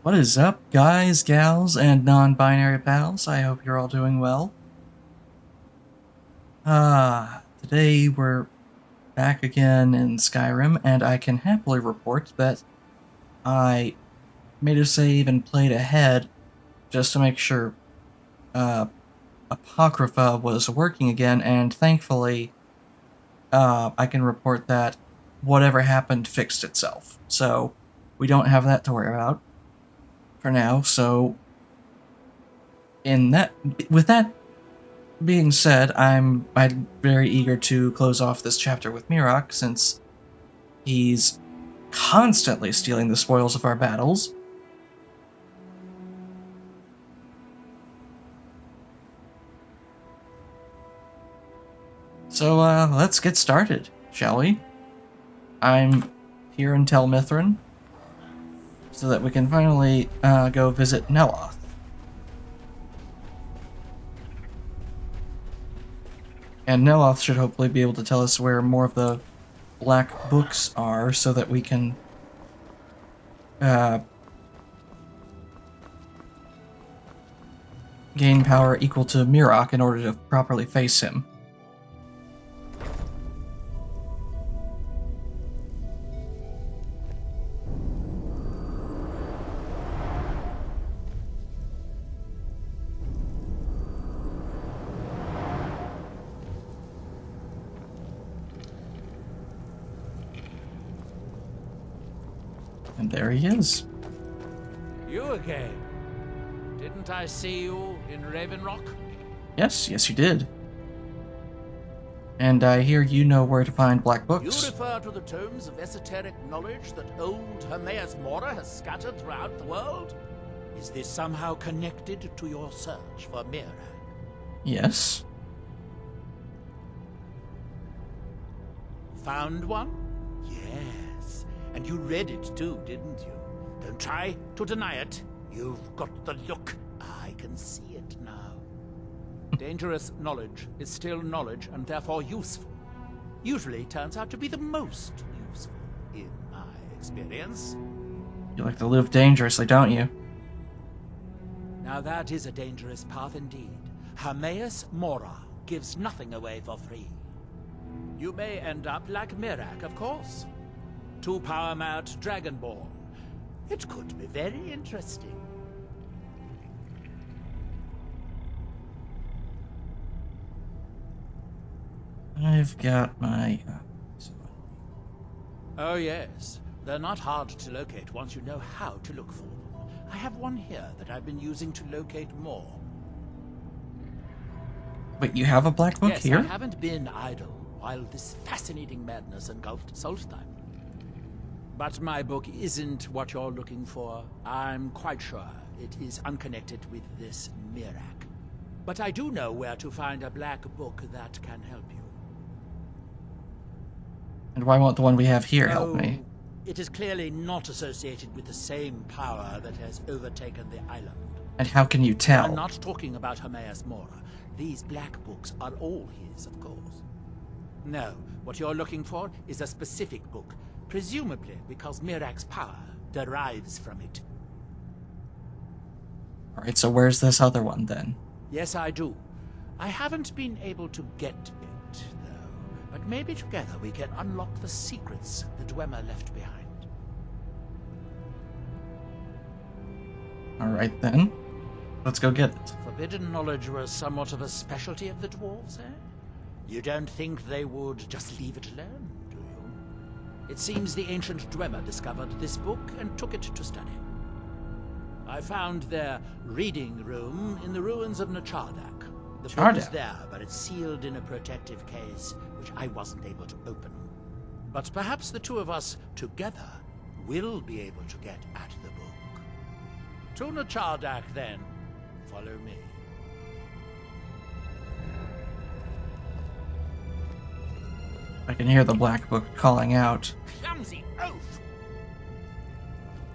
What is up, guys, gals, and non-binary pals? I hope you're all doing well. Today we're back again in Skyrim, and I can happily report that I made a save and played ahead just to make sure Apocrypha was working again, and thankfully I can report that whatever happened fixed itself. So we don't have that to worry about for now. So with that being said, I'm very eager to close off this chapter with Miraak, since he's constantly stealing the spoils of our battles. So let's get started, shall we? I'm here in Tel Mithrin, so that we can finally go visit Neloth. And Neloth should hopefully be able to tell us where more of the black books are, so that we can gain power equal to Miraak in order to properly face him. And there he is. You again? Didn't I see you in Raven Rock? Yes, you did. And I hear you know where to find black You books. refer to the tomes of esoteric knowledge that old Hermaeus Mora has scattered throughout the world? Is this somehow connected to your search for Miraak? Yes. Found one? Yes. And you read it too, didn't you? Don't try to deny it. You've got the look. I can see it now. Dangerous knowledge is still knowledge and therefore useful. Usually turns out to be the most useful, in my experience. You like to live dangerously, don't you? Now that is a dangerous path indeed. Hermaeus Mora gives nothing away for free. You may end up like Miraak, of course. Too power-mad Dragonborn. It could be very interesting. I've got my... Oh yes, they're not hard to locate once you know how to look for them. I have one here that I've been using to locate more. Wait, you have a black book Yes, here? I haven't been idle while this fascinating madness engulfed Solstheim. But my book isn't what you're looking for. I'm quite sure it is unconnected with this Miraak. But I do know where to find a black book that can help you. And why won't the one we have here help me? It is clearly not associated with the same power that has overtaken the island. And how can you tell? I'm not talking about Hermaeus Mora. These black books are all his, of course. No, what you're looking for is a specific book, presumably because Miraak's power derives from it. Alright, so where's this other one then? Yes, I do. I haven't been able to get it, though. But maybe together we can unlock the secrets the Dwemer left behind. Alright then. Let's go get it. Forbidden knowledge was somewhat of a specialty of the dwarves, eh? You don't think they would just leave it alone, do you? It seems the ancient Dwemer discovered this book and took it to study. I found their reading room in the ruins of Nachardak. The book is there, but it's sealed in a protective case, which I wasn't able to open. But perhaps the two of us together will be able to get at the book. To Nachardak, then. Follow me. I can hear the black book calling out. Clumsy oaf!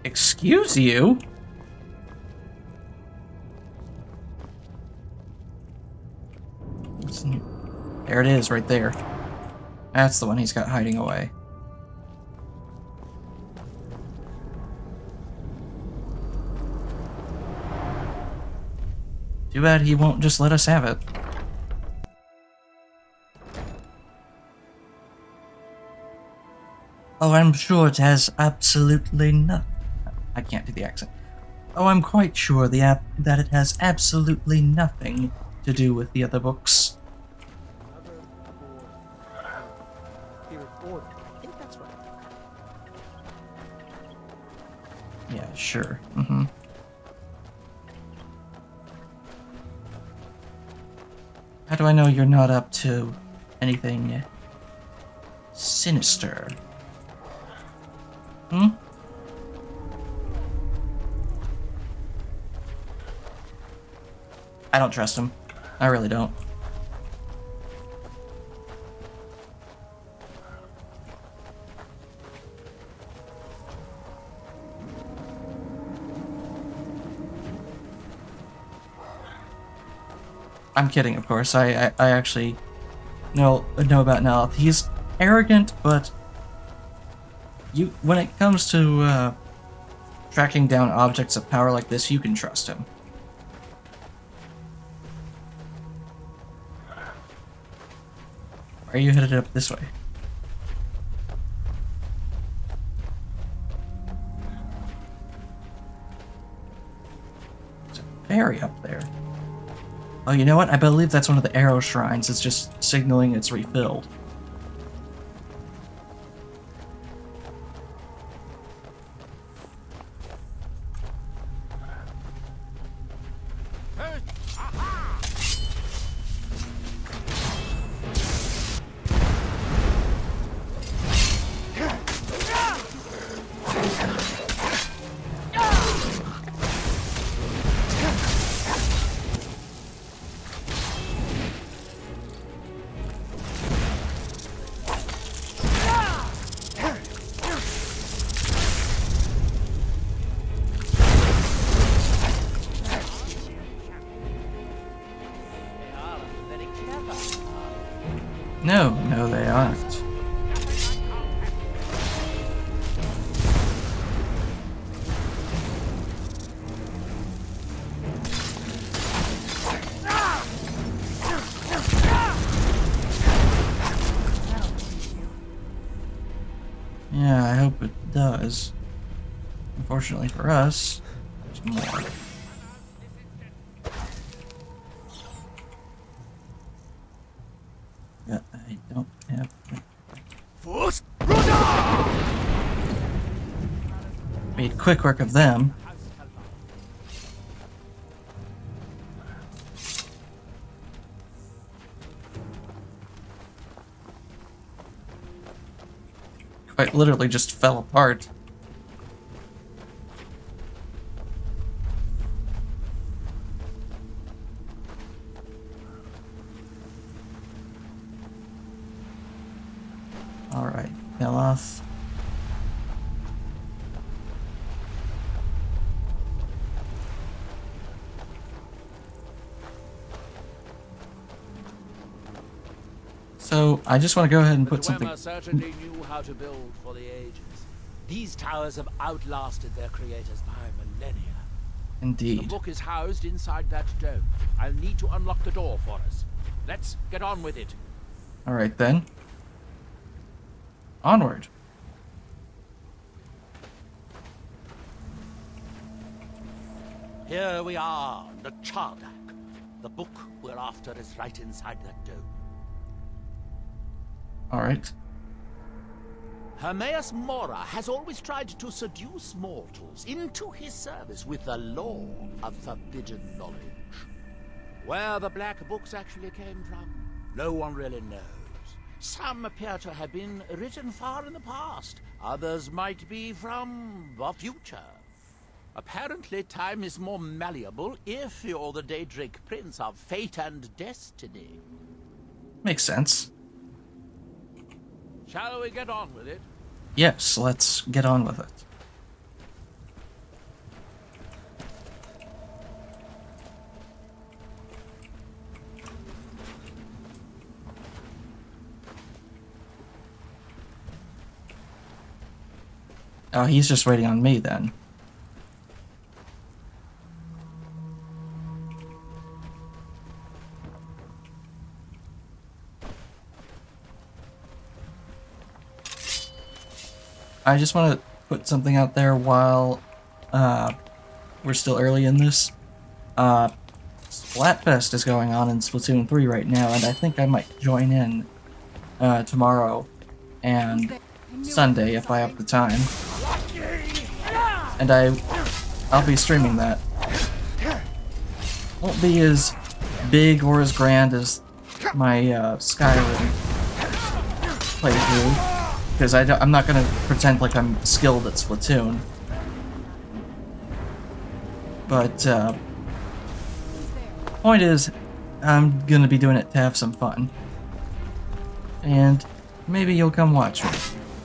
Excuse you? There it is, right there. That's the one he's got hiding away. Too bad he won't just let us have it. Oh, I'm sure it has absolutely nothing. I can't do the accent. Oh, I'm quite sure that it has absolutely nothing to do with the other books. I think that's right. Yeah, sure. Mm-hmm. How do I know you're not up to anything sinister? Hmm? I don't trust him. I really don't. I'm kidding, of course. I actually know about Nalth. He's arrogant, but when it comes to tracking down objects of power like this, you can trust him. Why are you headed up this way? There's a ferry up there. Oh, you know what? I believe that's one of the arrow shrines. It's just signaling it's refilled. No, they aren't. Yeah, I hope it does. Unfortunately for us, there's more. Yeah, I don't have... Made quick work of them. Quite literally just fell apart. Alright, fell off. So, I just want to go ahead and put something... Dwemer certainly knew how to build for the ages. These towers have outlasted their creators by millennia. The Indeed. book is housed inside that dome. I'll need to unlock the door for us. Let's get on with it. Alright then. Onward. Here we are, the Chardak. The book we're after is right inside that dome. Alright. Hermaeus Mora has always tried to seduce mortals into his service with the lore of forbidden knowledge. Where the black books actually came from, no one really knows. Some appear to have been written far in the past. Others might be from the future. Apparently, time is more malleable if you're the Daedric Prince of Fate and Destiny. Makes sense. Shall we get on with it? Yes, let's get on with it. Oh, he's just waiting on me then. I just want to put something out there while we're still early in this. Splatfest is going on in Splatoon 3 right now, and I think I might join in tomorrow and Sunday if I have the time. And I'll be streaming that. Won't be as big or as grand as my Skyrim playthrough, because I'm not gonna pretend like I'm skilled at Splatoon. But point is, I'm gonna be doing it to have some fun, and maybe you'll come watch me.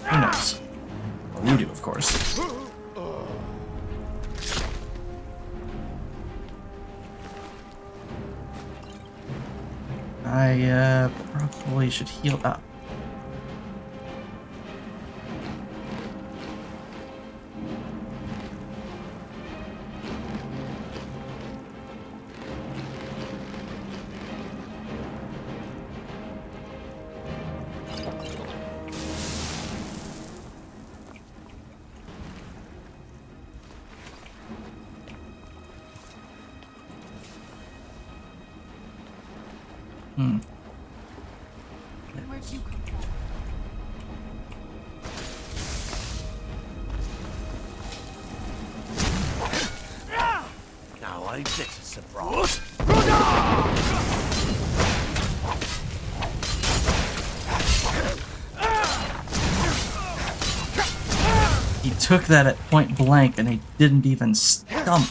Who knows? Well, you do, of course. I probably should heal up. Where'd you come from? Now I'm just a surprise. He took that at point blank and he didn't even stump.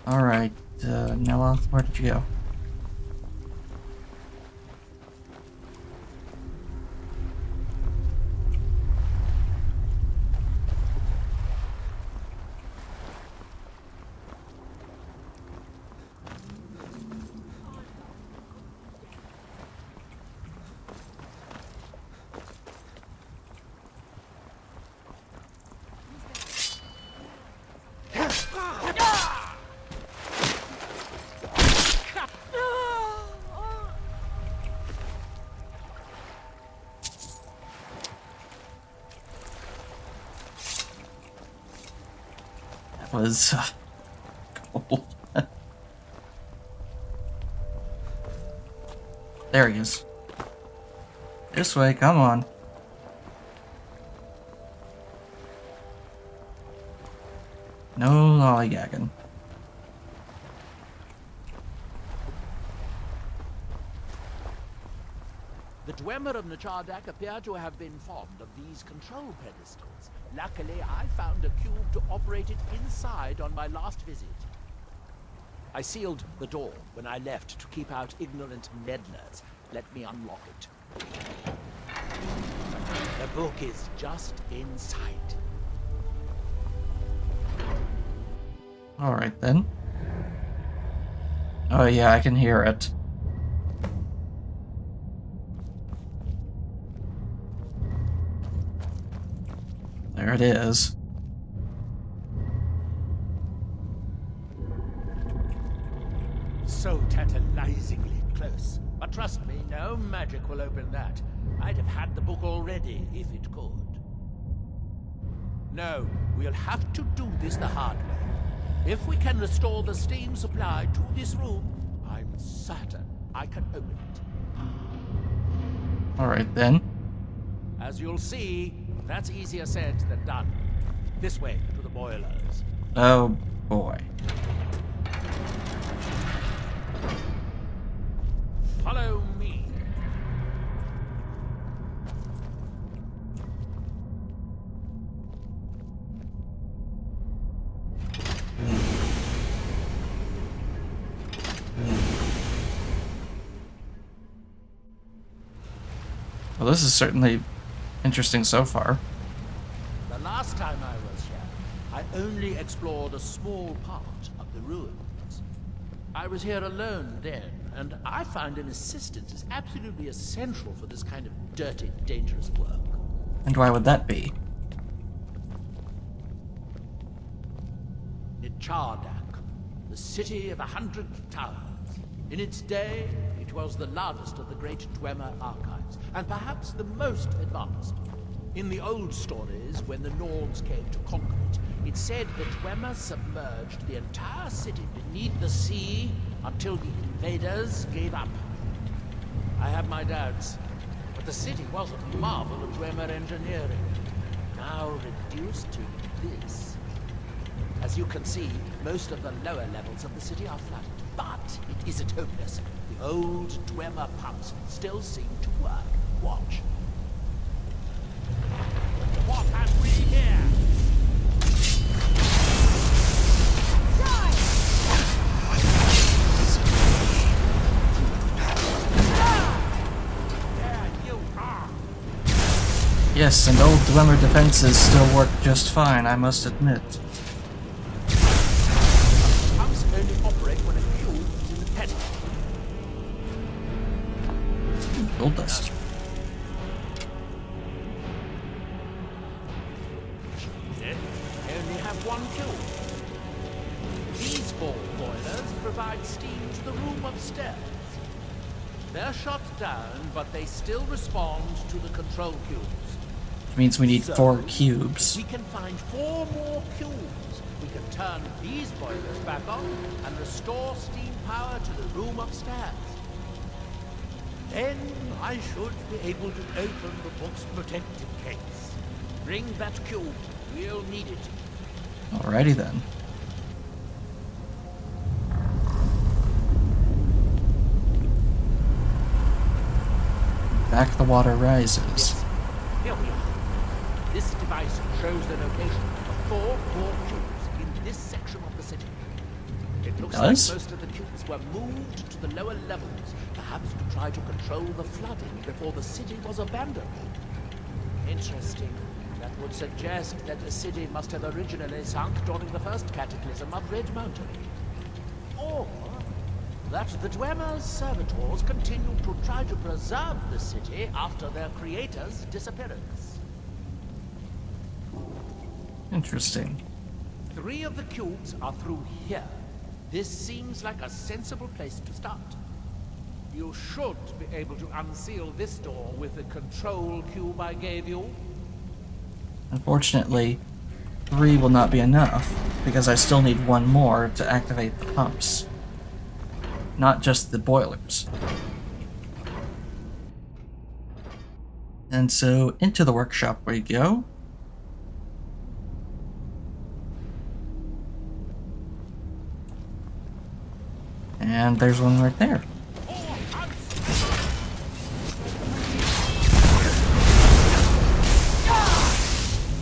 Alright, Nella, where did you go? Was cold. There he is. This way, come on. No lollygagging. The Dwemer of Nachardak appear to have been fond of these control pedestals. Luckily, I found a cube to operate it inside on my last visit. I sealed the door when I left to keep out ignorant meddlers. Let me unlock it. The book is just inside. Alright then. Oh yeah, I can hear it. There it is. So tantalizingly close. But trust me, no magic will open that. I'd have had the book already, if it could. No, we'll have to do this the hard way. If we can restore the steam supply to this room, I'm certain I can open it. Alright then. As you'll see, that's easier said than done. This way, to the boilers. Oh boy. Follow me. Well, this is certainly interesting so far. The last time I was here, I only explored a small part of the ruins. I was here alone then, and I find an assistant is absolutely essential for this kind of dirty, dangerous work. And why would that be? Chardak, the city of 100 towers. In its day, it was the largest of the great Dwemer archives, and perhaps the most advanced. In the old stories, when the Nords came to conquer it, it said the Dwemer submerged the entire city beneath the sea until the invaders gave up. I have my doubts, but the city was a marvel of Dwemer engineering, now reduced to this. As you can see, most of the lower levels of the city are flooded, but it isn't hopeless. The old Dwemer pumps still seem to work. Watch. What have we here? There you are. Yes, and old Dwemer defenses still work just fine, I must admit. Pumps only operate when a fuel is in the pedal. Gold dust. They only have one fuel. These 4 boilers provide steam to the room upstairs. They're shut down, but they still respond to the control cubes. Which means we need So, 4 cubes. We can find 4 more cubes. We can turn these boilers back on and restore steam power to the room upstairs. Then I should be able to open the book's protective case. Bring that cube. We'll need it. Alrighty then. Back the water rises. Yes. Here we are. This device shows the location of 4 more cubes in this section of the city. It looks like Does? most of the cubes were moved to the lower levels, perhaps to try to control the flooding before the city was abandoned. Interesting. That would suggest that the city must have originally sunk during the first cataclysm of Red Mountain. Or that the Dwemer's servitors continued to try to preserve the city after their creator's disappearance. Interesting. 3 of the cubes are through here. This seems like a sensible place to start. You should be able to unseal this door with the control cube I gave you. Unfortunately, 3 will not be enough, because I still need 1 more to activate the pumps. Not just the boilers. And so, into the workshop we go. And there's one right there.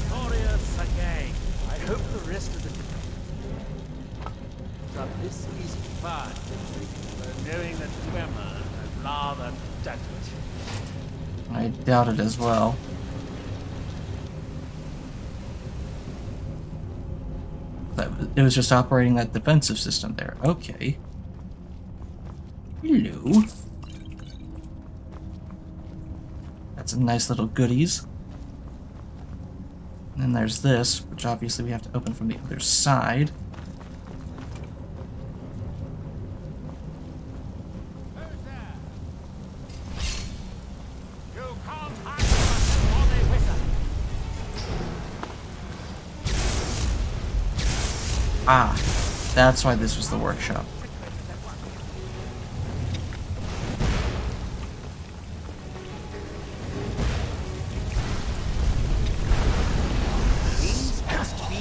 Glorious again. I hope the rest of the... But this is fun. Knowing that Dwemer had rather done it. I doubt it as well. It was just operating that defensive system there. Okay. Hello. That's a nice little goodies. And then there's this, which obviously we have to open from the other side. Who's there? You can't hide from us while they whistle. Ah, that's why this was the workshop. These must be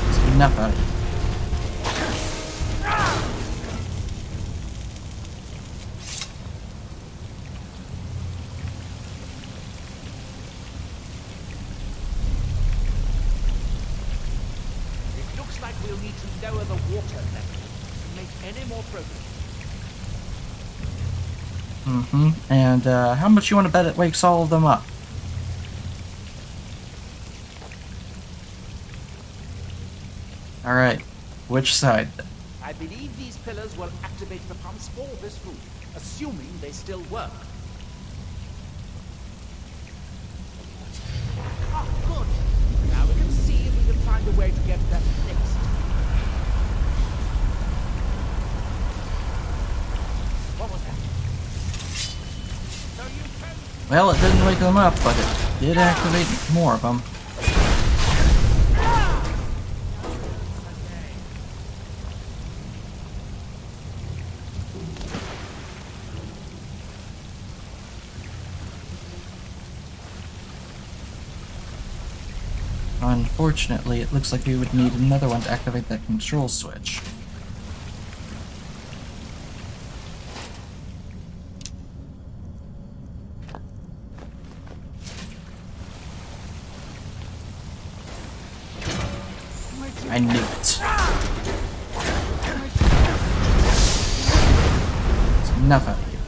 It's enough out of it. It looks like we'll need to lower the water level to make any more progress. And how much you want to bet it wakes all of them up? Alright, which side? I believe these pillars will activate the pumps for this room, assuming they still work. Ah, good. Now we can see if we can find a way to get that fixed. What was that? So you can... Well, it didn't wake them up, but it did activate more of them. Unfortunately, it looks like we would need another one to activate that control switch. I knew it. It's enough of you.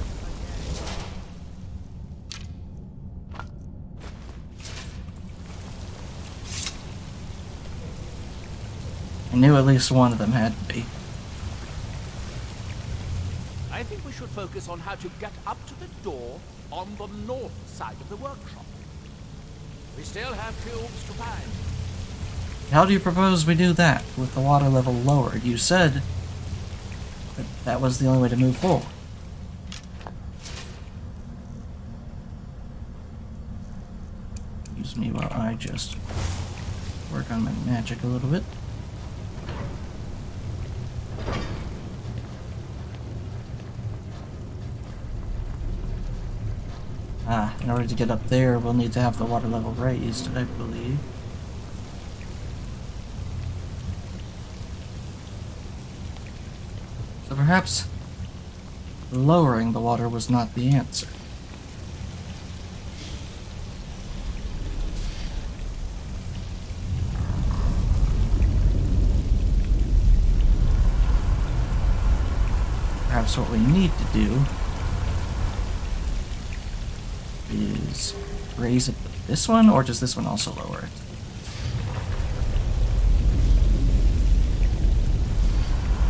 I knew at least one of them had to be. I think we should focus on how to get up to the door on the north side of the workshop. We still have tubes to find. How do you propose we do that with the water level lowered? You said that that was the only way to move forward. Excuse me while I just work on my magic a little bit. In order to get up there, we'll need to have the water level raised, I believe. So perhaps lowering the water was not the answer. Perhaps what we need to do is raise it with this one, or does this one also lower it?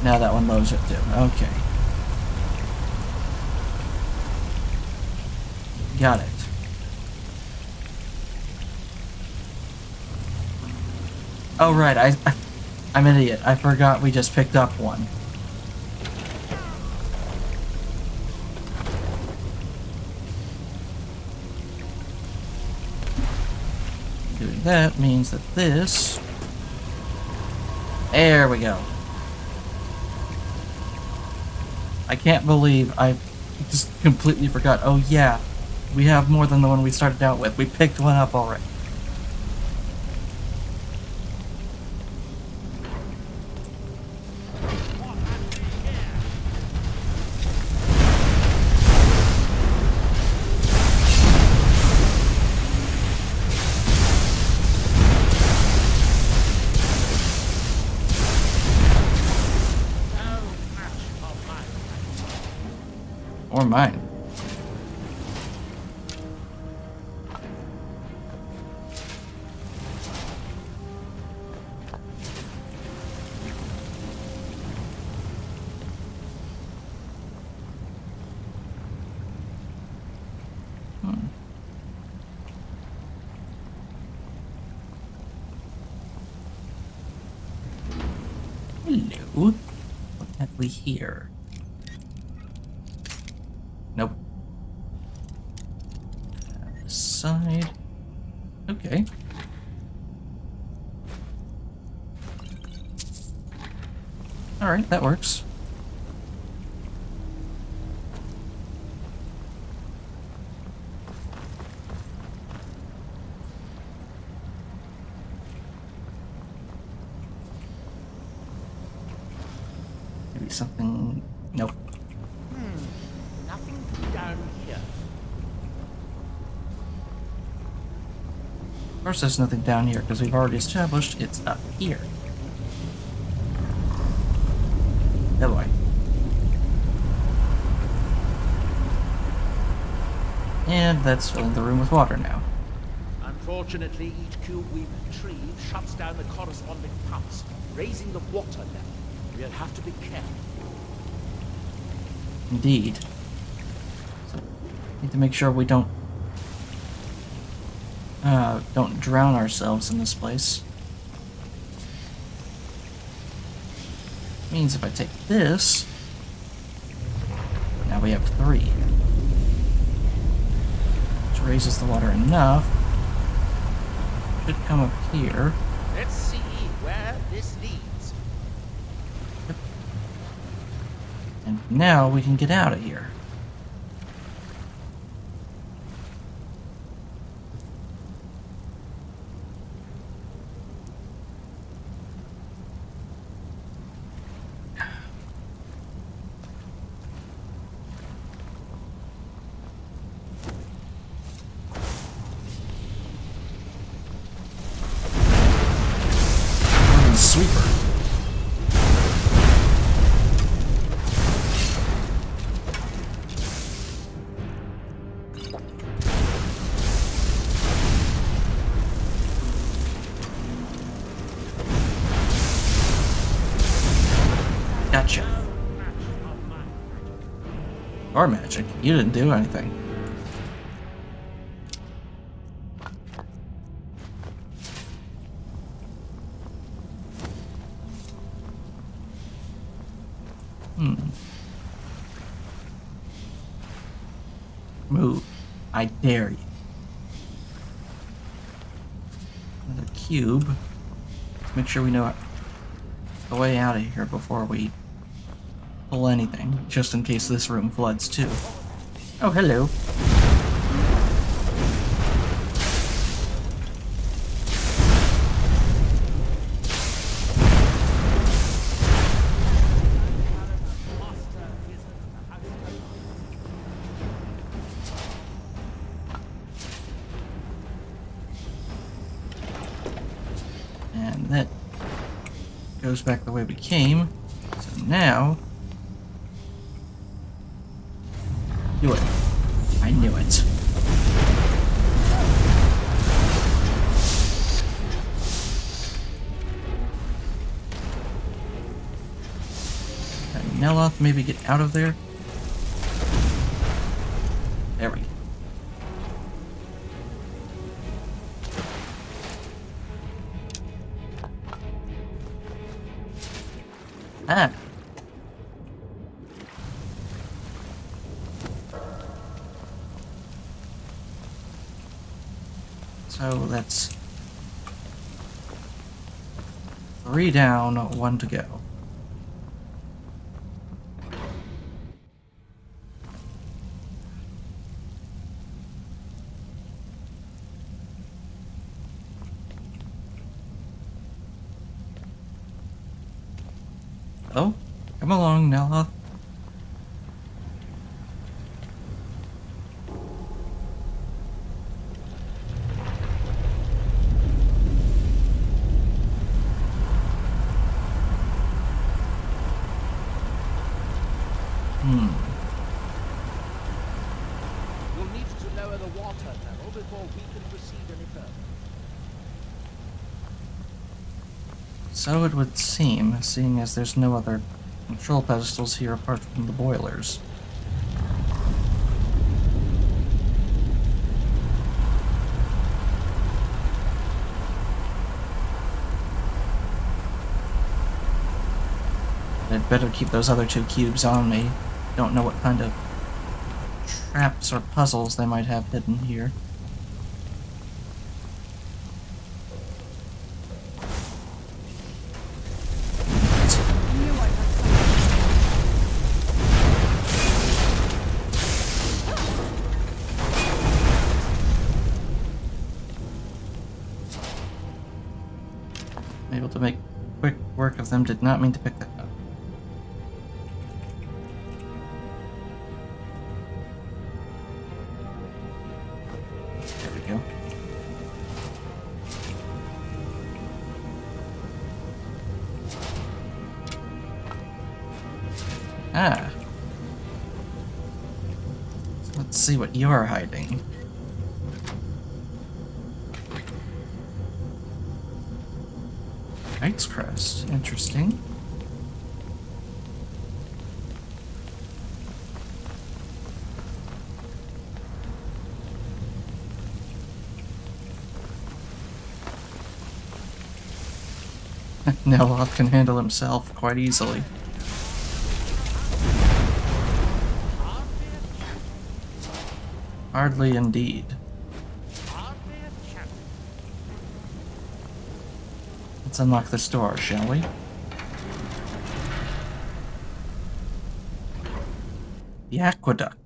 Now that one lowers it too. Okay. Got it. Oh right, I'm an idiot. I forgot we just picked up one. Doing that means that this... There we go. I can't believe I just completely forgot. Oh yeah, we have more than the one we started out with. We picked one up already. Or mine. Hello. What have we here? Nope. This side. Okay. Alright, that works. Maybe something... Nope. Nothing down here. Of course there's nothing down here, because we've already established it's up here. Oh boy. And that's filling the room with water now. Unfortunately, each cube we retrieve shuts down the corresponding pumps, raising the water level. We'll have to be careful. Indeed. So, need to make sure we don't drown ourselves in this place. Means if I take this, now we have 3. Which raises the water enough. Should come up here. Let's see where this leads. And now we can get out of here. Sweeper. Gotcha. Or magic. You didn't do anything. Move. I dare you. Another cube. Let's make sure we know the way out of here before we pull anything, just in case this room floods too. Oh, hello. And that goes back the way we came. So now... Do it. I knew it. Can Neloth maybe get out of there? There we go. Ah. So that's 3 down, 1 to go. Oh, come along, Neloth. You'll need to lower the water level before we can proceed any further. So it would seem, seeing as there's no other control pedestals here apart from the boilers. I'd better keep those other 2 cubes on me. Don't know what kind of traps or puzzles they might have hidden here. I knew I heard something. Able to make quick work of them, did not mean to pick that up. There we go. Ah. So let's see what you're hiding. Knight's Crest. Interesting. Nelloth can handle himself quite easily. Hardly indeed. Let's unlock this door, shall we? The aqueduct.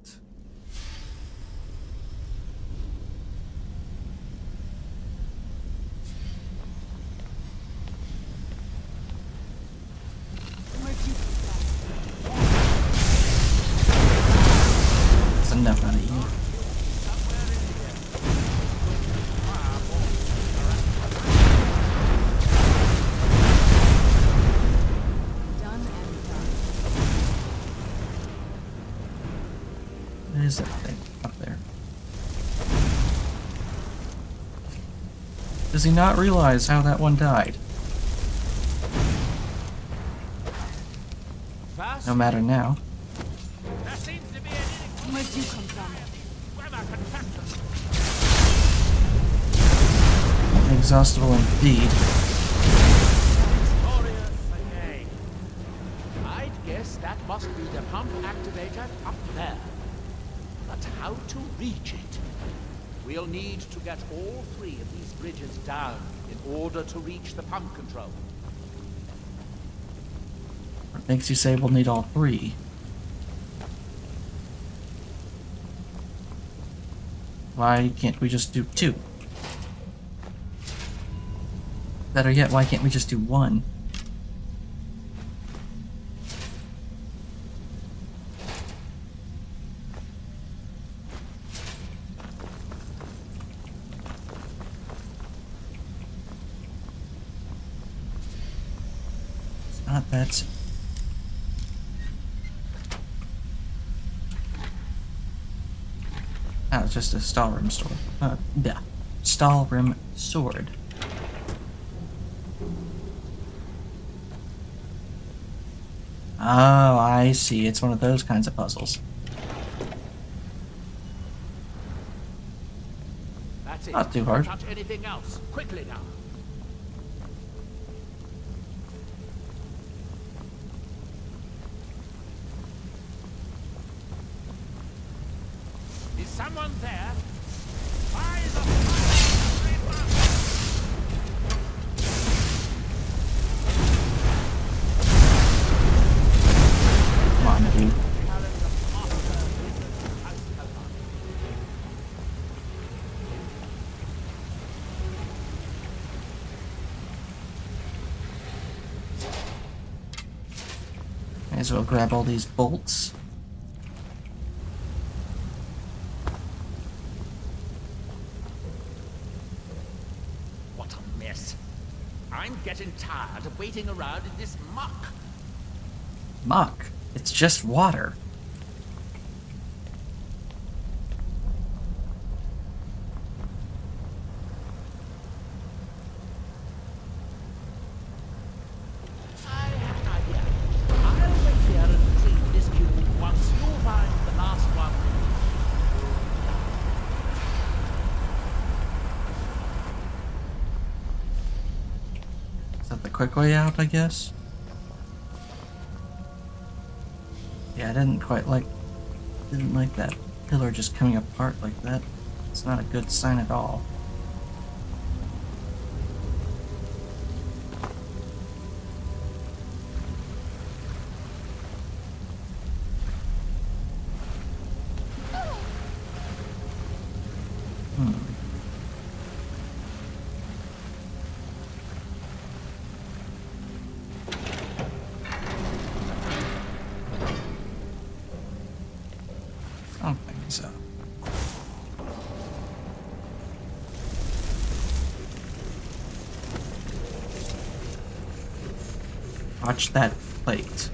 That's enough of you. Done and done. What is that thing up there? Does he not realize how that one died? No matter now. There seems to be an Where'd you come from? Inexhaustible indeed. glorious again. I'd guess that must be the pump activator up there. But how to reach it? We'll need to get all 3 of these bridges down in order to reach the pump control. What makes you say we'll need all 3? Why can't we just do 2? Better yet, why can't we just do 1? It's not that simple. Ah, it's just a Stalrim sword. Yeah. Stalrim sword. Oh, I see. It's one of those kinds of puzzles. That's it. Not too hard. Don't touch anything else. Quickly now. Is someone there? By the Come on, dude. May as well grab all these bolts. What a mess. I'm getting tired of waiting around in this muck. Muck. It's just water. I have an idea. I'll wait here and clean this cube once you find the last one. Is that the quick way out, I guess? Yeah, I didn't like that pillar just coming apart like that. It's not a good sign at all. Something's up. Watch that plate.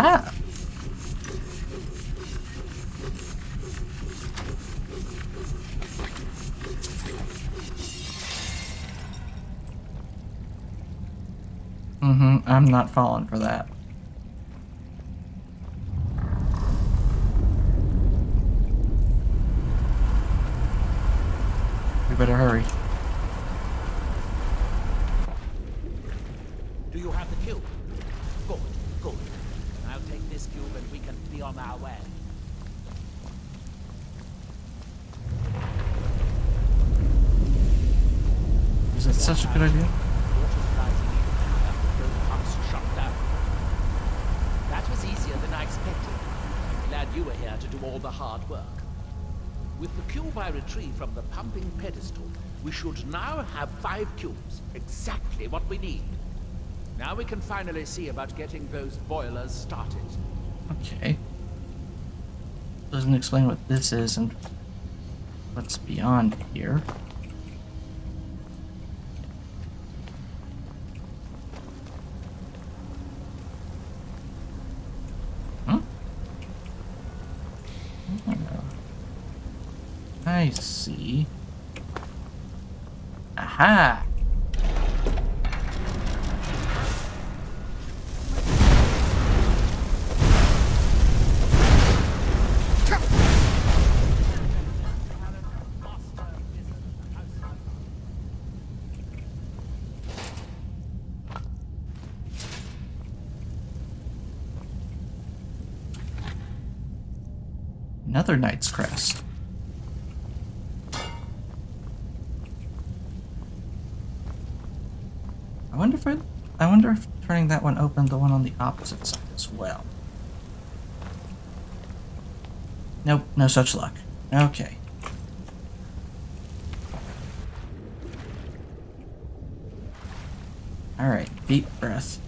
Ah! I'm not falling for that. We better hurry. Do you have the cube? Good, good. I'll take this cube and we can be on our way. Is that such a good idea? Water's rising even higher. Those pumps shut down. That was easier than I expected. I'm glad you were here to do all the hard work. With the cube I retrieved from the pumping pedestal, we should now have 5 cubes. Exactly what we need. Now we can finally see about getting those boilers started. Okay. Doesn't explain what this is and what's beyond here. Huh? Oh. I see. Aha! Another Knight's Crest. I wonder if turning that one opened the one on the opposite side as well. Nope, no such luck. Okay. Alright, deep breath.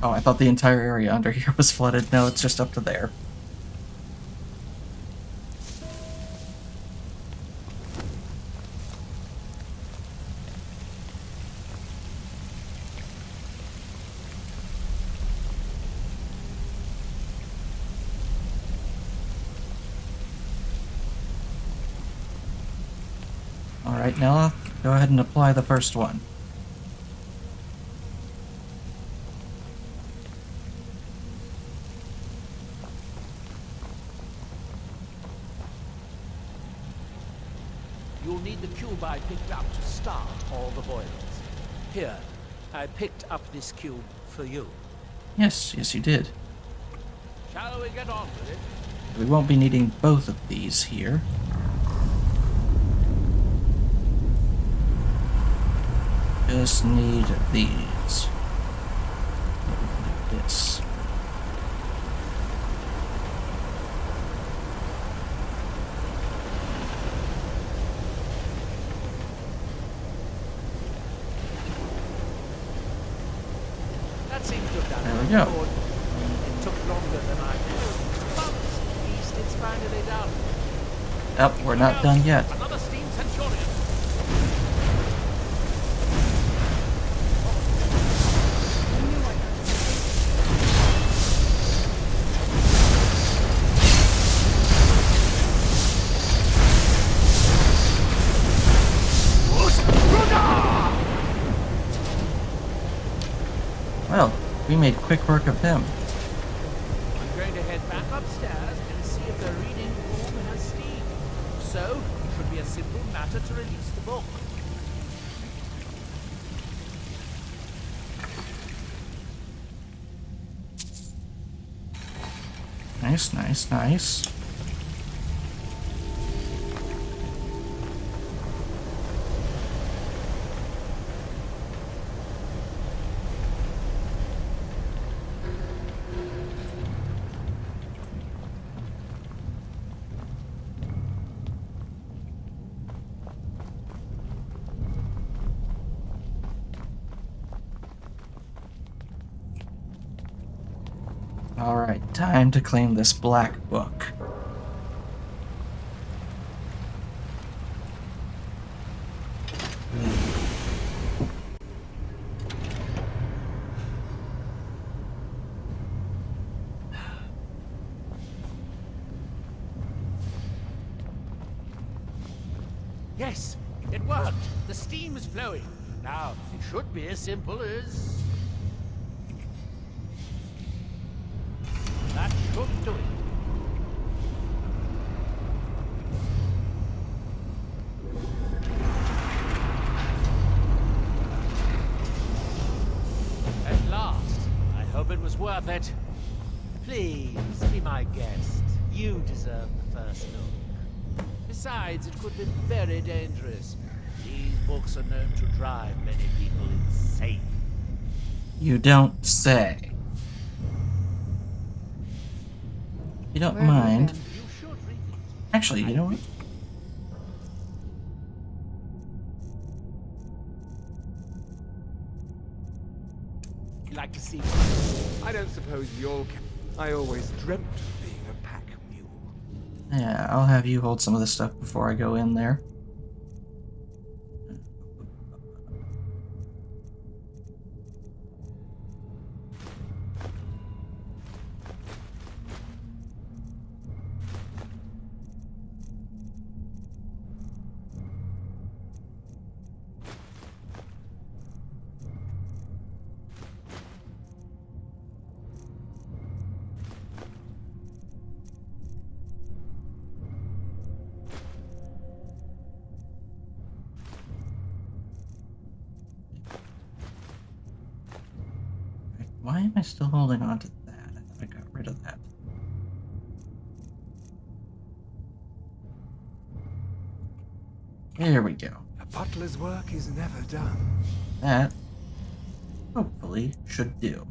Oh, I thought the entire area under here was flooded. No, it's just up to there. Alright, Nella, go ahead and apply the first one. You'll need the cube I picked up to start all the boilers. Here, I picked up this cube for you. Yes, you did. Shall we get on with it? We won't be needing both of these here. Just need these. Like this. That seems to have done There it. we go. It took longer than I hoped, but at least it's finally done. Oh, we're not done yet. Another steam centurion. I knew I heard something. Well, we made quick work of him. I'm going to head back upstairs and see if the reading room has steam. So, it should be a simple matter to release the book. Nice, nice, nice. Alright, time to claim this black book. Yes, it worked. The steam is flowing. Now, it should be as simple as... That should do it. At last. I hope it was worth it. Please, be my guest. You deserve the first look. Besides, it could be very dangerous. These books are known to drive many people insane. You don't say. You don't Where have you mind. been? You should read it. Actually, you know what? You like to see... I don't suppose you'll... I always dreamt of being a pack mule. Yeah, I'll have you hold some of this stuff before I go in there. Why am I still holding on to that? I thought I got rid of that. There we go. A butler's work is never done. That, hopefully, should do.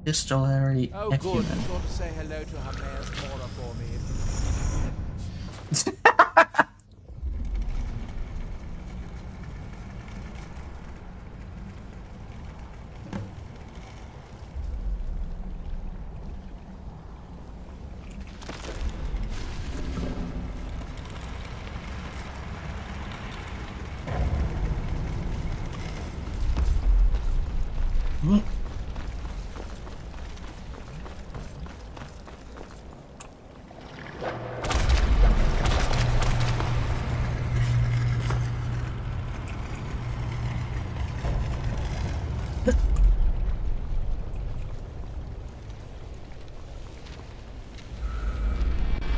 Distillery Oh, good. Ecumen. Be sure to say hello to her mayor's Mora for me. Mm.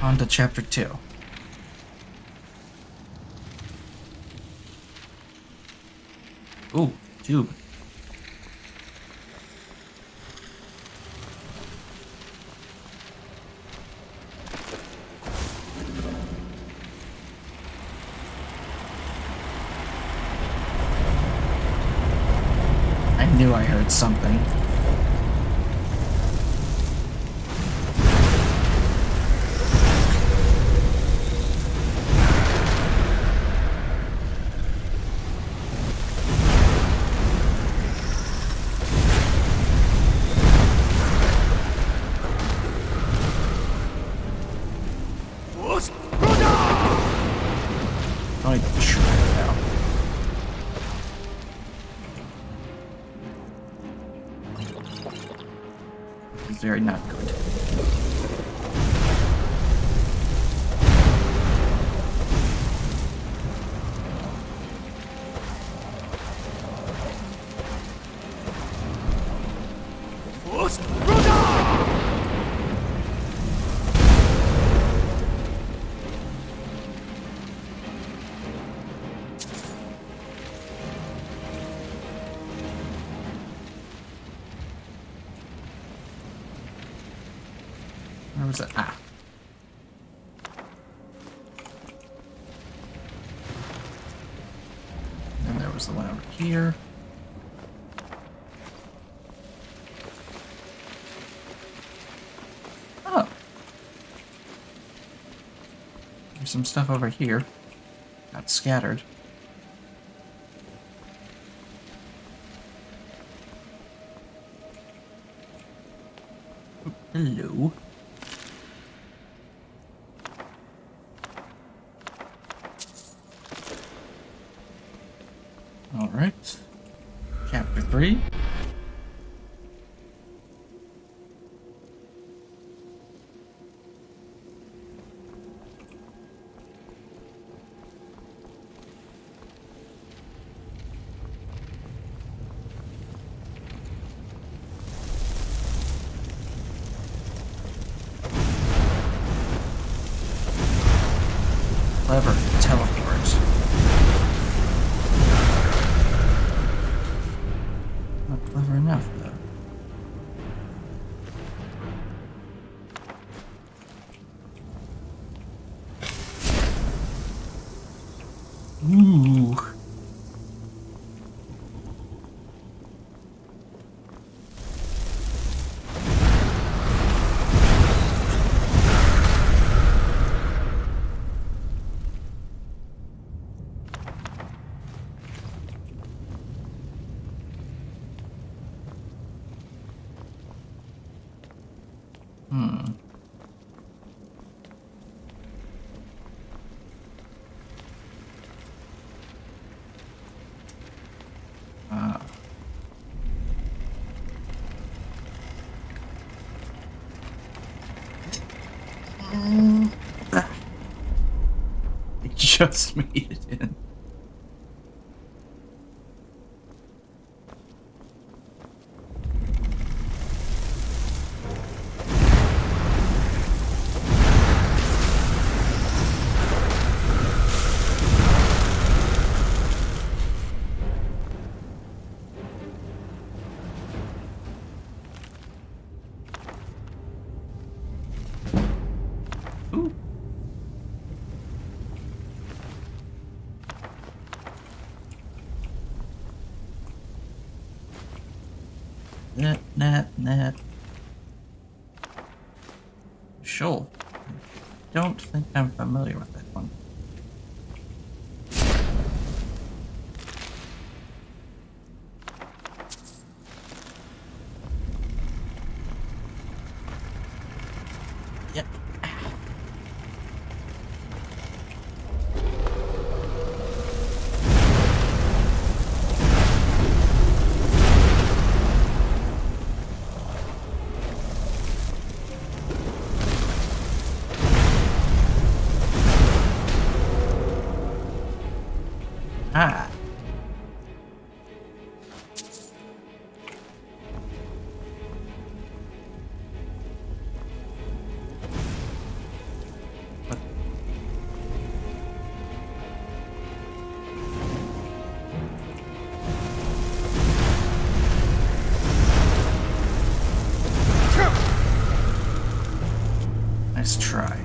On to chapter 2. Ooh, tube. I knew I heard something. Oh, I shoot it now. It's very not good. Where was it? Ah. And there was the one over here. Oh. There's some stuff over here. Got scattered. Oh, hello. All right. Chapter 3. clever enough, though. Ooh. Hmm. I just made it in. Ooh. Net. Sure. Don't think I'm familiar with that one. Yep. Ah. What? Nice try.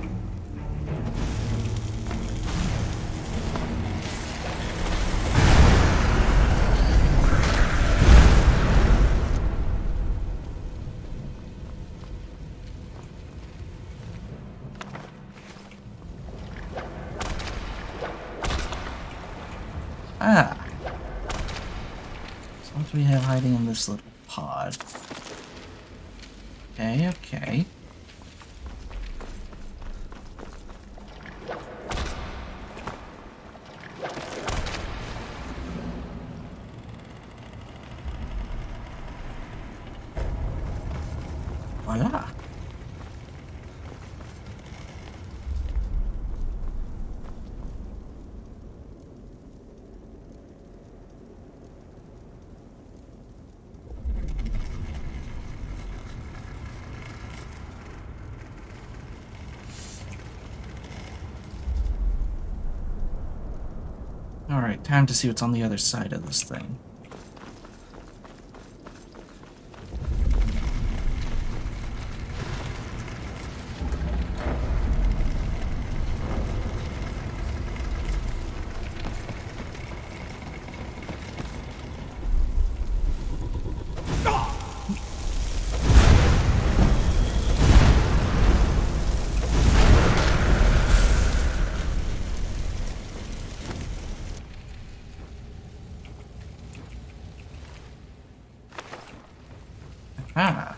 Ah. So what do we have hiding in this little pod? Okay. Voila. Alright, time to see what's on the other side of this thing. Ah.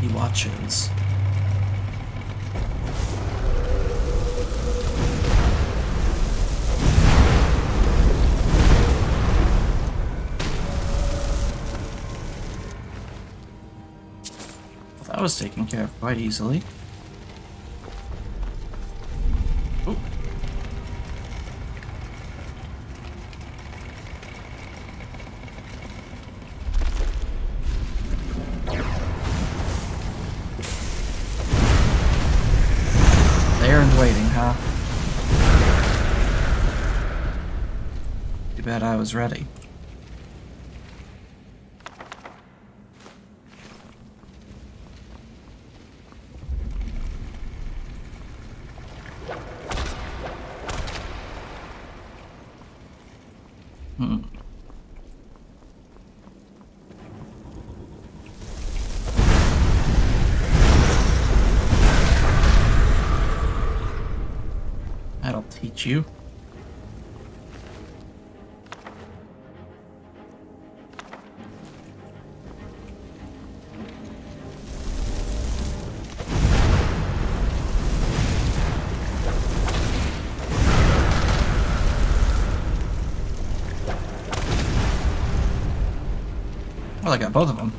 He watches. Well, that was taken care of quite easily. Ooh. There and waiting, huh? Too bad I was ready. That'll teach you. Well, I got both of them.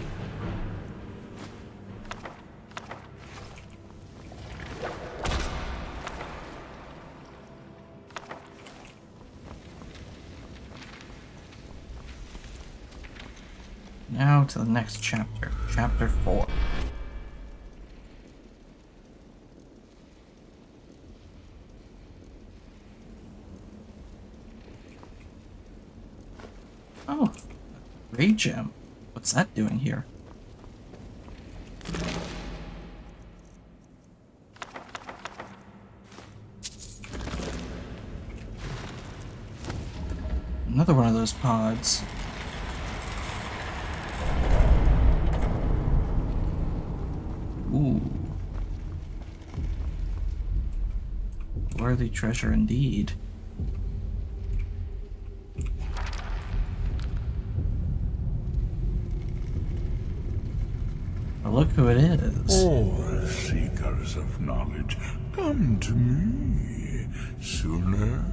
Now to the next chapter, chapter 4. Oh, Ray Gem. What's that doing here? Another one of those pods. Ooh. Worthy treasure indeed. Well, look who it is. All seekers of knowledge, come to me, sooner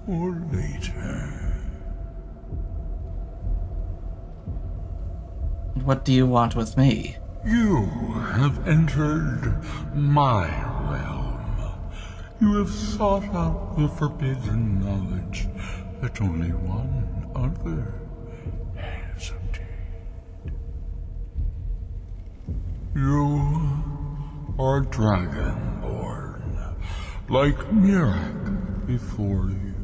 or later. And what do you want with me? You have entered my realm. You have sought out the forbidden knowledge that only one other has obtained. You are dragonborn, like Miraak before you,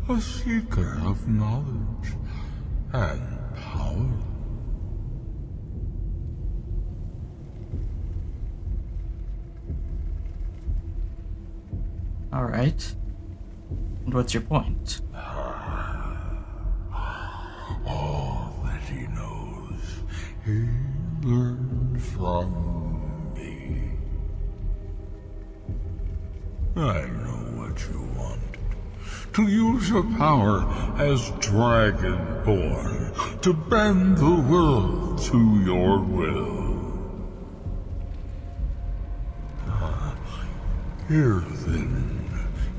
a seeker of knowledge and power. Alright. And what's your point? All that he knows, he learned from me. I know what you want. To use your power as Dragonborn, to bend the world to your will. Here then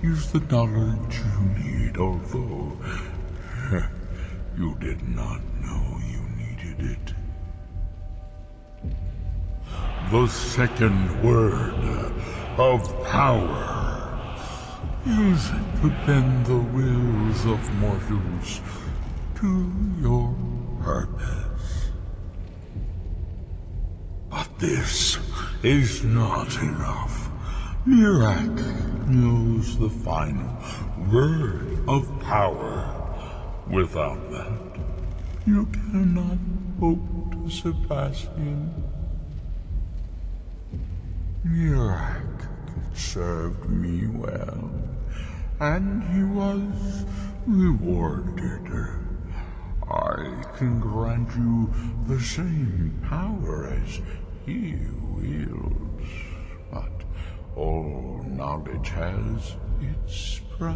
is the knowledge you need, although you did not know you needed it. The second word of power. Use it to bend the wills of mortals to your purpose. But this is not enough. Miraak knows the final word of power. Without that, you cannot hope to surpass him. Miraak served me well, and he was rewarded. I can grant you the same power as he wields, but all knowledge has its price.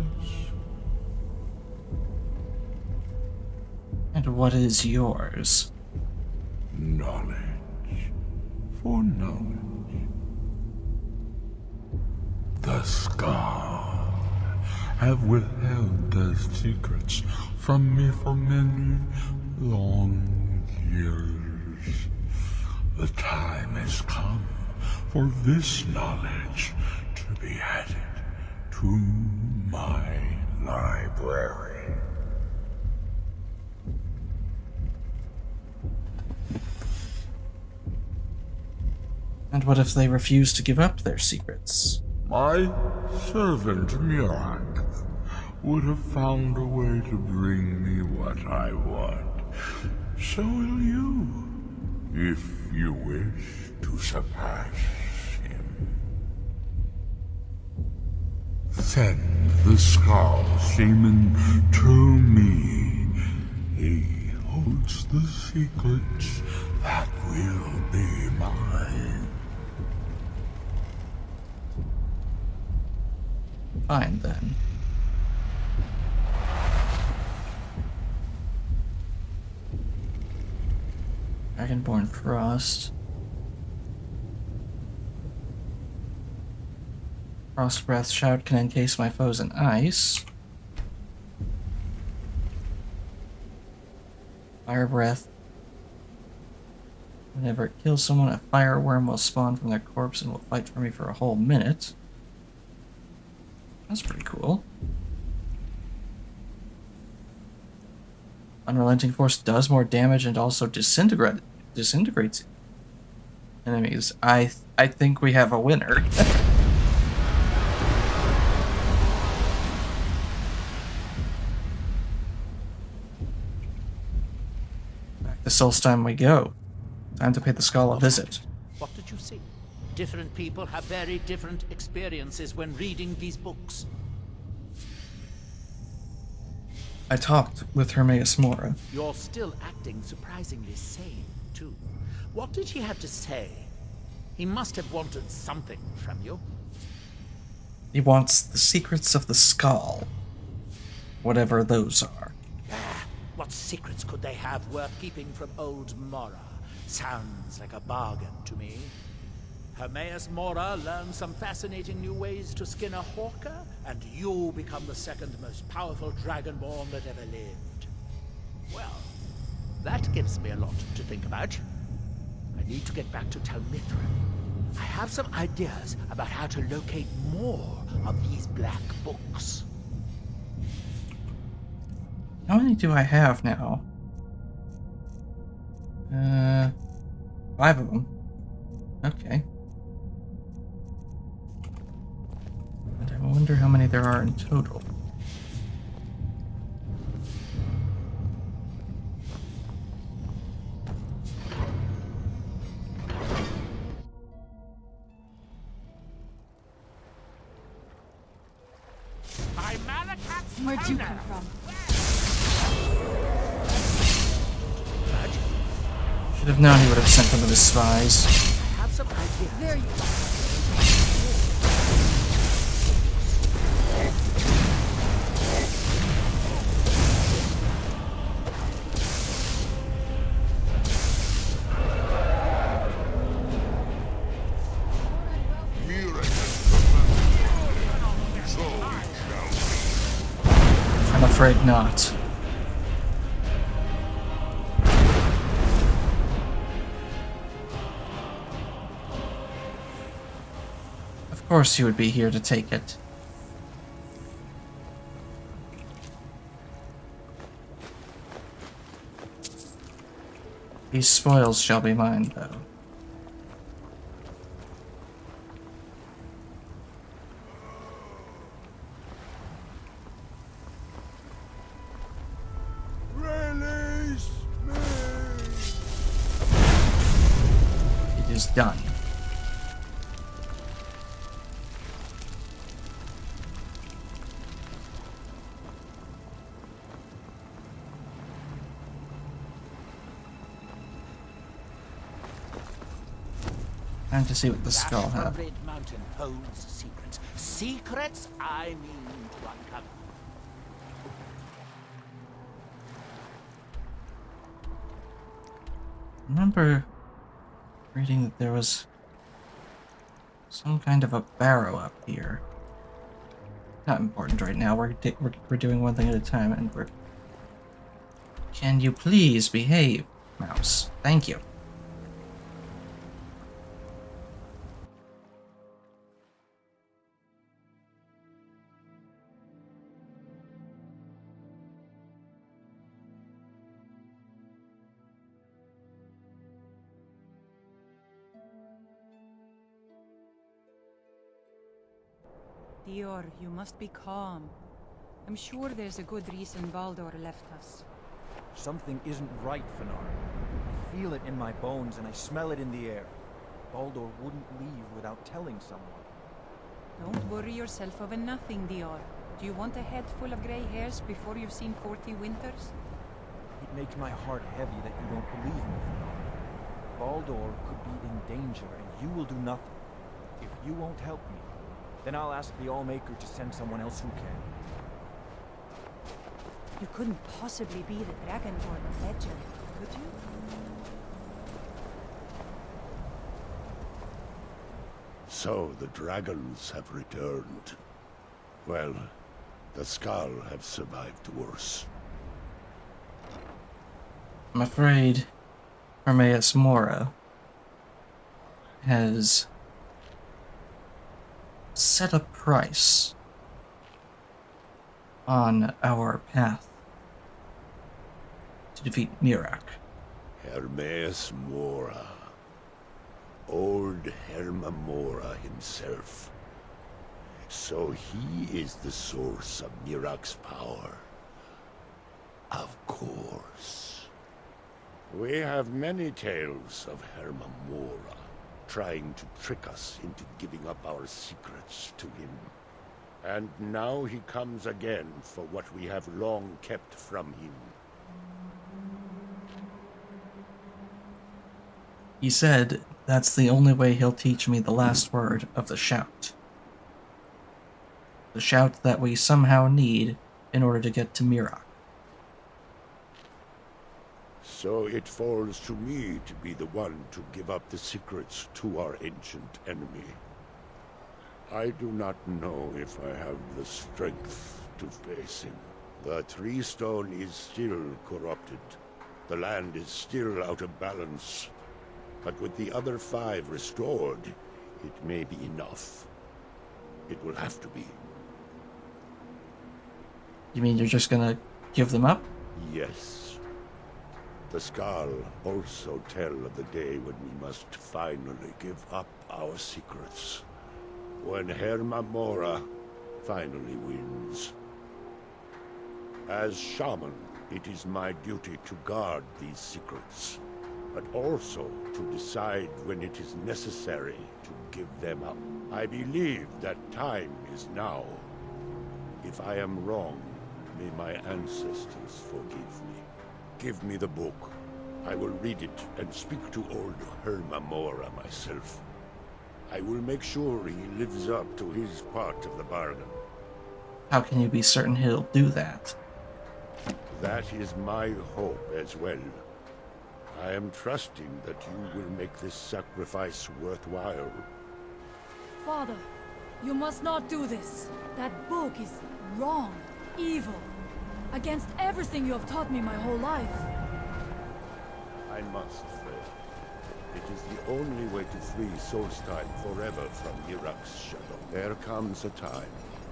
And what is yours? Knowledge for knowledge. The Scar have withheld their secrets from me for many long years. The time has come for this knowledge to be added to my library. And what if they refuse to give up their secrets? My servant Miraak would have found a way to bring me what I want. So will you, if you wish to surpass him. Send the Skull Shaman to me. He holds the secrets that will be mine. Fine then. Dragonborn Frost. Frost Breath Shout can encase my foes in ice. Fire Breath. Whenever it kills someone, a fire worm will spawn from their corpse and will fight for me for a whole minute. That's pretty cool. Unrelenting Force does more damage and also disintegrates enemies. I think we have a winner. Back to Solstheim we go. Time to pay the Skull a visit. What did you see? Different people have very different experiences when reading these books. I talked with Hermaeus Mora. You're still acting surprisingly sane, too. What did he have to say? He must have wanted something from you. He wants the secrets of the Skull. Whatever those are. What secrets could they have worth keeping from old Mora? Sounds like a bargain to me. Hermaeus Mora learned some fascinating new ways to skin a hawker, and you become the second most powerful dragonborn that ever lived. Well, that gives me a lot to think about. I need to get back to Tel Mithril. I have some ideas about how to locate more of these black books. How many do I have now? 5 of them. Okay. And I wonder how many there are in total. Where'd you come from? Should have known he would have sent one of his spies. I have some ideas. There you are. Miraak has commanded. So it shall be. I'm afraid not. Of course you would be here to take it. These spoils shall be mine, though. Release me! It is done. Time to see what the skull That has. Red Mountain holds secrets. Secrets I mean to uncover. Remember reading that there was some kind of a barrow up here. Not important right now. We're doing one thing at a time, and we're. Can you please behave, mouse? Thank you. Dior, you must be calm. I'm sure there's a good reason Baldur left us. Something isn't right, Fenar. I feel it in my bones and I smell it in the air. Baldur wouldn't leave without telling someone. Don't worry yourself over nothing, Dior. Do you want a head full of grey hairs before you've seen 40 winters? It makes my heart heavy that you don't believe me, Fenar. Baldur could be in danger and you will do nothing. If you won't help me, then I'll ask the Allmaker to send someone else who can. You couldn't possibly be the Dragonborn of legend, could you? So the dragons have returned. Well, the Skal have survived worse. I'm afraid Hermaeus Mora has set a price on our path to defeat Miraak. Hermaeus Mora. Old Herma Mora himself. So he is the source of Miraak's power. Of course. We have many tales of Herma Mora trying to trick us into giving up our secrets to him. And now he comes again for what we have long kept from him. He said that's the only way he'll teach me the last word of the shout. The shout that we somehow need in order to get to Miraak. So it falls to me to be the one to give up the secrets to our ancient enemy. I do not know if I have the strength to face him. The Tree Stone is still corrupted. The land is still out of balance. But with the other 5 restored, it may be enough. It will have to be. You mean you're just gonna give them up? Yes. The Skal also tell of the day when we must finally give up our secrets. When Herma Mora finally wins. As shaman, it is my duty to guard these secrets, but also to decide when it is necessary to give them up. I believe that time is now. If I am wrong, may my ancestors forgive me. Give me the book. I will read it and speak to old Herma Mora myself. I will make sure he lives up to his part of the bargain. How can you be certain he'll do that? That is my hope as well. I am trusting that you will make this sacrifice worthwhile. Father, you must not do this. That book is wrong, evil, against everything you have taught me my whole life. I must, Frey. It is the only way to free Solstheim forever from Miraak's shadow. There comes a time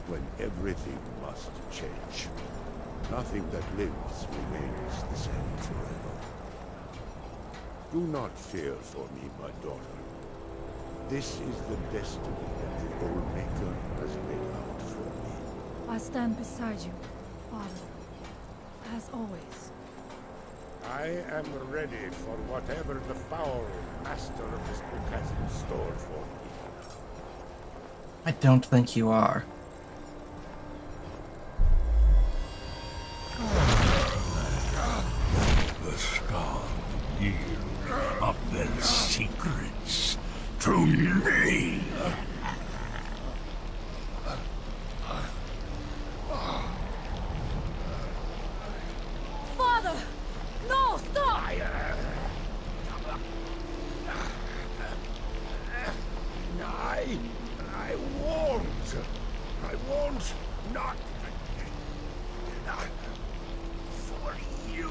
when everything must change. Nothing that lives remains the same forever. Do not fear for me, my daughter. This is the destiny that the Old Maker has laid out for me. I stand beside you, Father, as always. I am ready for whatever the foul master of this book has in store for me. I don't think you are. The Skal yield up their secrets to me. Father! No, stop! I won't. I won't not for you.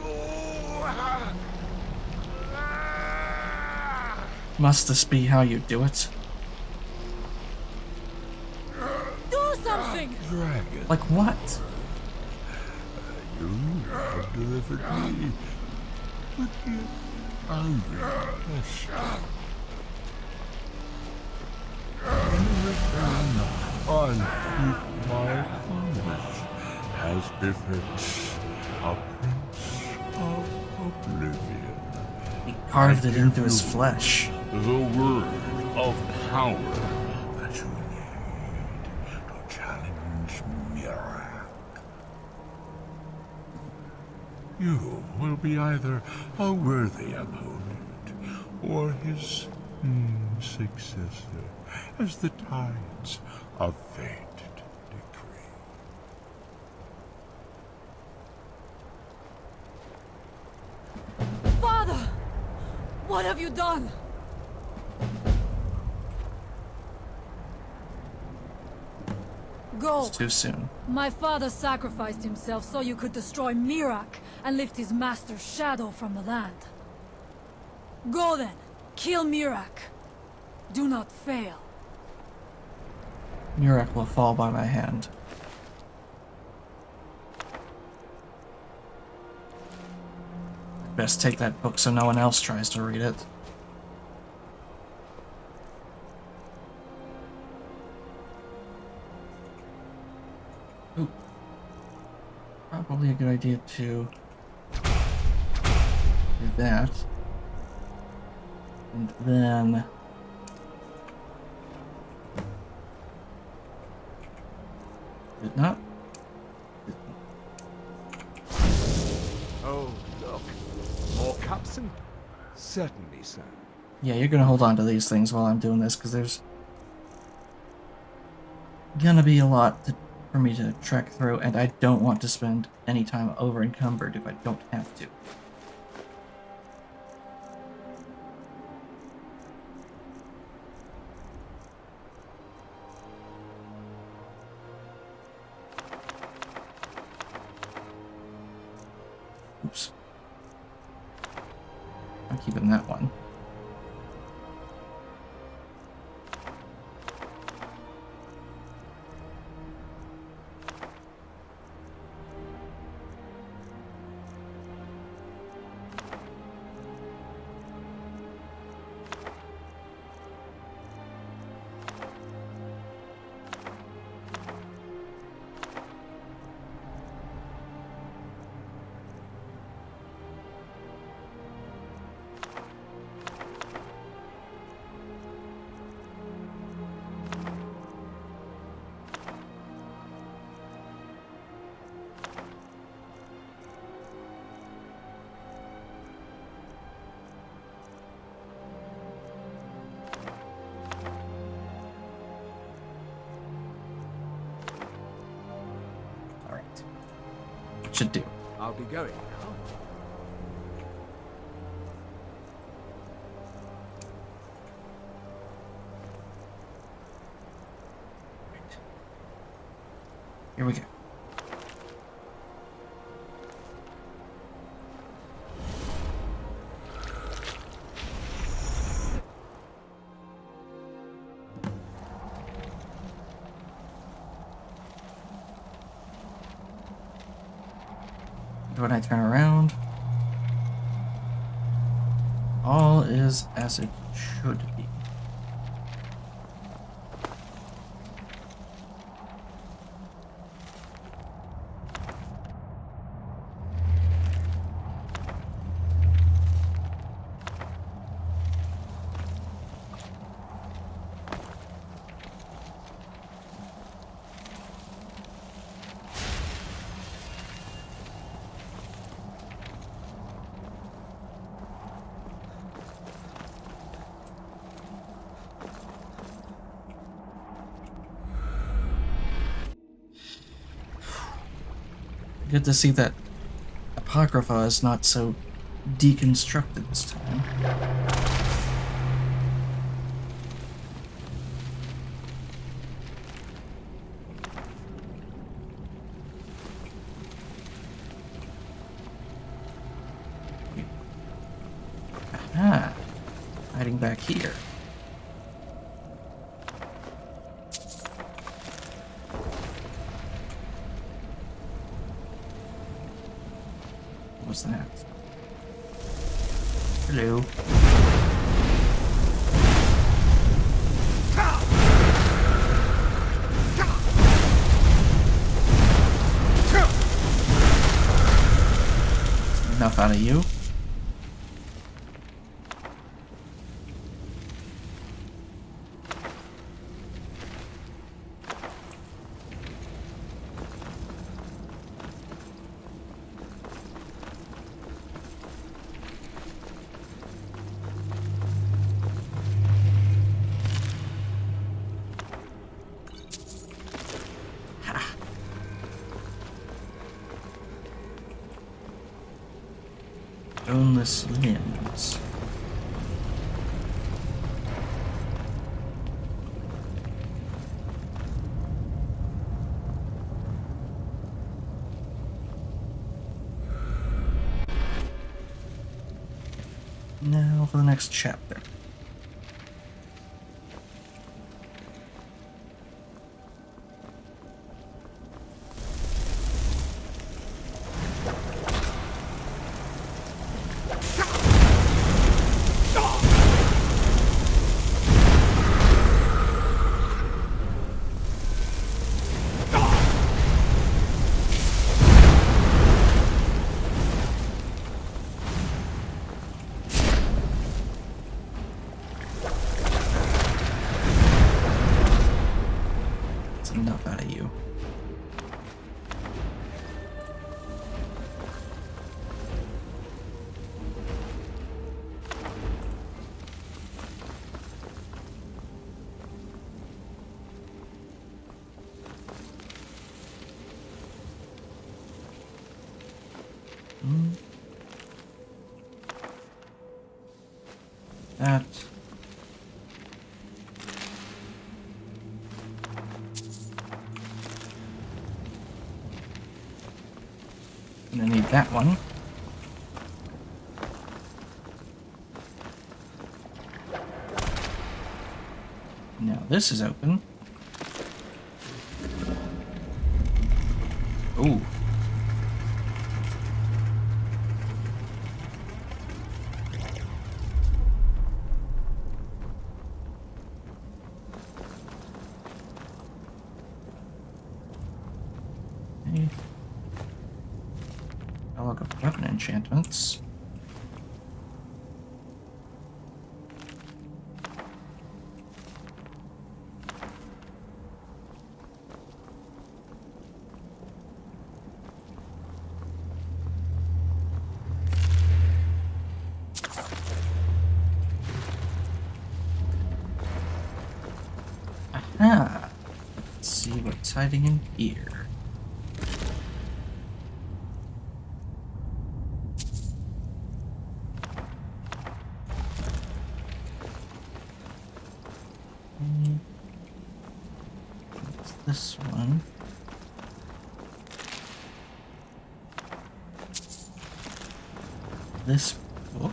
Must this be how you do it? Do something! Dragon, Like what? you have delivered me the gift I requested. In return, I'll keep my promise as befits a prince of oblivion. He carved I it give into his you flesh. The word of power that you need to challenge Miraak. You will be either a worthy opponent or his successor, as the tides of fate decree. Father! What have you done? Go! It's too soon. My father sacrificed himself so you could destroy Miraak and lift his master's shadow from the land. Go then! Kill Miraak! Do not fail. Miraak will fall by my hand. Best take that book so no one else tries to read it. Ooh. Probably a good idea to do that. And then... Did not? Oh, look. More cups and... Certainly, sir. Yeah, you're gonna hold on to these things while I'm doing this, because there's gonna be a lot for me to trek through, and I don't want to spend any time over encumbered if I don't have to. Oops. I'm keeping that one. Should do. I'll be going now. Here we go. When I turn around, all is as it should be. Good to see that Apocrypha is not so deconstructed this time. Aha! Hiding back here. What's that? Hello. enough out of you. Boneless limbs. Now for the next chapter. Enough out of you. That. And I need that one. Now this is open. Ooh. Okay. I'll look up weapon enchantments. Aha! Let's see what's hiding in here. What's this one? This book?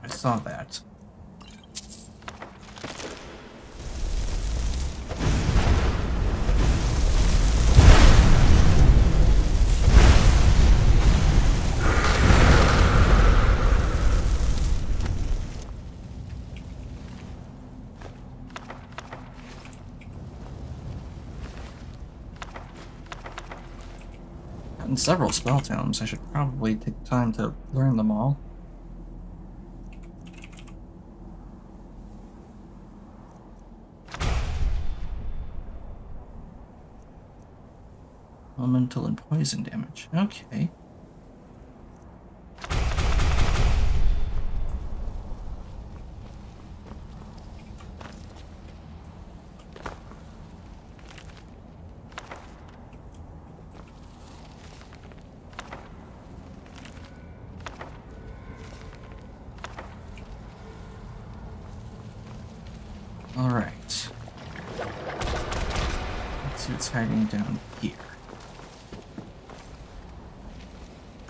I saw that. Gotten several spell tomes. I should probably take time to learn them all. Elemental and poison damage. Okay. All right. Let's see what's hiding down here.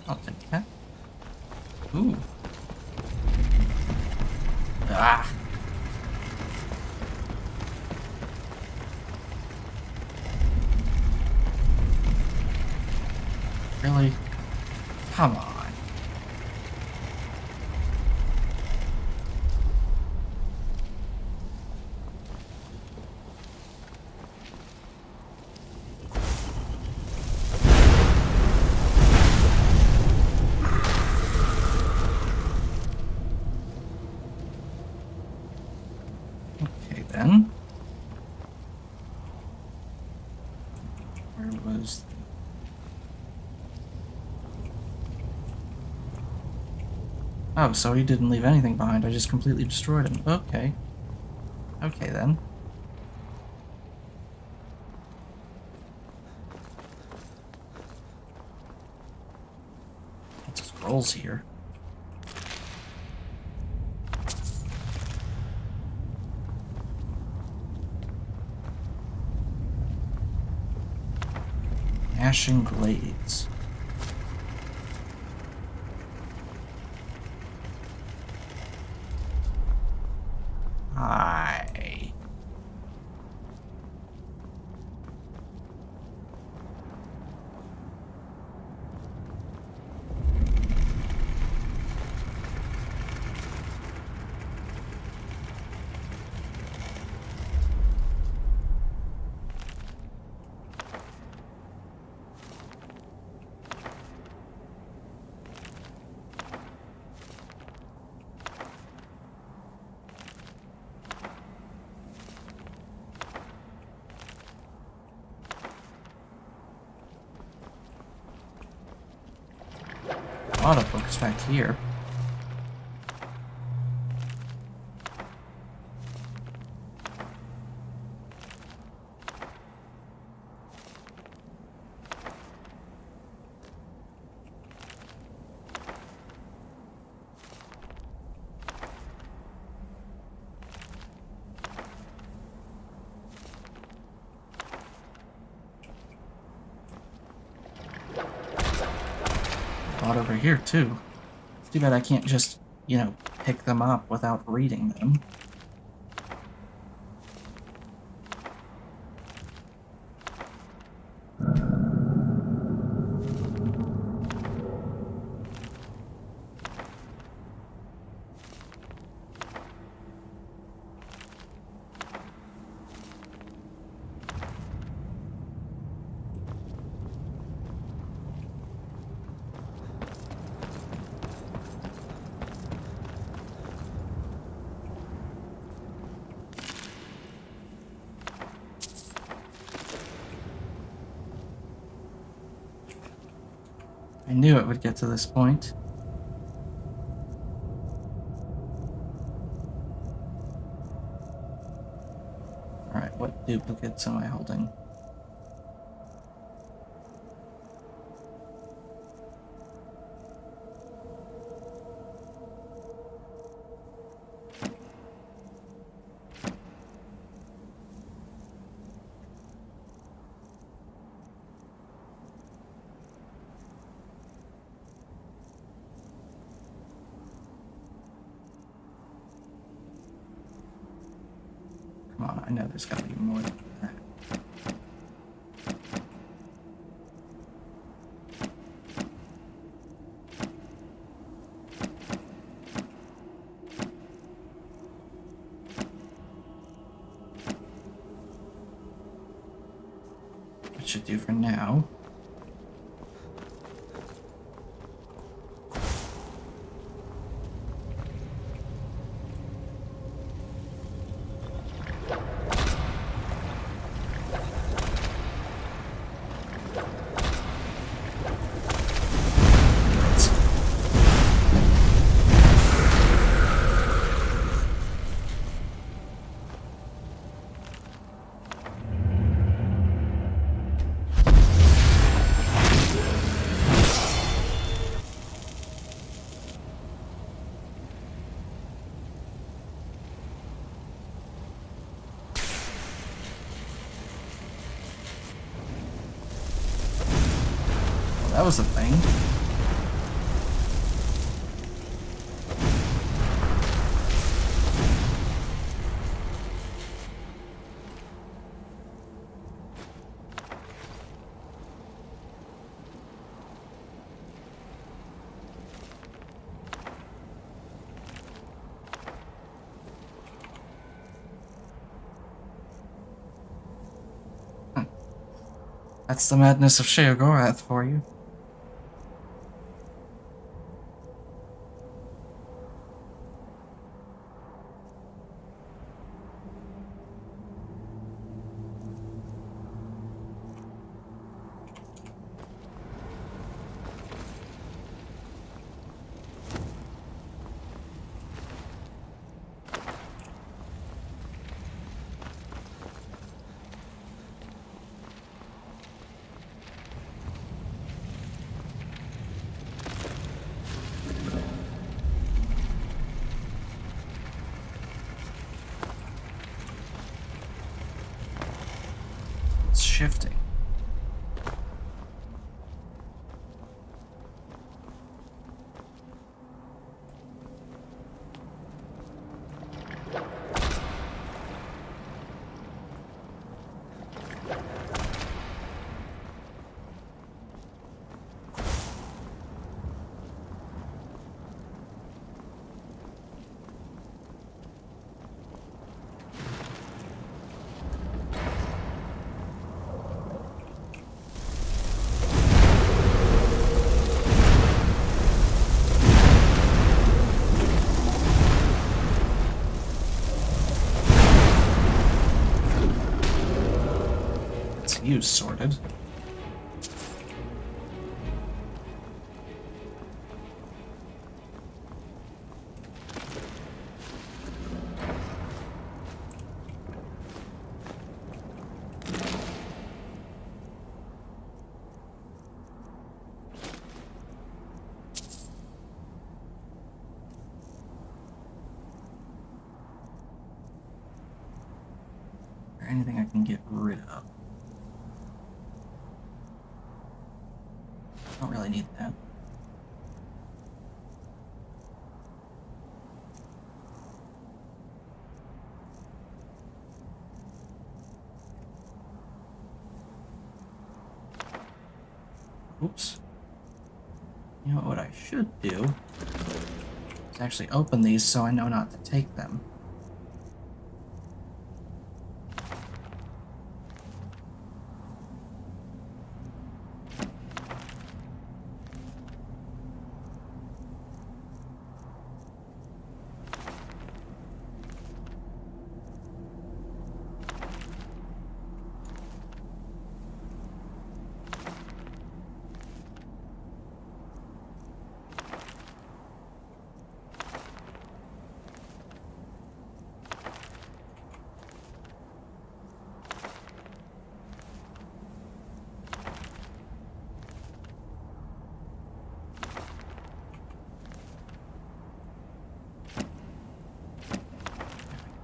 I'll take that. Ooh. Ah. Really? Come on. Okay then. Where was... Oh, so he didn't leave anything behind. I just completely destroyed him. Okay. Okay, then. Lots of scrolls here. Ashen Glades. Hi. A lot of books back here. A lot over here too. It's too bad I can't just, you know, pick them up without reading them. I knew it would get to this point. Alright, what duplicates am I holding? Come on, I know there's gotta be more than that. That should do for now. That was a thing. That's the madness of Sheogorath for you. It's shifting. You sorted. Is there anything I can get rid of? Don't really need that. Oops. You know what I should do is actually open these so I know not to take them.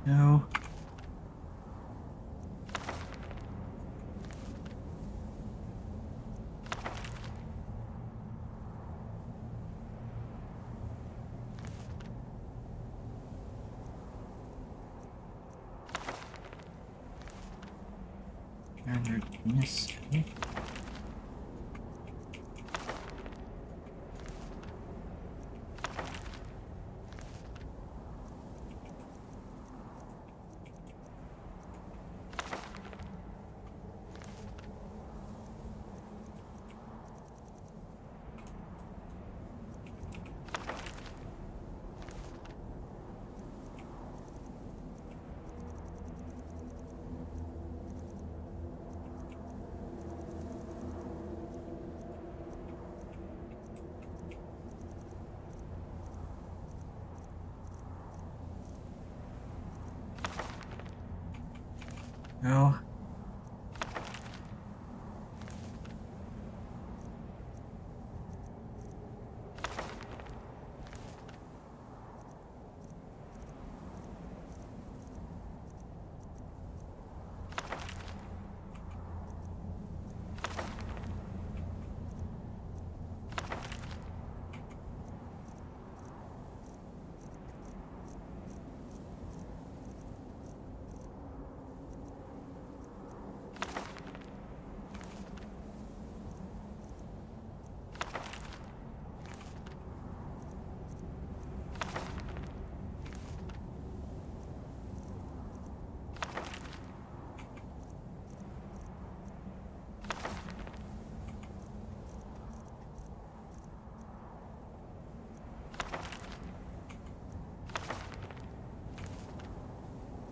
No. Standard missing. No.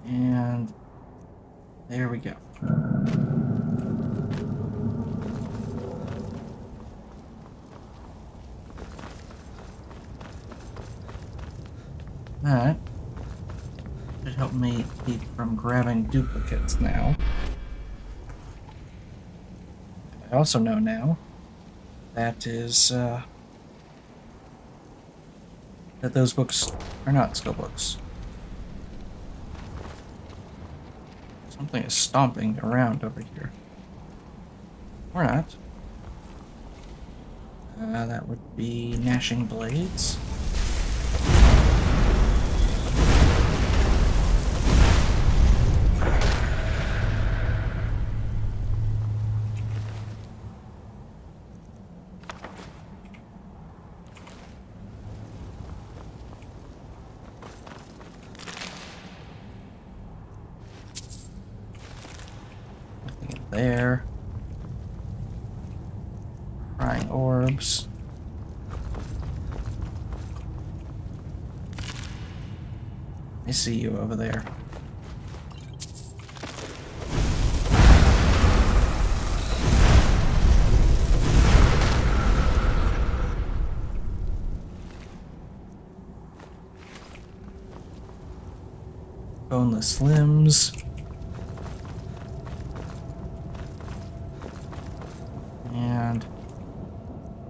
And there we go. That should help me keep from grabbing duplicates now. I also know now that that those books are not skill books. Something is stomping around over here. Or not. That would be gnashing blades. There. Crying orbs. I see you over there. Boneless limbs. And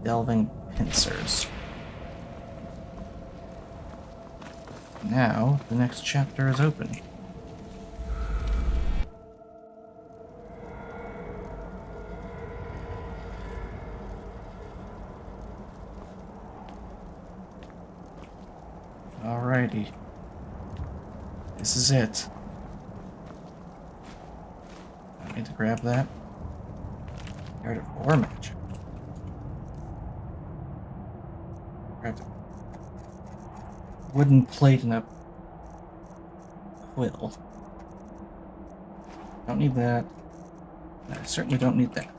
delving pincers. Now, the next chapter is open. Alrighty. This is it. I need to grab that. Art of War Magic. Grab the wooden plate and a quill. Don't need that. I certainly don't need that.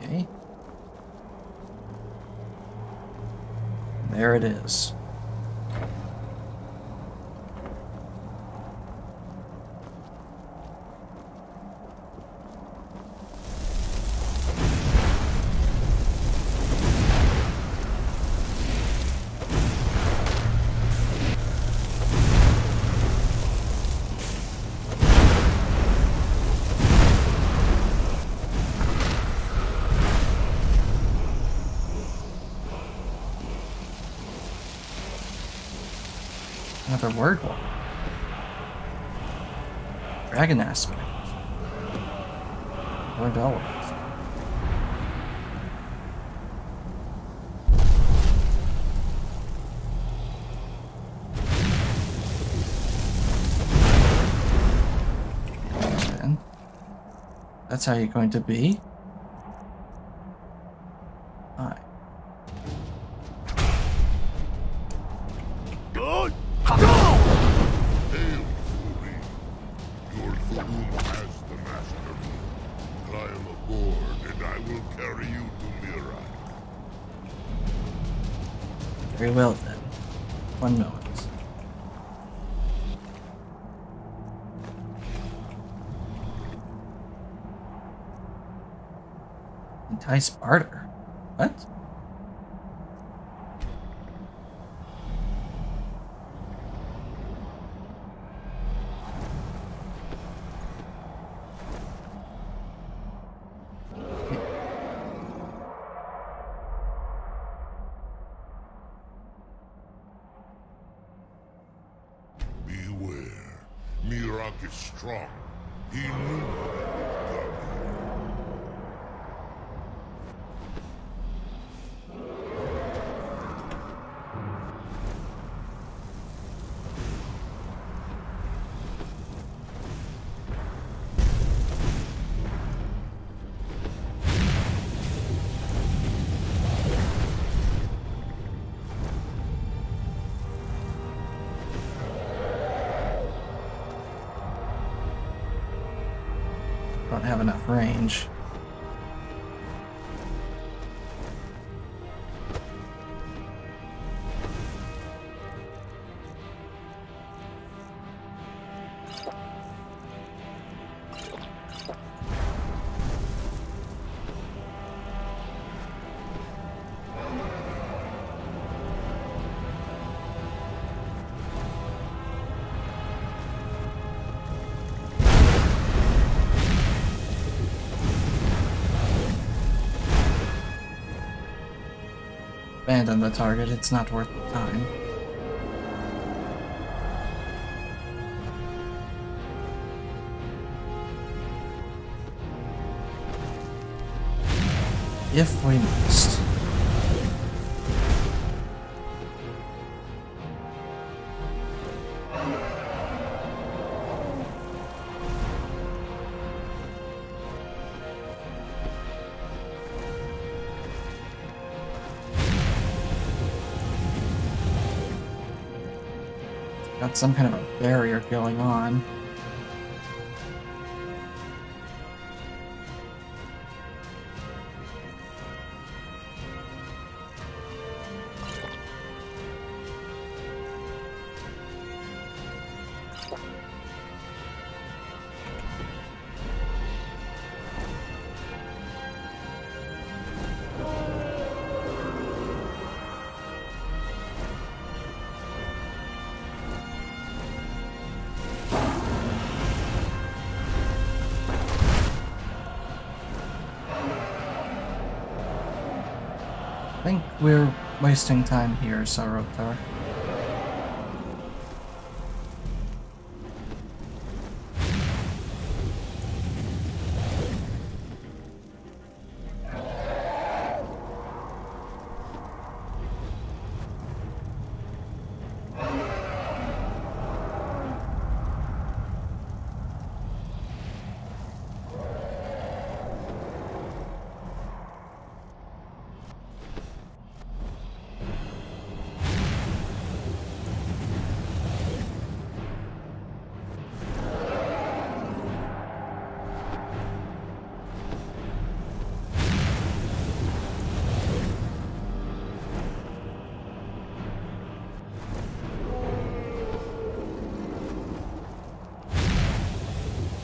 Okay. There it is. Another word one. Dragon aspect. Learned all of it. And then, that's how you're going to be. Hi. Very well then. 1 moment. Entice barter. What? Beware. Miraak is strong. He knew that would come. Don't have enough range. abandon the target. It's not worth the time. If we must. Got some kind of a barrier going on. I think we're wasting time here, Sarotar.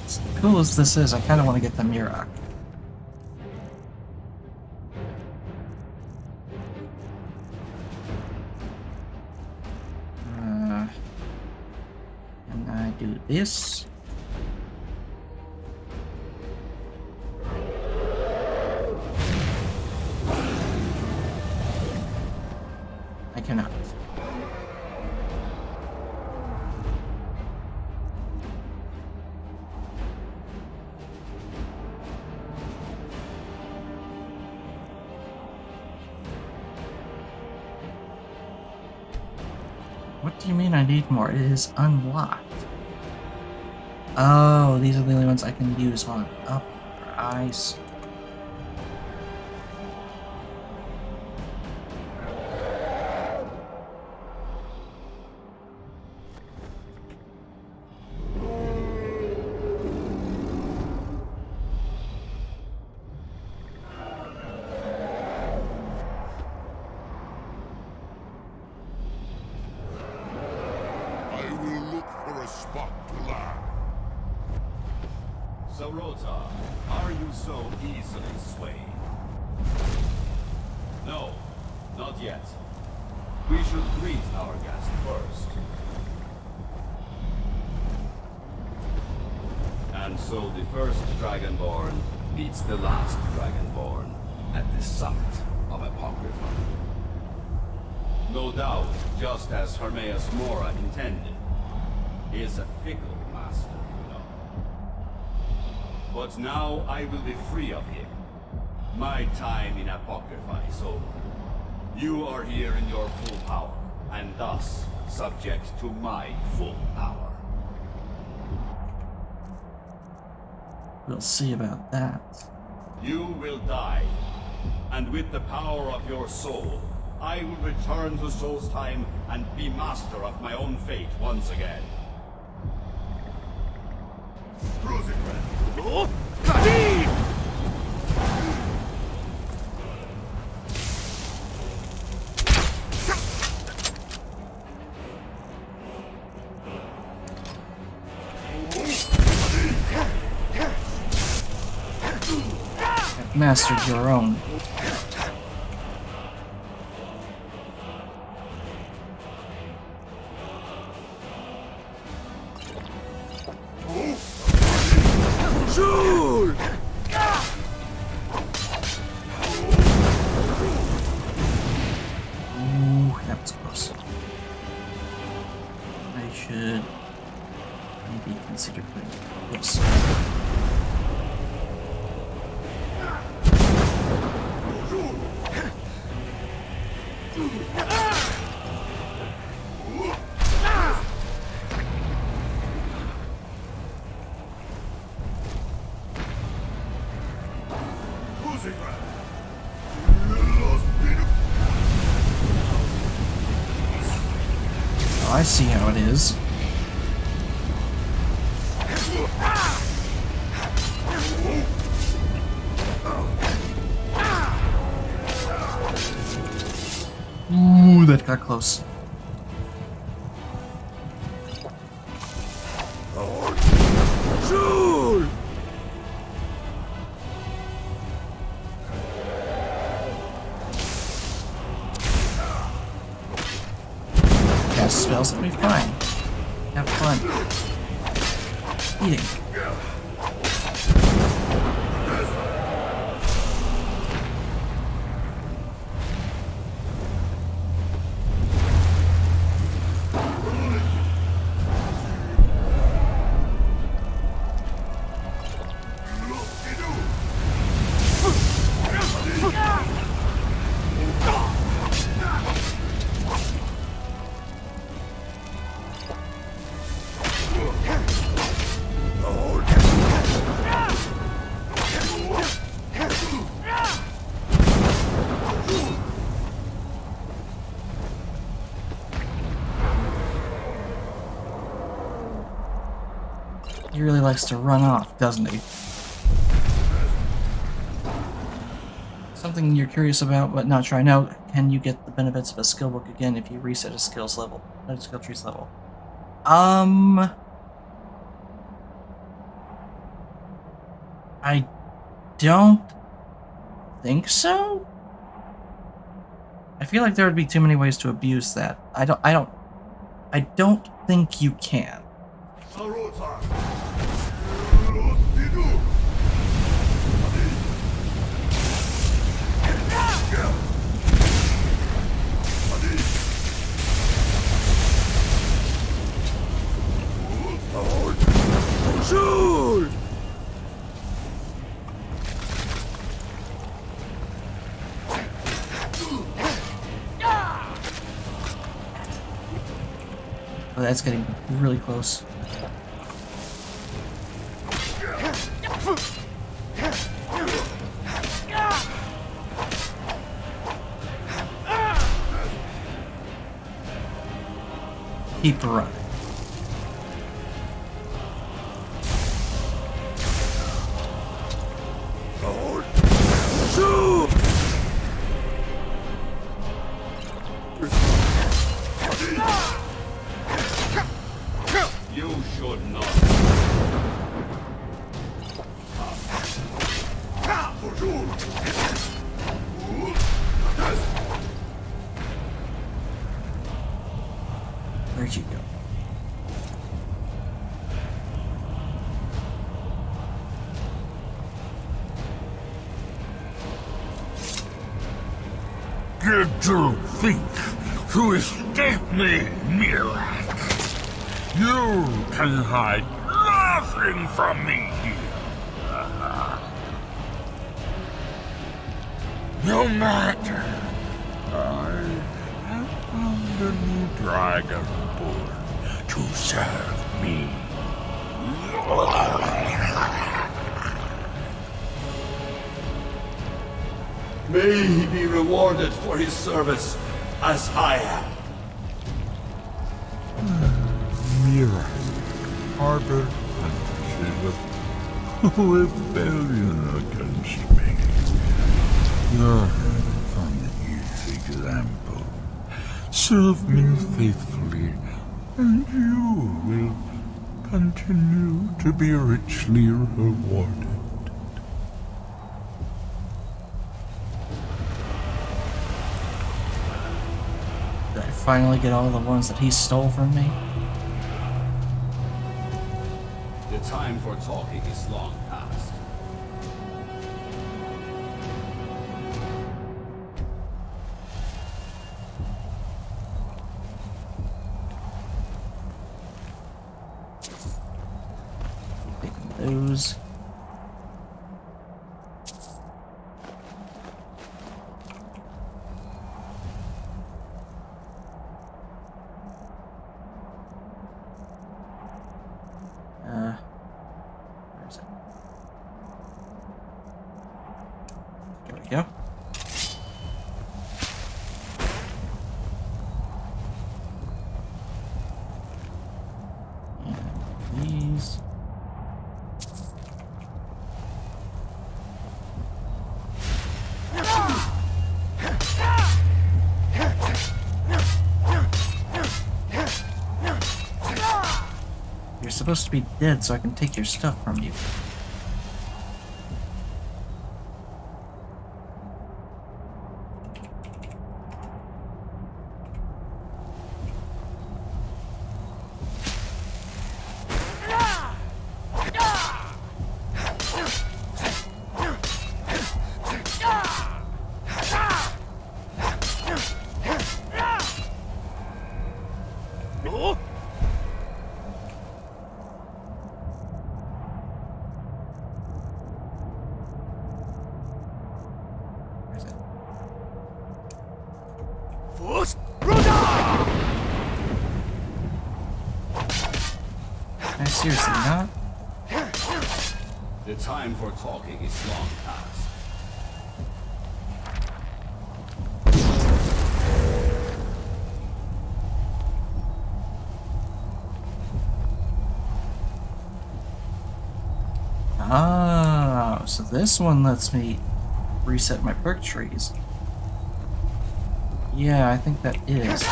As cool as this is, I kind of want to get the Miraak. Can I do this? I cannot. What do you mean I need more? It is unlocked. Oh, these are the only ones I can use on upper eyes. I will look for a spot to land. So, Rota, are you so easily swayed? No, not yet. We should greet our guest first. And so the first Dragonborn meets the last Dragonborn at the summit of Apocrypha. No doubt, just as Hermaeus Mora intended. He is a fickle master, you know. But now I will be free of him. My time in Apocrypha is over. You are here in your full power, and thus subject to my full power. We'll see about that. You will die, and with the power of your soul, I will return to Solstheim and be master of my own fate once again. I've mastered your own. Oh, I see how it is. Ooh, that got close. Cast spells at me, fine. Have fun. Eating. He really likes to run off, doesn't he? Something you're curious about but not sure. I know. Can you get the benefits of a skill book again if you reset a skills level? A skill tree's level. I don't think so. I feel like there would be too many ways to abuse that. I don't think you can. Shoot! Oh, that's getting really close. Keep running. You should not. Where'd you go? Did you think to escape me, Miraak? You can hide nothing from me here. No matter. I have found a new dragon born to serve me. May he be rewarded for his service, as I am. Miraak harbored fantasy of rebellion against me. Learn from his example. Serve me faithfully, and you will continue to be richly rewarded. Did I finally get all the ones that he stole from me? The time for talking is long past. Taking those. Where is it? go. And these. You're supposed to be dead so I can take your stuff from you. Seriously, not? The time for talking is long past. Ah, so this one lets me reset my perk trees. Yeah, I think that is.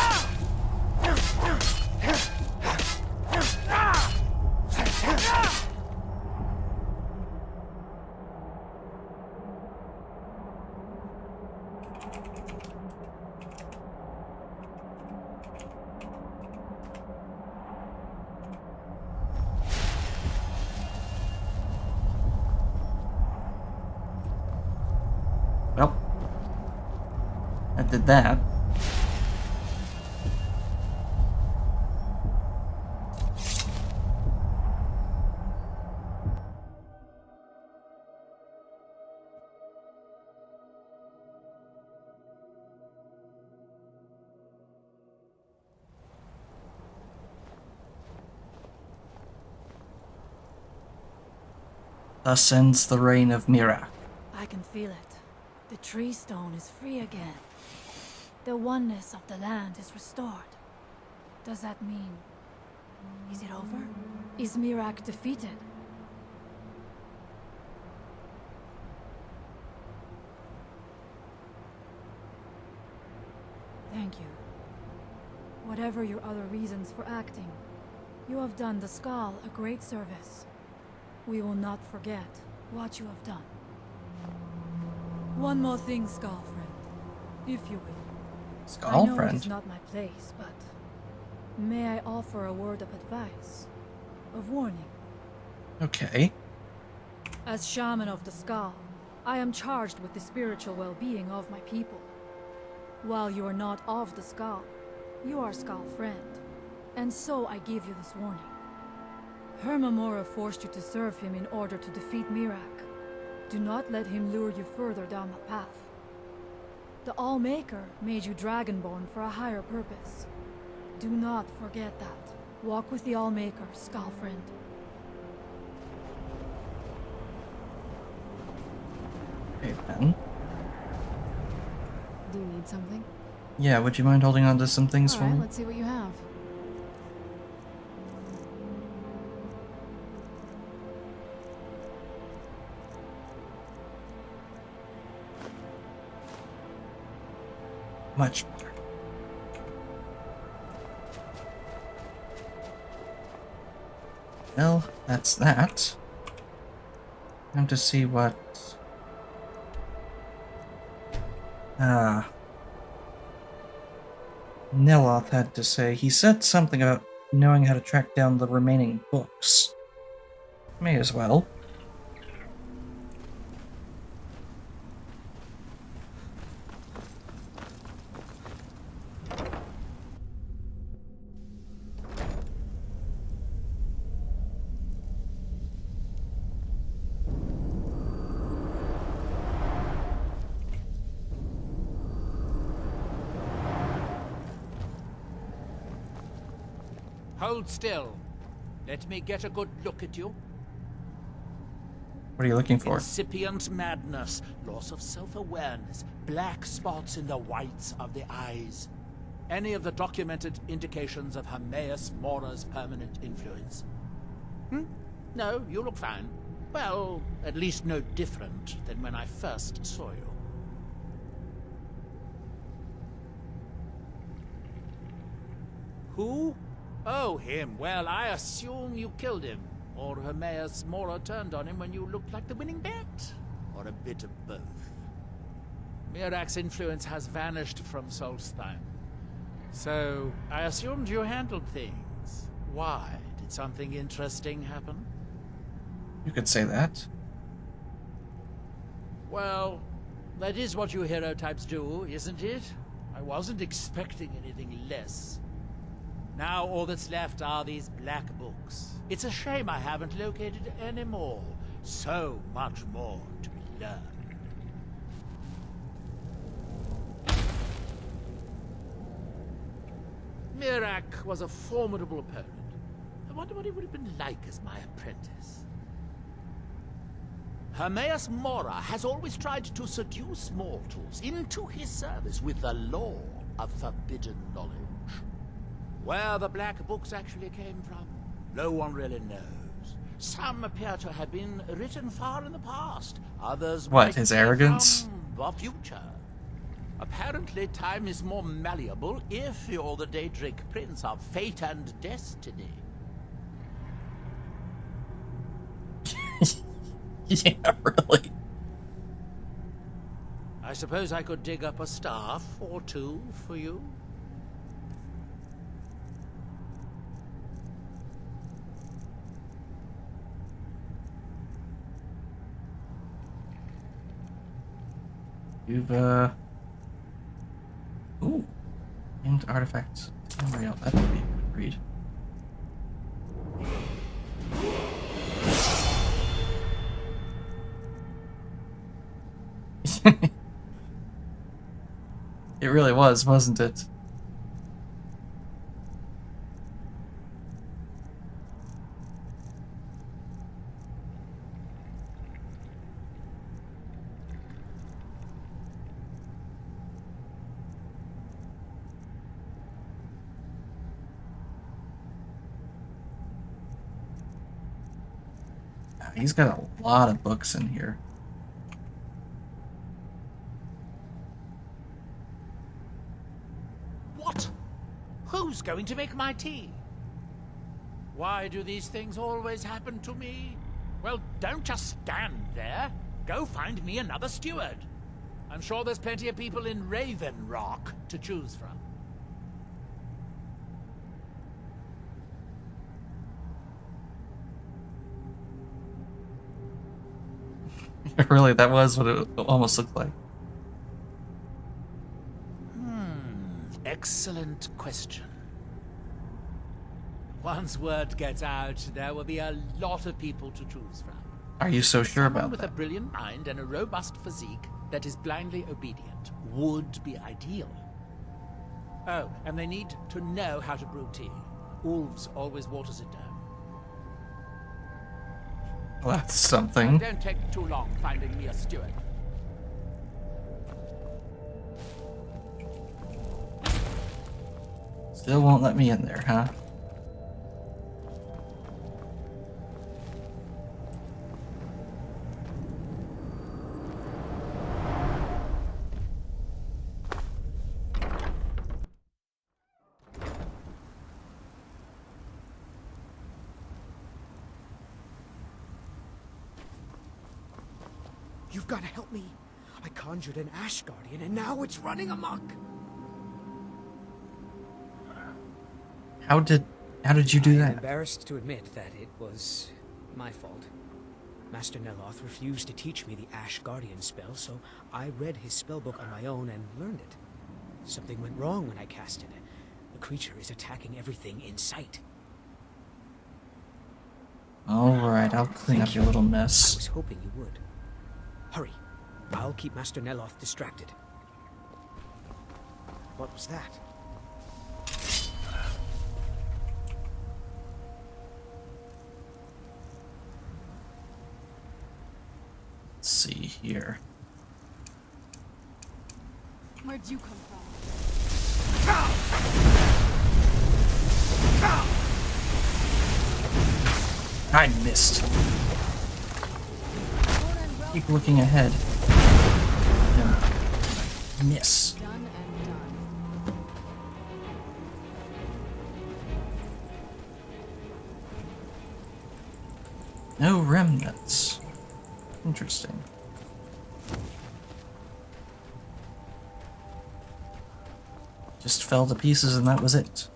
Well, I did that. Thus ends the reign of Miraak. I can feel it. The tree stone is free again. The oneness of the land is restored. Does that mean... is it over? Is Miraak defeated? Thank you. Whatever your other reasons for acting, you have done the Skull a great service. We will not forget what you have done. One more thing, Skull friend, if you will. Skull I know friend? it is not my place, but may I offer a word of advice, of warning? Okay. As shaman of the Skull, I am charged with the spiritual well-being of my people. While you are not of the Skull, you are Skull friend, and so I give you this warning. Hermamora forced you to serve him in order to defeat Miraak. Do not let him lure you further down the path. The All-Maker made you Dragonborn for a higher purpose. Do not forget that. Walk with the All-Maker, Skull friend. Okay, then. Do you need something? Yeah, would you mind holding on to some things for me? Alright, let's see what you have. Much better. Well, that's that. Time to see what... Neloth had to say. He said something about knowing how to track down the remaining books. May as well. Hold still. Let me get a good look at you. What are you looking for? Incipient madness, loss of self-awareness, black spots in the whites of the eyes. Any of the documented indications of Hermaeus Mora's permanent influence. No, you look fine. Well, at least no different than when I first saw you. Who? Oh, him. Well, I assume you killed him. Or Hermaeus Mora turned on him when you looked like the winning bet. Or a bit of both. Miraak's influence has vanished from Solstheim. So, I assumed you handled things. Why? Did something interesting happen? You could say that. Well, that is what you hero types do, isn't it? I wasn't expecting anything less. Now all that's left are these black books. It's a shame I haven't located any more. So much more to be learned. Miraak was a formidable opponent. I wonder what he would have been like as my apprentice. Hermaeus Mora has always tried to seduce mortals into his service with the lore of forbidden knowledge. Where the black books actually came from, no one really knows. Some appear to have been written far in the past. Others What, might his be arrogance? from the future. Apparently, time is more malleable if you're the Daedric Prince of Fate and Destiny. Yeah, really. I suppose I could dig up a staff or two for you. You've, Ooh. And artifacts. Unreal. That would be a good read. It really was, wasn't it? He's got a lot of books in here. What? Who's going to make my tea? Why do these things always happen to me? Well, don't just stand there. Go find me another steward. I'm sure there's plenty of people in Ravenrock to choose from. Really, that was what it almost looked like. Excellent question. Once word gets out, there will be a lot of people to choose from. Are you so sure Someone about with that? a brilliant mind and a robust physique that is blindly obedient would be ideal. Oh, and they need to know how to brew tea. Ulves always waters it down. Well, that's something. Don't take too long finding me a steward. Still won't let me in there, huh? You've got to help me. I conjured an Ash Guardian and now it's running amok. How did you do I'm that? embarrassed to admit that it was my fault. Master Neloth refused to teach me the Ash Guardian spell, so I read his spellbook on my own and learned it. Something went wrong when I cast it. The creature is attacking everything in sight. Alright, I'll clean up your little I mess. was hoping you would. Hurry. I'll keep Master Neloth distracted. What was that? here. Where'd you come from? I missed. Keep looking ahead. Miss. Done and done. No remnants. Interesting. Just fell to pieces and that was it.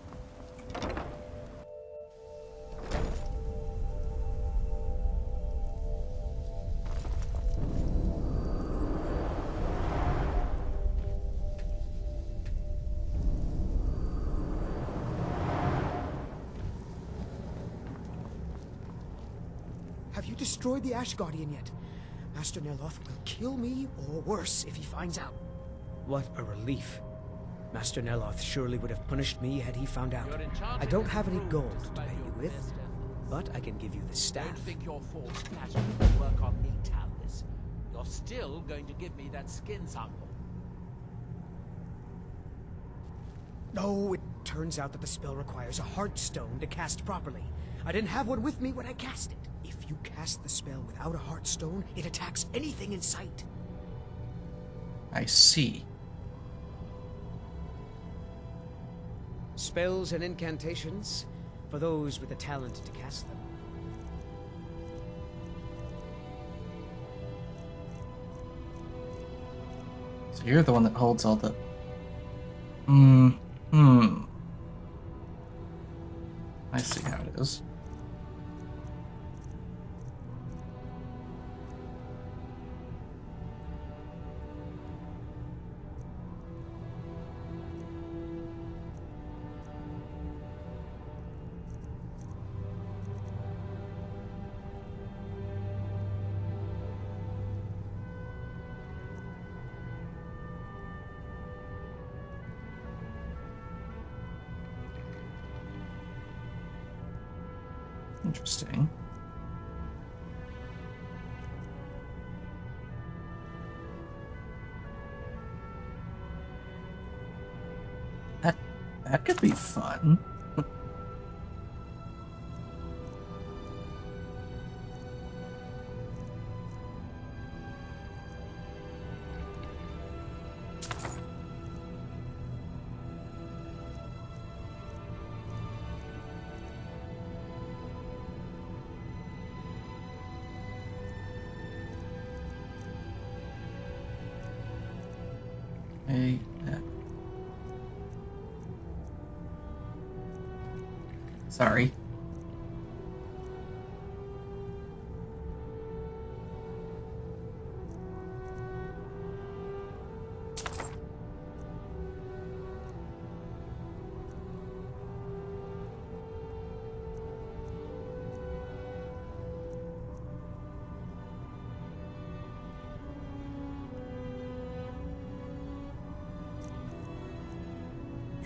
Have you destroyed the Ash Guardian yet? Master Neloth will kill me, or worse, if he finds out. What a relief. Master Neloth surely would have punished me had he found out. I don't have any gold to pay you with, but I can give you the Don't staff. think your forced passion will work on me, Talvis. You're still going to give me that skin sample. No, it turns out that the spell requires a heart stone to cast properly. I didn't have one with me when I cast it. If you cast the spell without a heart stone, it attacks anything in sight. I see. Spells and incantations, for those with the talent to cast them. So you're the one that holds all the... I see how it is. Interesting. That could be fun. Hey, sorry.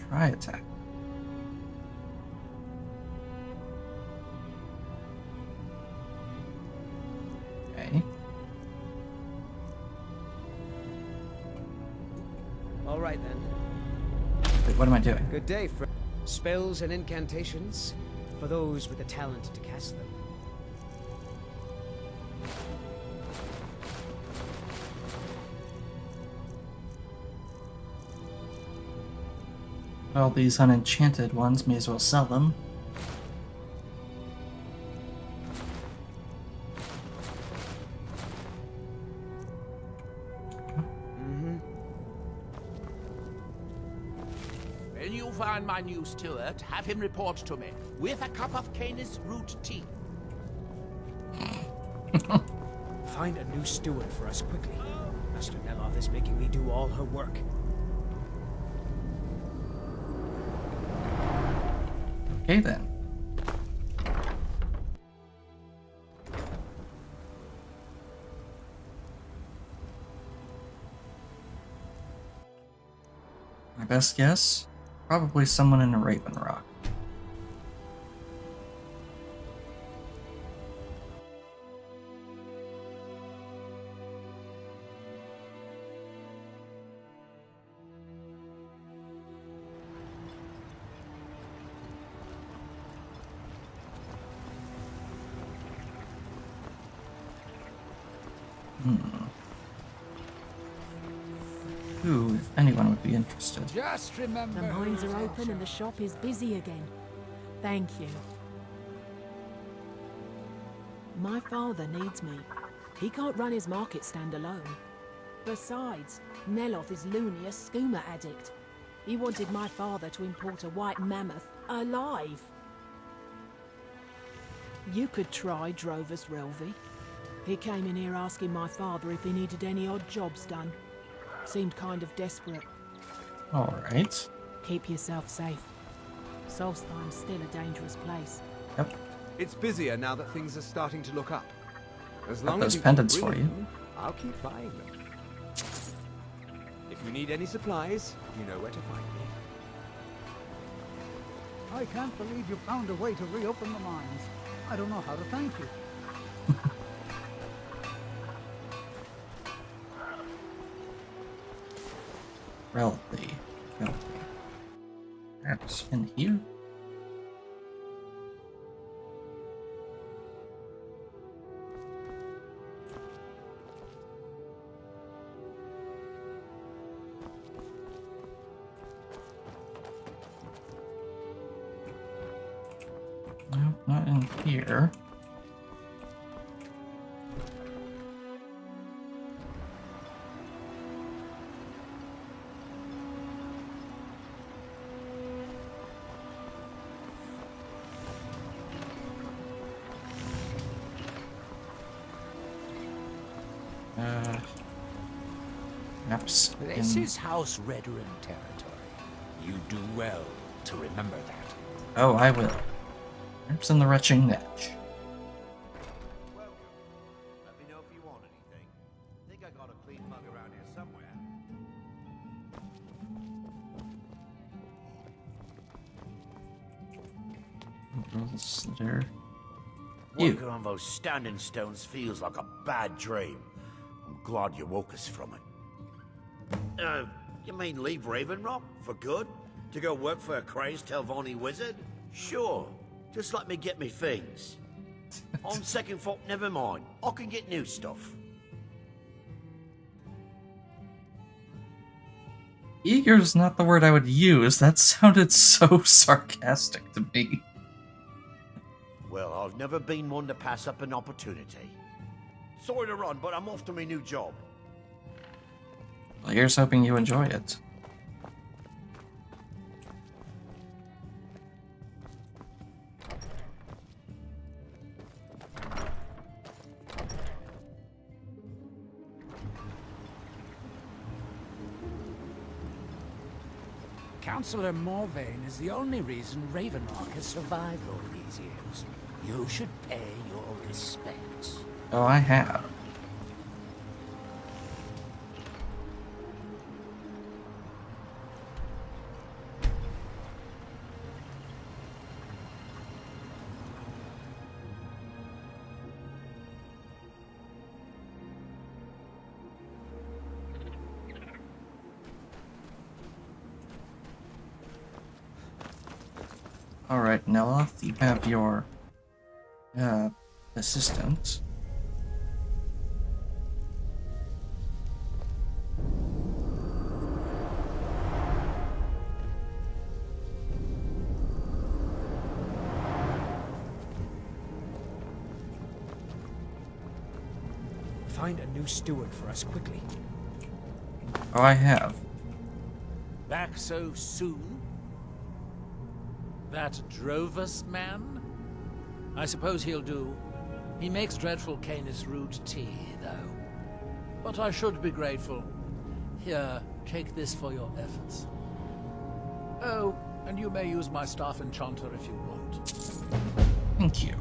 Try attack. Okay. All right then. Wait, what am I doing? Good day, friend. Spells and incantations, for those with the talent to cast them. Well, these unenchanted ones, may as well sell them. When you find my new steward, have him report to me, with a cup of Canis root tea. Find a new steward for us quickly. Master Neloth is making me do all her work. Okay then. My best guess? Probably someone in a Raven Rock. Who, if anyone, would be interested? Just remember. The mines are open and the shop is busy again. Thank you. My father needs me. He can't run his market stand alone. Besides, Neloth is loony, a skooma addict. He wanted my father to import a white mammoth, alive. You could try Drovus Relvi. He came in here asking my father if he needed any odd jobs done. Seemed kind of desperate. Alright. Keep yourself safe. Solstheim's still a dangerous place. Yep. It's busier now that things are starting to look up. As Got long those as you pendants keep for bringing you. them, I'll keep buying them. If you need any supplies, you know where to find me. I can't believe you found a way to reopen the mines. I don't know how to thank you. Relatively. Perhaps in here? No, not in here. Perhaps This in... is House Redoran territory. You do well to remember that. Oh, I will. Perhaps in the retching niche. Welcome. Let me know if you want anything. I think I got a clean mug around here somewhere. There. You. Working on those standing stones feels like a bad dream. I'm glad you woke us from it. You mean leave Raven Rock for good? To go work for a crazed Telvanni wizard? Sure. Just let me get me things. On second thought, never mind. I can get new stuff. Eager's not the word I would use. That sounded so sarcastic to me. Well, I've never been one to pass up an opportunity. Sorry to run, but I'm off to my new job. Well, here's hoping you enjoy it. Councillor Morvain is the only reason Ravenrock has survived all these years. You should pay your respects. Oh, I have. Alright, Neloth, you have your assistant. Find a new steward for us quickly. Oh, I have. Back so soon? That Drovus man? I suppose he'll do. He makes dreadful Canis root tea, though. But I should be grateful. Here, take this for your efforts. Oh, and you may use my staff enchanter if you want. Thank you.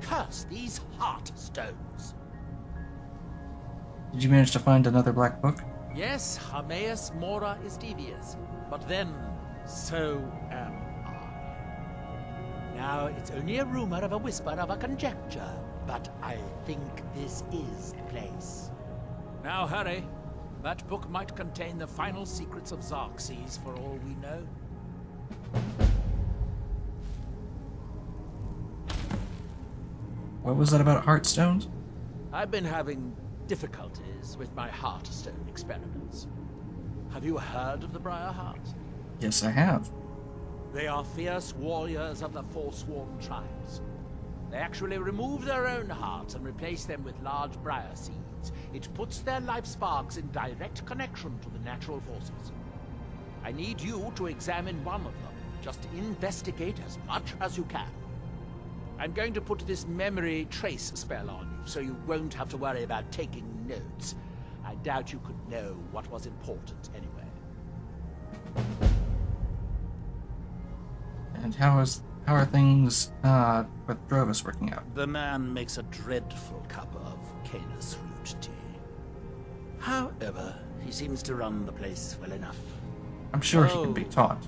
Curse these heartstones! Did you manage to find another black book? Yes, Hermaeus Mora is devious, but then so am I. Now, it's only a rumor of a whisper of a conjecture, but I think this is the place. Now hurry. That book might contain the final secrets of Xerxes, for all we know. What was that about Heartstones? I've been having difficulties with my Heartstone experiments. Have you heard of the Briarhearts? Yes, I have. They are fierce warriors of the Forsworn tribes. They actually remove their own hearts and replace them with large briar seeds. It puts their life sparks in direct connection to the natural forces. I need you to examine one of them. Just investigate as much as you can. I'm going to put this memory trace spell on you, so you won't have to worry about taking notes. I doubt you could know what was important anyway. And how are things with Drovis working out? The man makes a dreadful cup of Canis root tea. However, he seems to run the place well enough. I'm sure he can be taught.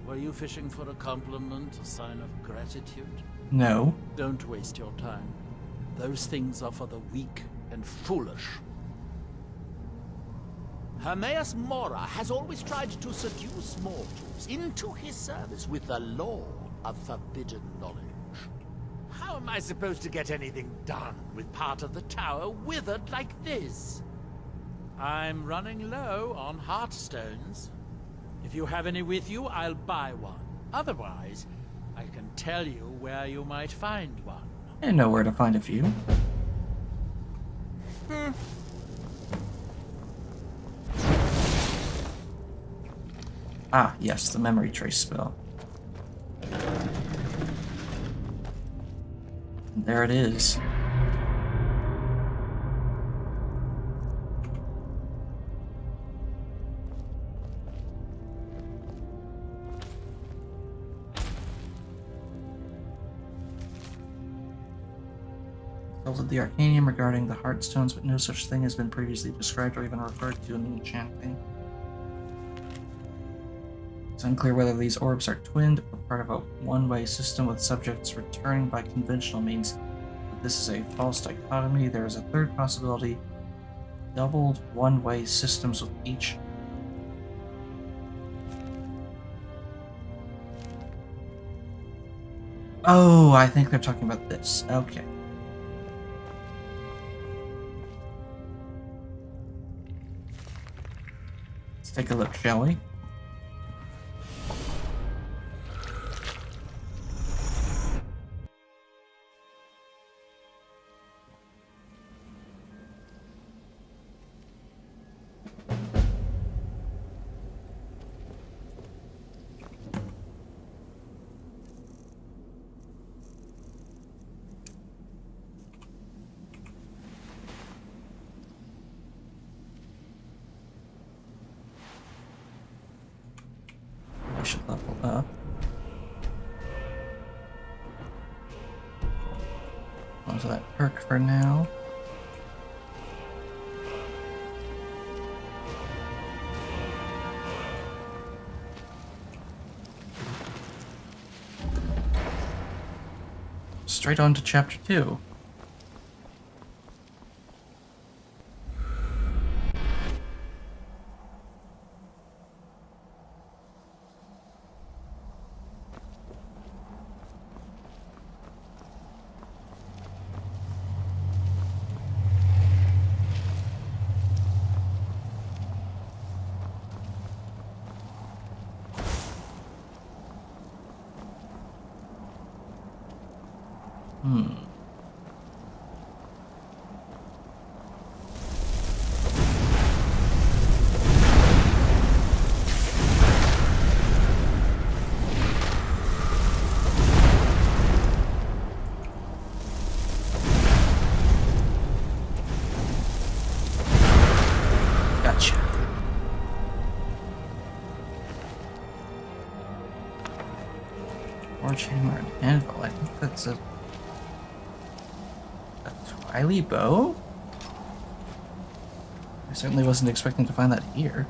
Were you fishing for a compliment, a sign of gratitude? No. Don't waste your time. Those things are for the weak and foolish. Hermaeus Mora has always tried to seduce mortals into his service with the lore of forbidden knowledge. How am I supposed to get anything done with part of the tower withered like this? I'm running low on Heartstones. If you have any with you, I'll buy one. Otherwise, I can tell you where you might find one. I know where to find a few. Ah, yes, the memory trace spell. And there it is. Consulted the Arcanium regarding the Heartstones, but no such thing has been previously described or even referred to in the enchanting. It's unclear whether these orbs are twinned or part of a one-way system with subjects returning by conventional means. But this is a false dichotomy. There is a third possibility. Doubled one-way systems with each. Oh, I think they're talking about this. Okay. Let's take a look, shall we? I should level up. Onto that perk for now. Straight on to chapter 2. Gotcha. Forge hammer and anvil. I think that's a Twily bow? I certainly wasn't expecting to find that here.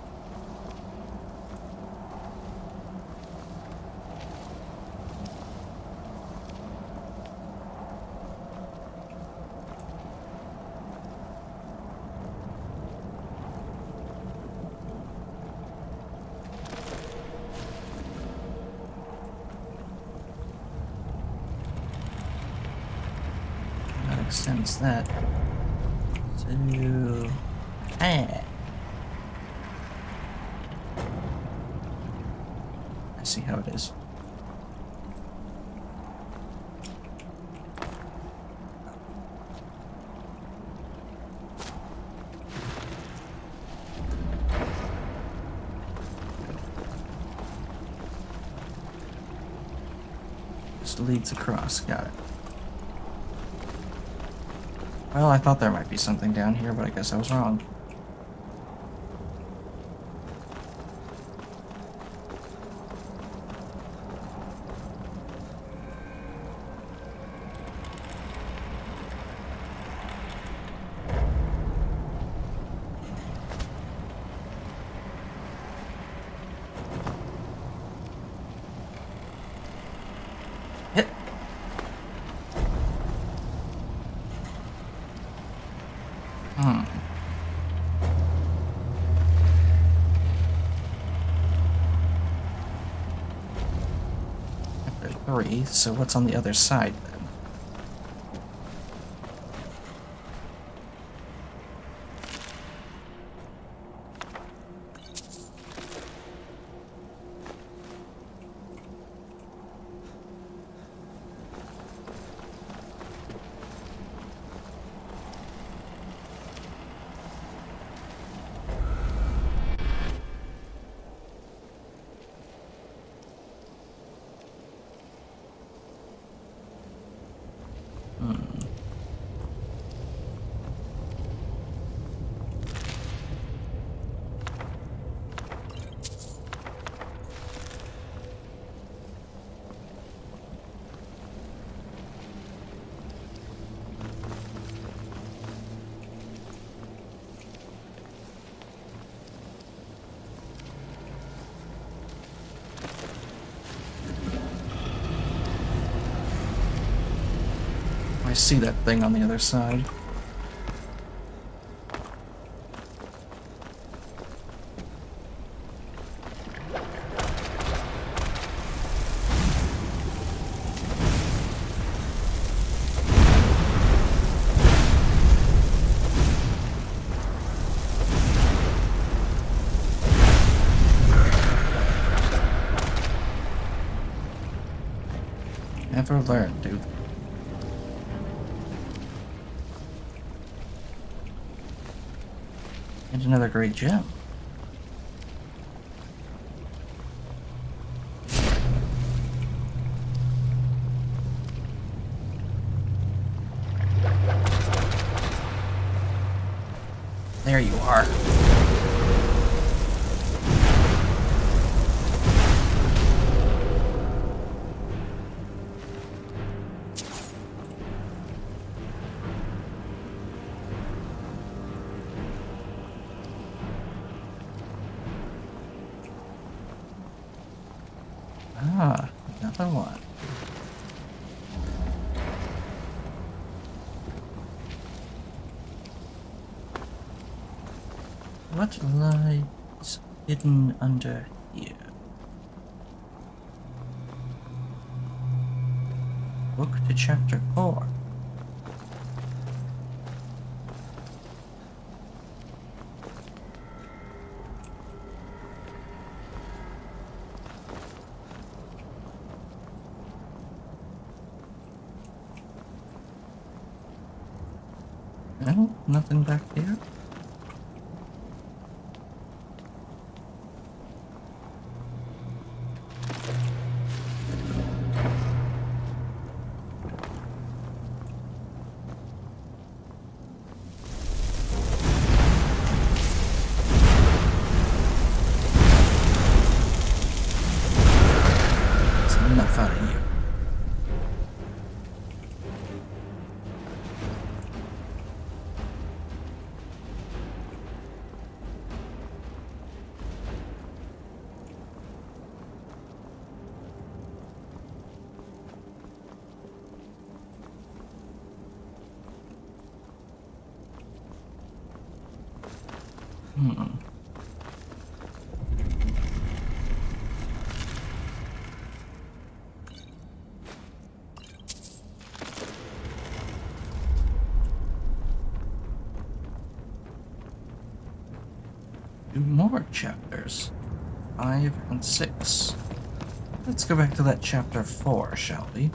That extends that. Ooh. Hey. I see how it is. Just leads across. Got it. Well, I thought there might be something down here, but I guess I was wrong. Hit. Chapter 3, so what's on the other side then? I see that thing on the other side. Never learn, dude. And another great gem. There you are. Ah, another one. What lies hidden under here? Book to chapter 4. No, nothing back there. There's enough out of here. 2 more chapters. 5 and 6. Let's go back to that chapter 4, shall we?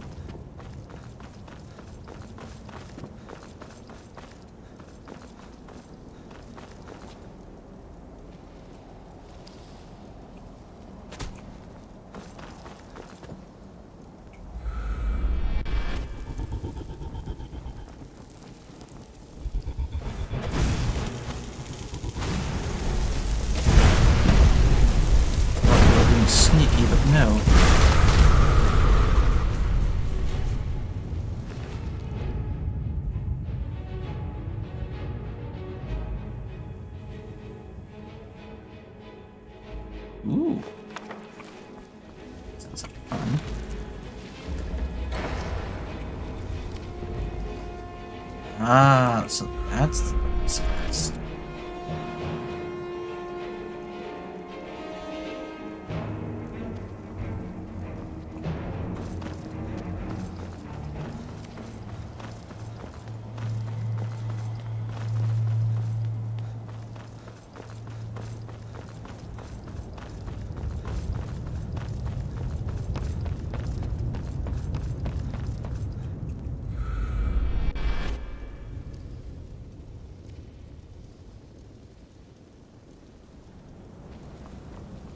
Sneaky, but no. Ooh. Sounds like fun. Ah, so that's the quest.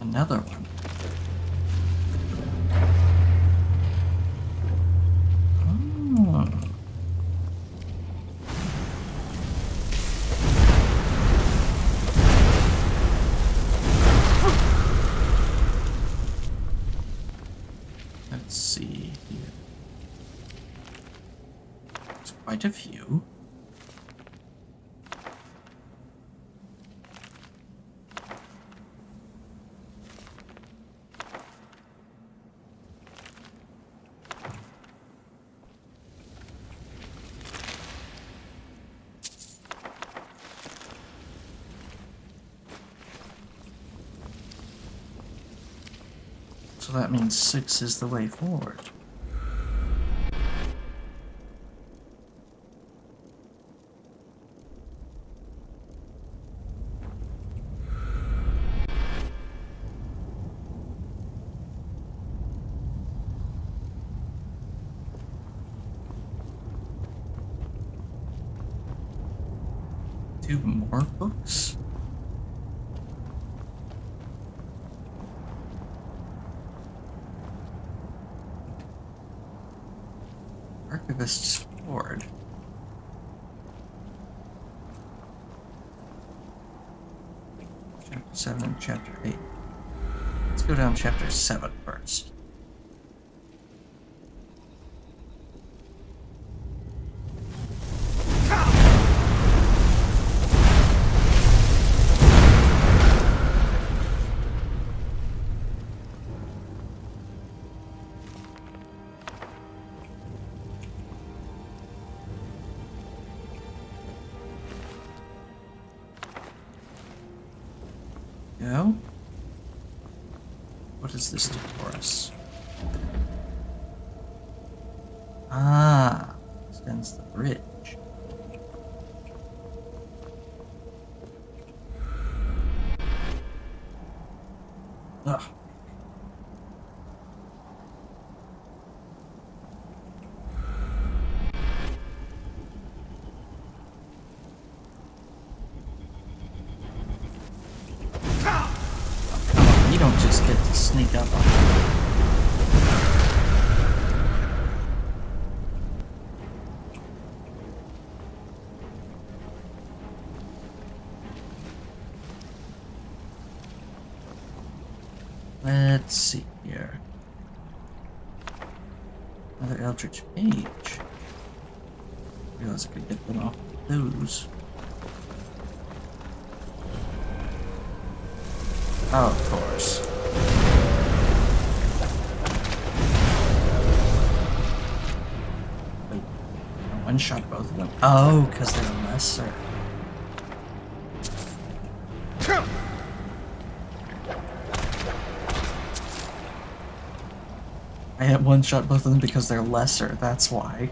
Another one. Oh. Let's see here. There's quite a few. So that means 6 is the way forward. Two more books? Archivist's Sword. Chapter 7 and Chapter 8. Let's go down Chapter 7 first. Go. What does this do for us? Ah, extends the bridge. Ugh. You don't just get to sneak up on me. Let's see here. Another Eldritch Page. Realize I could get them off those. Oh, of course. Wait, I one-shot both of them. Oh, because they're lesser. I had one-shot both of them because they're lesser, that's why.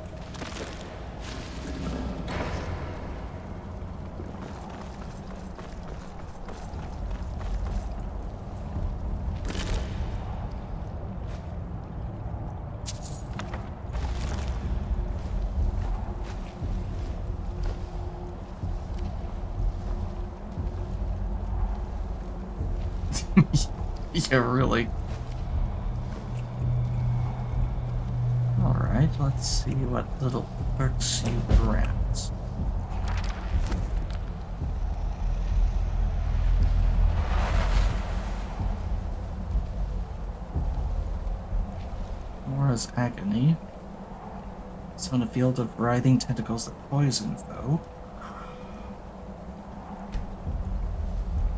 Yeah, really. Alright, let's see what little perks you grant. Mora's Agony. Summon a field of writhing tentacles that poison foe.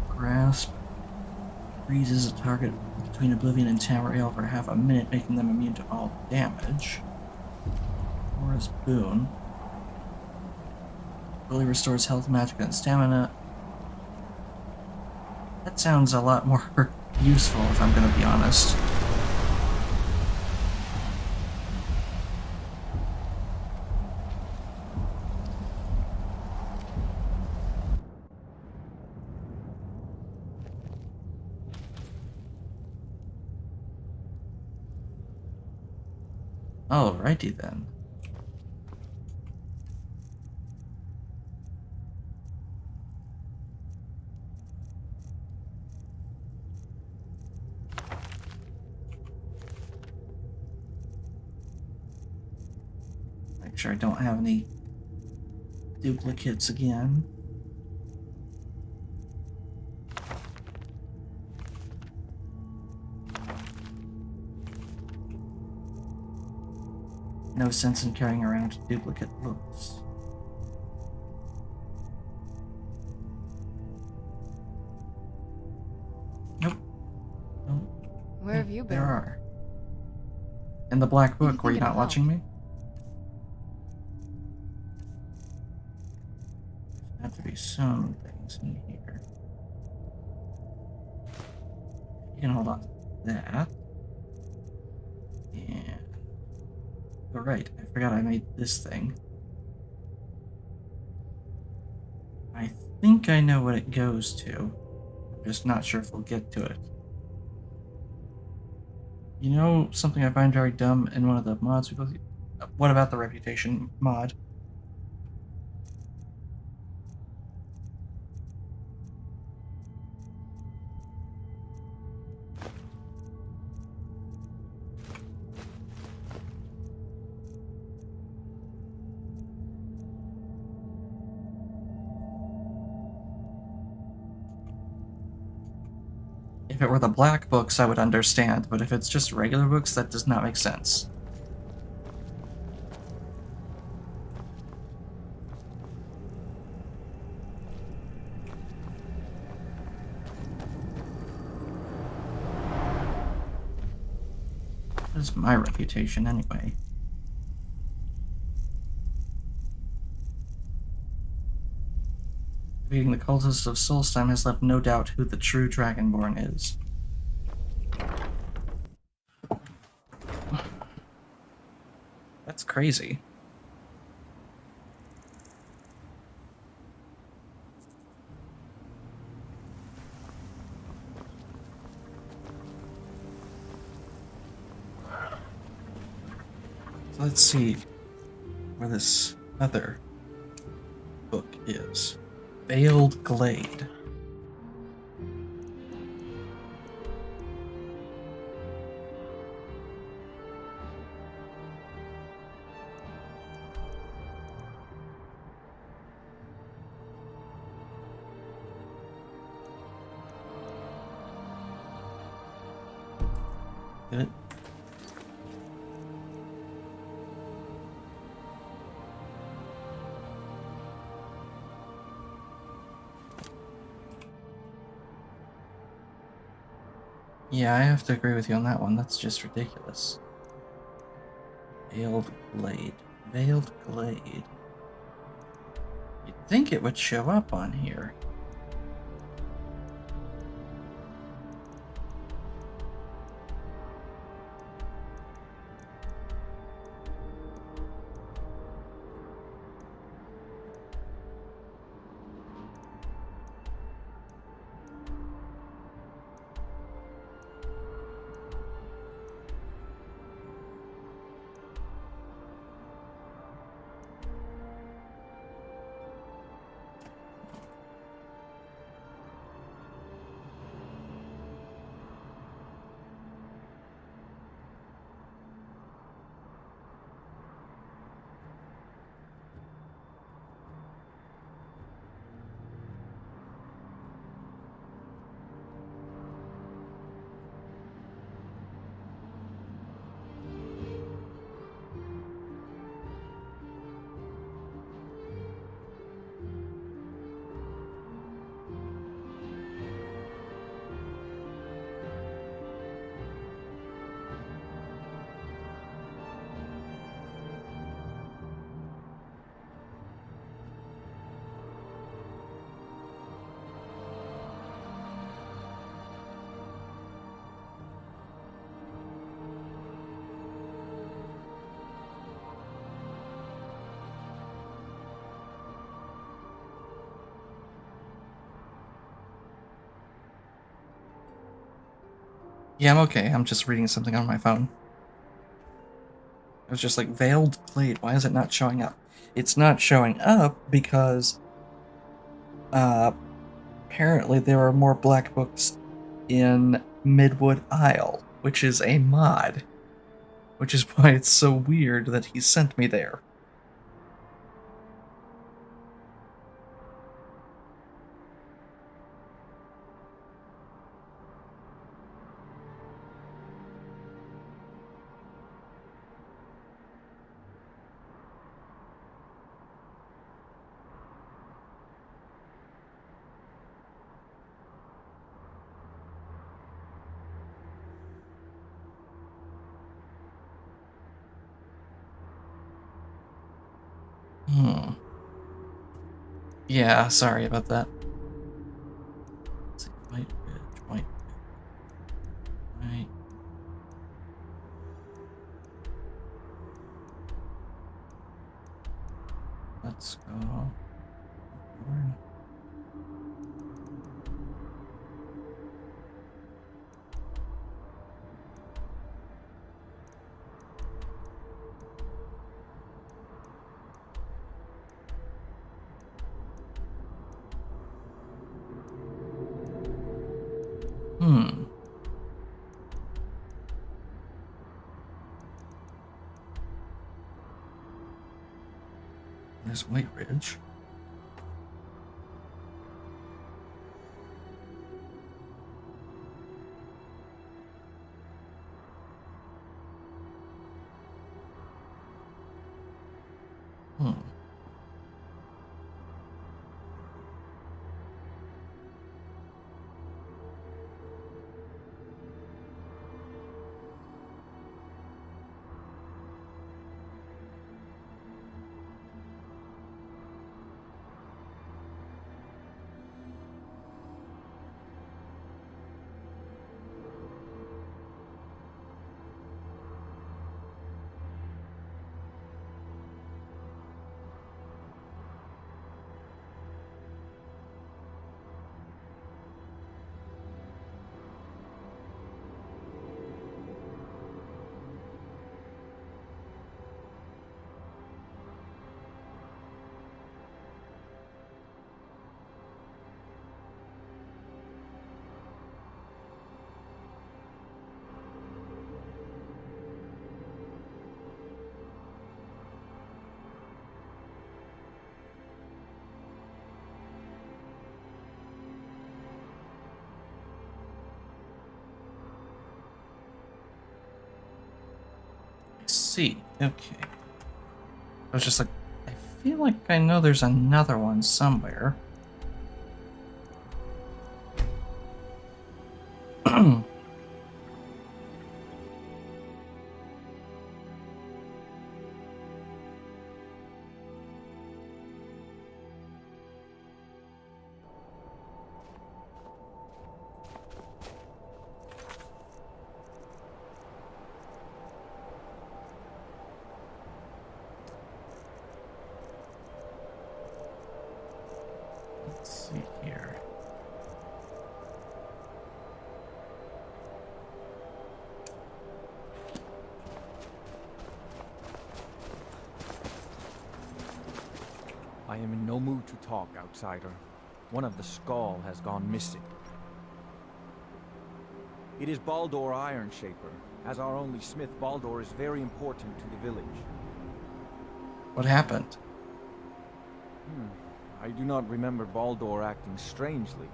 Grasp. Freezes a target between Oblivion and Tamriel for half a minute, making them immune to all damage. Mora's Boon. Fully restores health, magic, and stamina. That sounds a lot more useful, if I'm gonna be honest. Alrighty then. Make sure I don't have any duplicates again. No sense in carrying around duplicate books. Nope. Where have you been? There are. In the Black Book, were you not watching me? There have to be some things in here. You can hold on to that. And... oh, right, I forgot I made this thing. I think I know what it goes to. I'm just not sure if we'll get to it. You know something I find very dumb in one of the mods we go through? What about the reputation mod? If it were the black books, I would understand, but if it's just regular books, that does not make sense. What is my reputation, anyway? Defeating the cultists of Solstheim has left no doubt who the true Dragonborn is. That's crazy. So let's see where this other book is. Veiled Glade. Did it? Yeah, I have to agree with you on that one. That's just ridiculous. Veiled Glade. Veiled Glade. You'd think it would show up on here. Yeah, I'm okay. I'm just reading something on my phone. It was just like, Veiled Glade, why is it not showing up? It's not showing up because apparently there are more black books in Midwood Isle, which is a mod. Which is why it's so weird that he sent me there. Yeah, sorry about that. Let's see, White Ridge, White Ridge. Right. Let's go. There's White Ridge. See, okay. I was just like, I feel like I know there's another one somewhere. Let's see here. I am in no mood to talk, outsider. One of the Skull has gone missing. It is Baldur Ironshaper. As our only smith, Baldur is very important to the village. What happened? I do not remember Baldur acting strangely.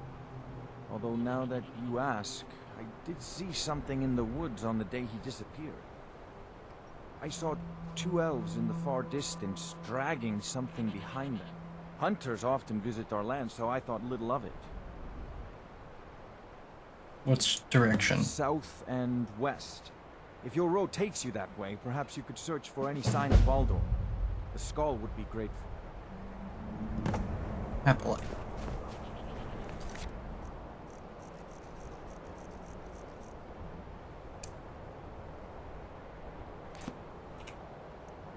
Although now that you ask, I did see something in the woods on the day he disappeared. I saw two elves in the far distance dragging something behind them. Hunters often visit our land, so I thought little of it. Which direction? South and west. If your road takes you that way, perhaps you could search for any sign of Baldur. The Skull would be grateful. Happily.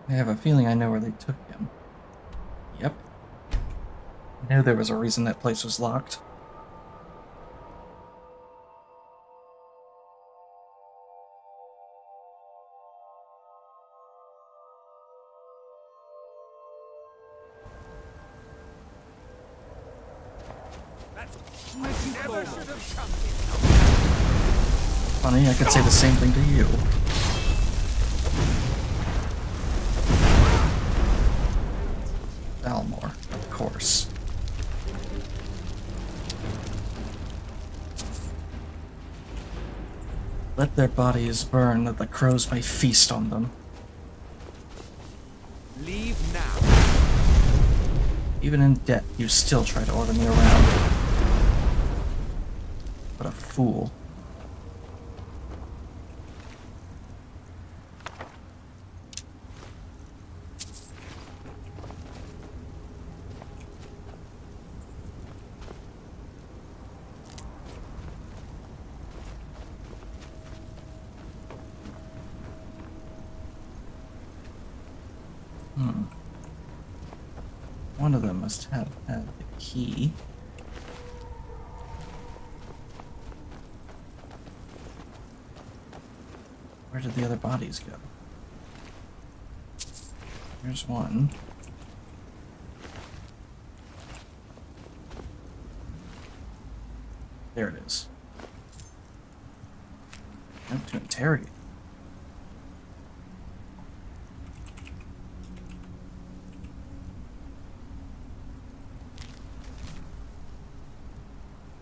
I have a feeling I know where they took him. Yep. I knew there was a reason that place was locked. Never should have come here. Funny, I could say the same thing to you. Balmor, of course. Let their bodies burn, that the crows may feast on them. Leave now. Even in debt, you still try to order me around. What a fool. One of them must have had the key. Where did the other bodies go? Here's one. There it is. Note to interrogate.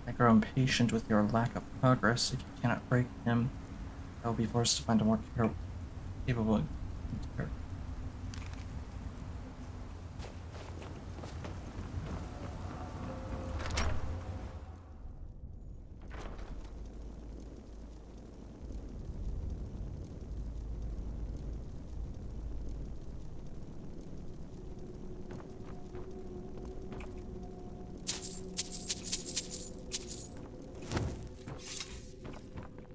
I grow impatient with your lack of progress. If you cannot break him, I will be forced to find a more capable interrogator.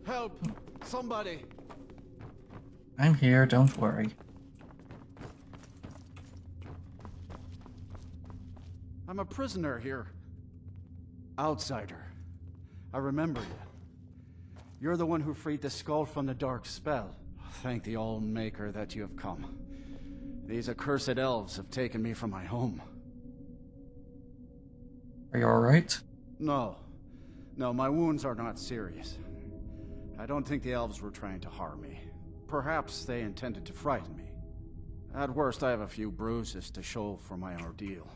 Help! Somebody! I'm here, don't worry. I'm a prisoner here. Outsider. I remember you. You're the one who freed the skull from the dark spell. Thank the All-Maker that you have come. These accursed elves have taken me from my home. Are you alright? No. No, my wounds are not serious. I don't think the elves were trying to harm me. Perhaps they intended to frighten me. At worst, I have a few bruises to show for my ordeal.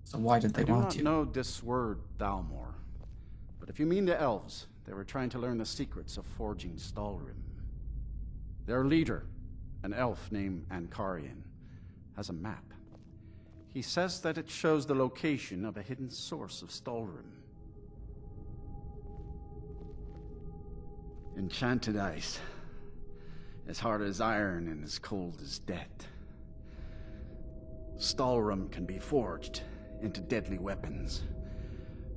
So why did they want you? I do not know this word, Thalmor. But if you mean the elves, they were trying to learn the secrets of forging Stalrim. Their leader, an elf named Ankarian, has a map. He says that it shows the location of a hidden source of Stalrim. Enchanted ice, as hard as iron and as cold as death. Stalrim can be forged into deadly weapons,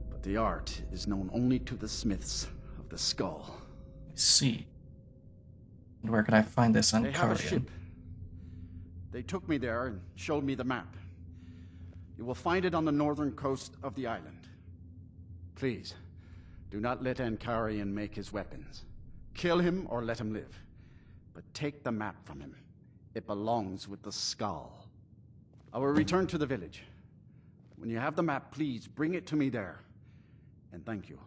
but the art is known only to the smiths of the skull. I see. And where can I find this They have a Ankarian? ship. They took me there and showed me the map. You will find it on the northern coast of the island. Please, do not let Ankarian make his weapons. Kill him or let him live. But take the map from him. It belongs with the skull. I will return to the village. When you have the map, please bring it to me there. And thank you.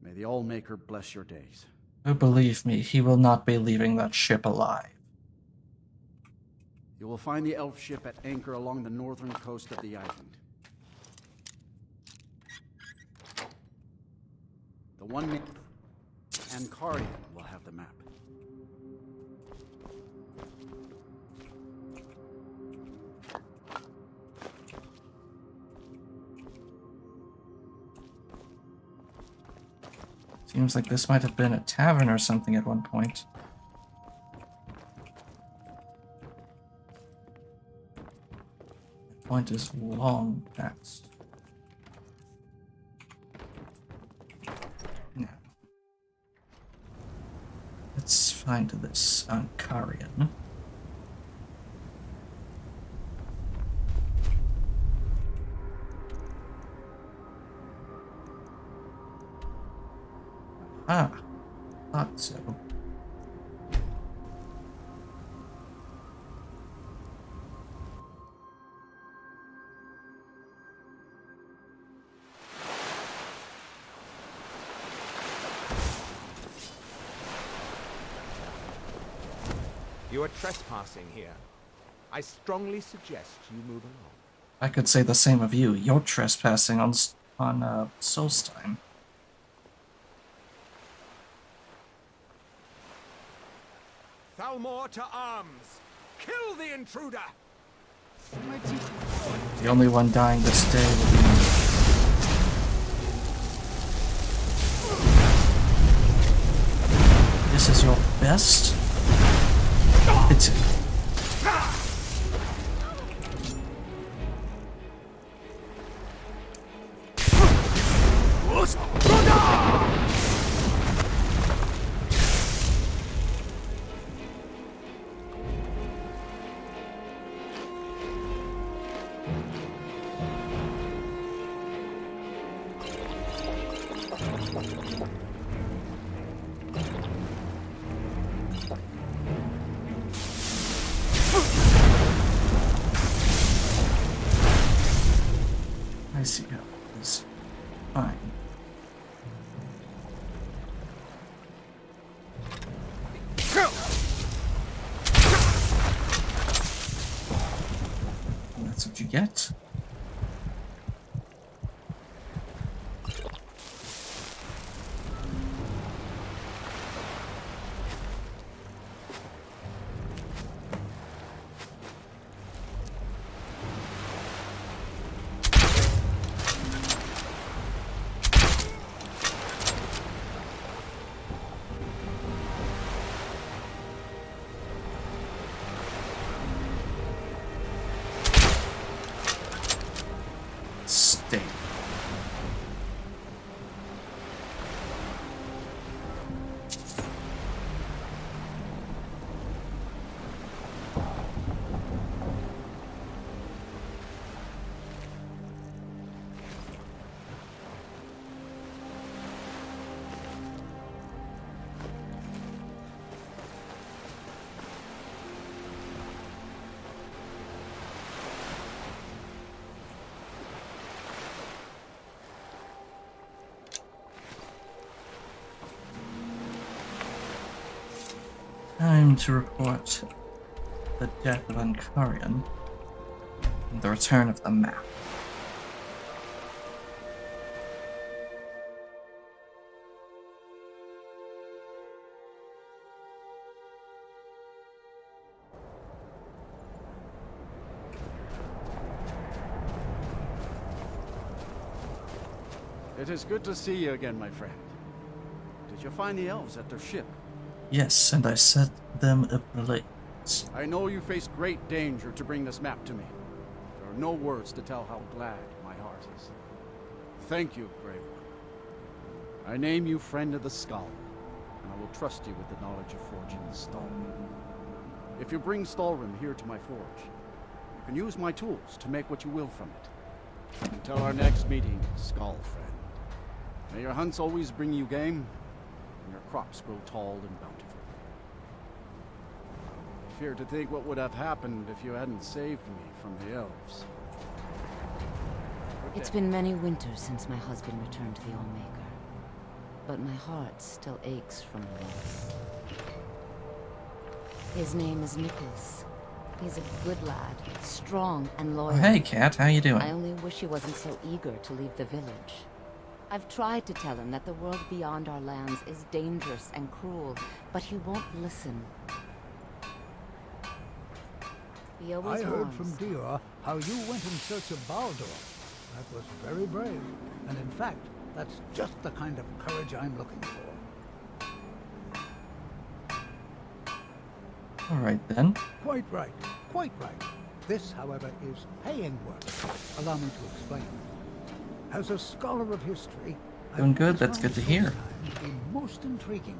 May the All-Maker bless your days. Oh, believe me, he will not be leaving that ship alive. You will find the elf ship at anchor along the northern coast of the island. The one named Ankarian will have the map. Seems like this might have been a tavern or something at one point. That point is long past. Now, let's find this Ankarian. Ah, thought so. You are trespassing here. I strongly suggest you move along. I could say the same of you. You're trespassing on Solstheim. Thalmor to arms! Kill the intruder! The only one dying this day will be me. This is your best? It's I see how it is. Fine. And that's what you get. Stay. Time to report the death of Ankarian and the return of the map. It is good to see you again, my friend. Did you find the elves at their ship? Yes, and I set them ablaze. I know you faced great danger to bring this map to me. There are no words to tell how glad my heart is. Thank you, brave one. I name you Friend of the Skull, and I will trust you with the knowledge of forging the Stalrim. If you bring Stalrim here to my forge, you can use my tools to make what you will from it. Until our next meeting, Skull Friend. May your hunts always bring you game, and your crops grow tall and bountiful. I fear to think what would have happened if you hadn't saved me from the elves. It's been many winters since my husband returned to the Allmaker, but my heart still aches from the loss. His name is Nicholas. He's a good lad, strong and loyal. Oh, hey, Kat, how you doing? I only wish he wasn't so eager to leave the village. I've tried to tell him that the world beyond our lands is dangerous and cruel, but he won't listen. He always I heard warns. from Dior how you went in search of Baldur. That was very brave. And in fact, that's just the kind of courage I'm looking for. Alright then. Quite right. Quite right. This, however, is paying work. Allow me to explain. As a scholar of history, Doing good, that's good to hear. To be most intriguing.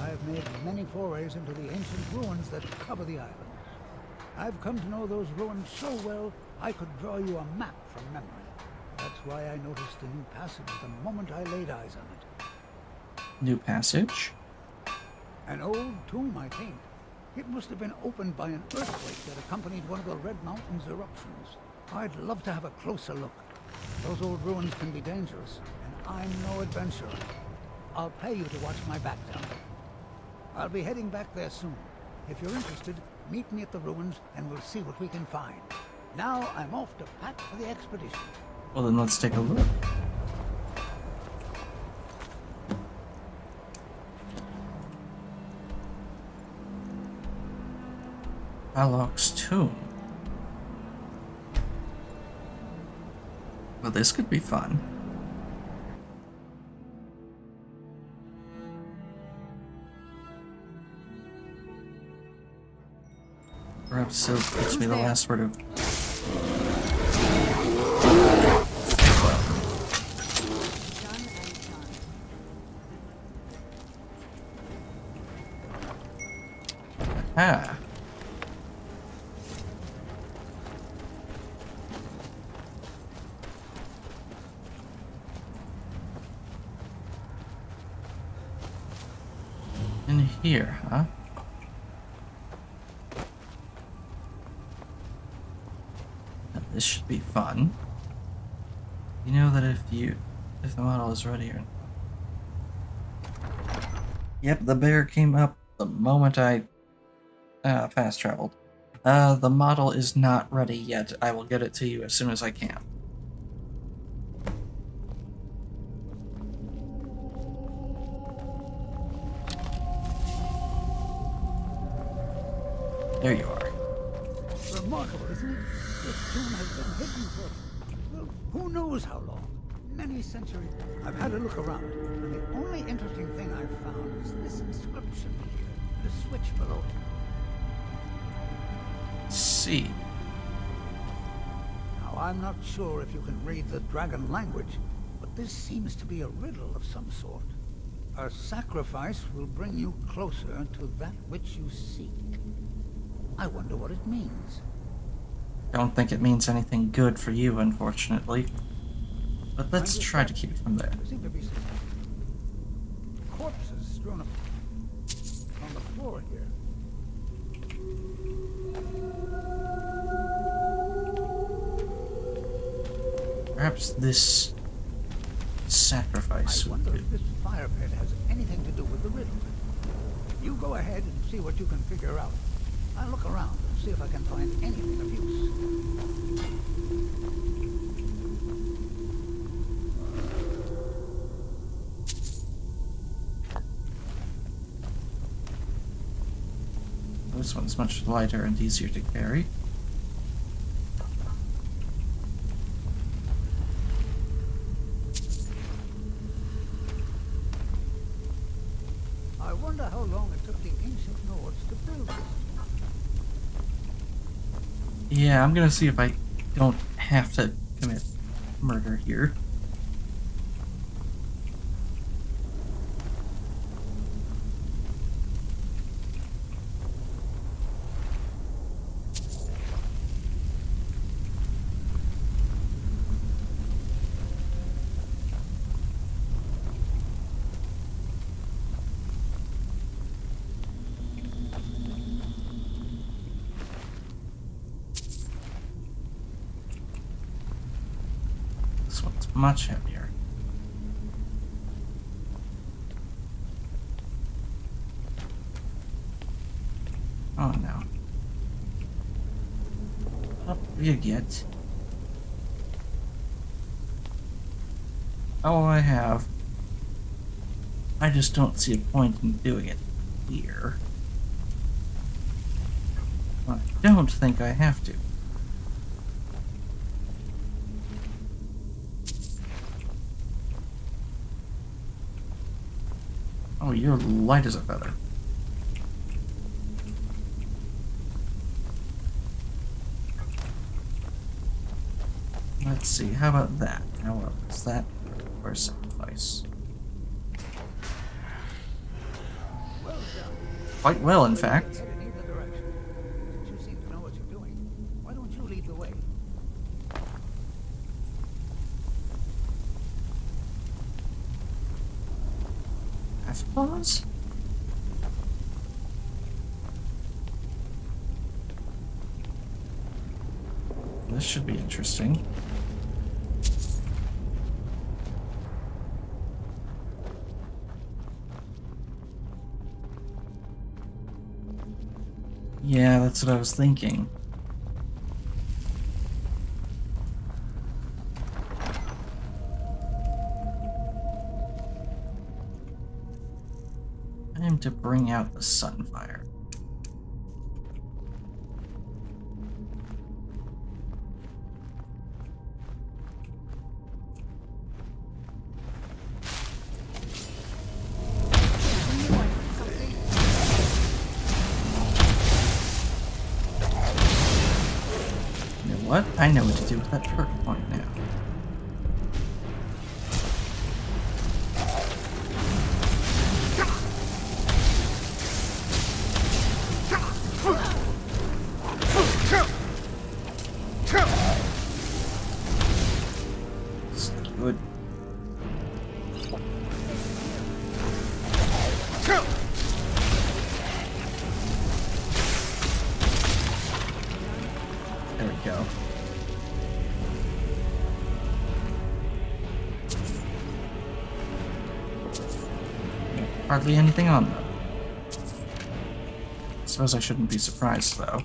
I've made many forays into the ancient ruins that cover the island. I've come to know those ruins so well, I could draw you a map from memory. That's why I noticed the new passage the moment I laid eyes on it. New passage? An old tomb, I think. It must have been opened by an earthquake that accompanied one of the Red Mountains eruptions. I'd love to have a closer look. Those old ruins can be dangerous, and I'm no adventurer. I'll pay you to watch my back down. I'll be heading back there soon. If you're interested, meet me at the ruins and we'll see what we can find. Now I'm off to pack for the expedition. Well, then let's take a look. Alok's tomb. Well, this could be fun. Perhaps Silk gives me the last word of... Ah. In here, huh? This should be fun. You know that if the model is ready or... Yep, the bear came up the moment I fast traveled. The model is not ready yet. I will get it to you as soon as I can. There you are. Remarkable, isn't it? This tomb has been hidden for, well, who knows how long? Many centuries. I've had a look around, and the only interesting thing I've found is this inscription here, the switch below it. See. Now, I'm not sure if you can read the dragon language, but this seems to be a riddle of some sort. A sacrifice will bring you closer to that which you seek. I wonder what it means. Don't think it means anything good for you, unfortunately. But let's try to keep it from there. There seem to be some corpses strewn up on the floor here. Perhaps this sacrifice I would wonder be... if this fire pit has anything to do with the riddle. You go ahead and see what you can figure out. I'll look around and see if I can find anything of use. This one's much lighter and easier to carry. I wonder how long it took the ancient Nords to build this. Yeah, I'm gonna see if I don't have to commit murder here. This one's much heavier. Oh no. What do you get? Oh, I have. I just don't see a point in doing it here. I don't think I have to. Oh, you're light as a feather. Let's see, how about that? How well is that for a sacrifice? Well done. Quite well, in fact. Head in either direction. Since you seem to know what you're doing, why don't you lead the way? F-claws? This should be interesting. Yeah, that's what I was thinking. Time to bring out the Sunfire. What? I know what to do with that perk point now. Good. There we go. Hardly anything on them. Suppose I shouldn't be surprised, though.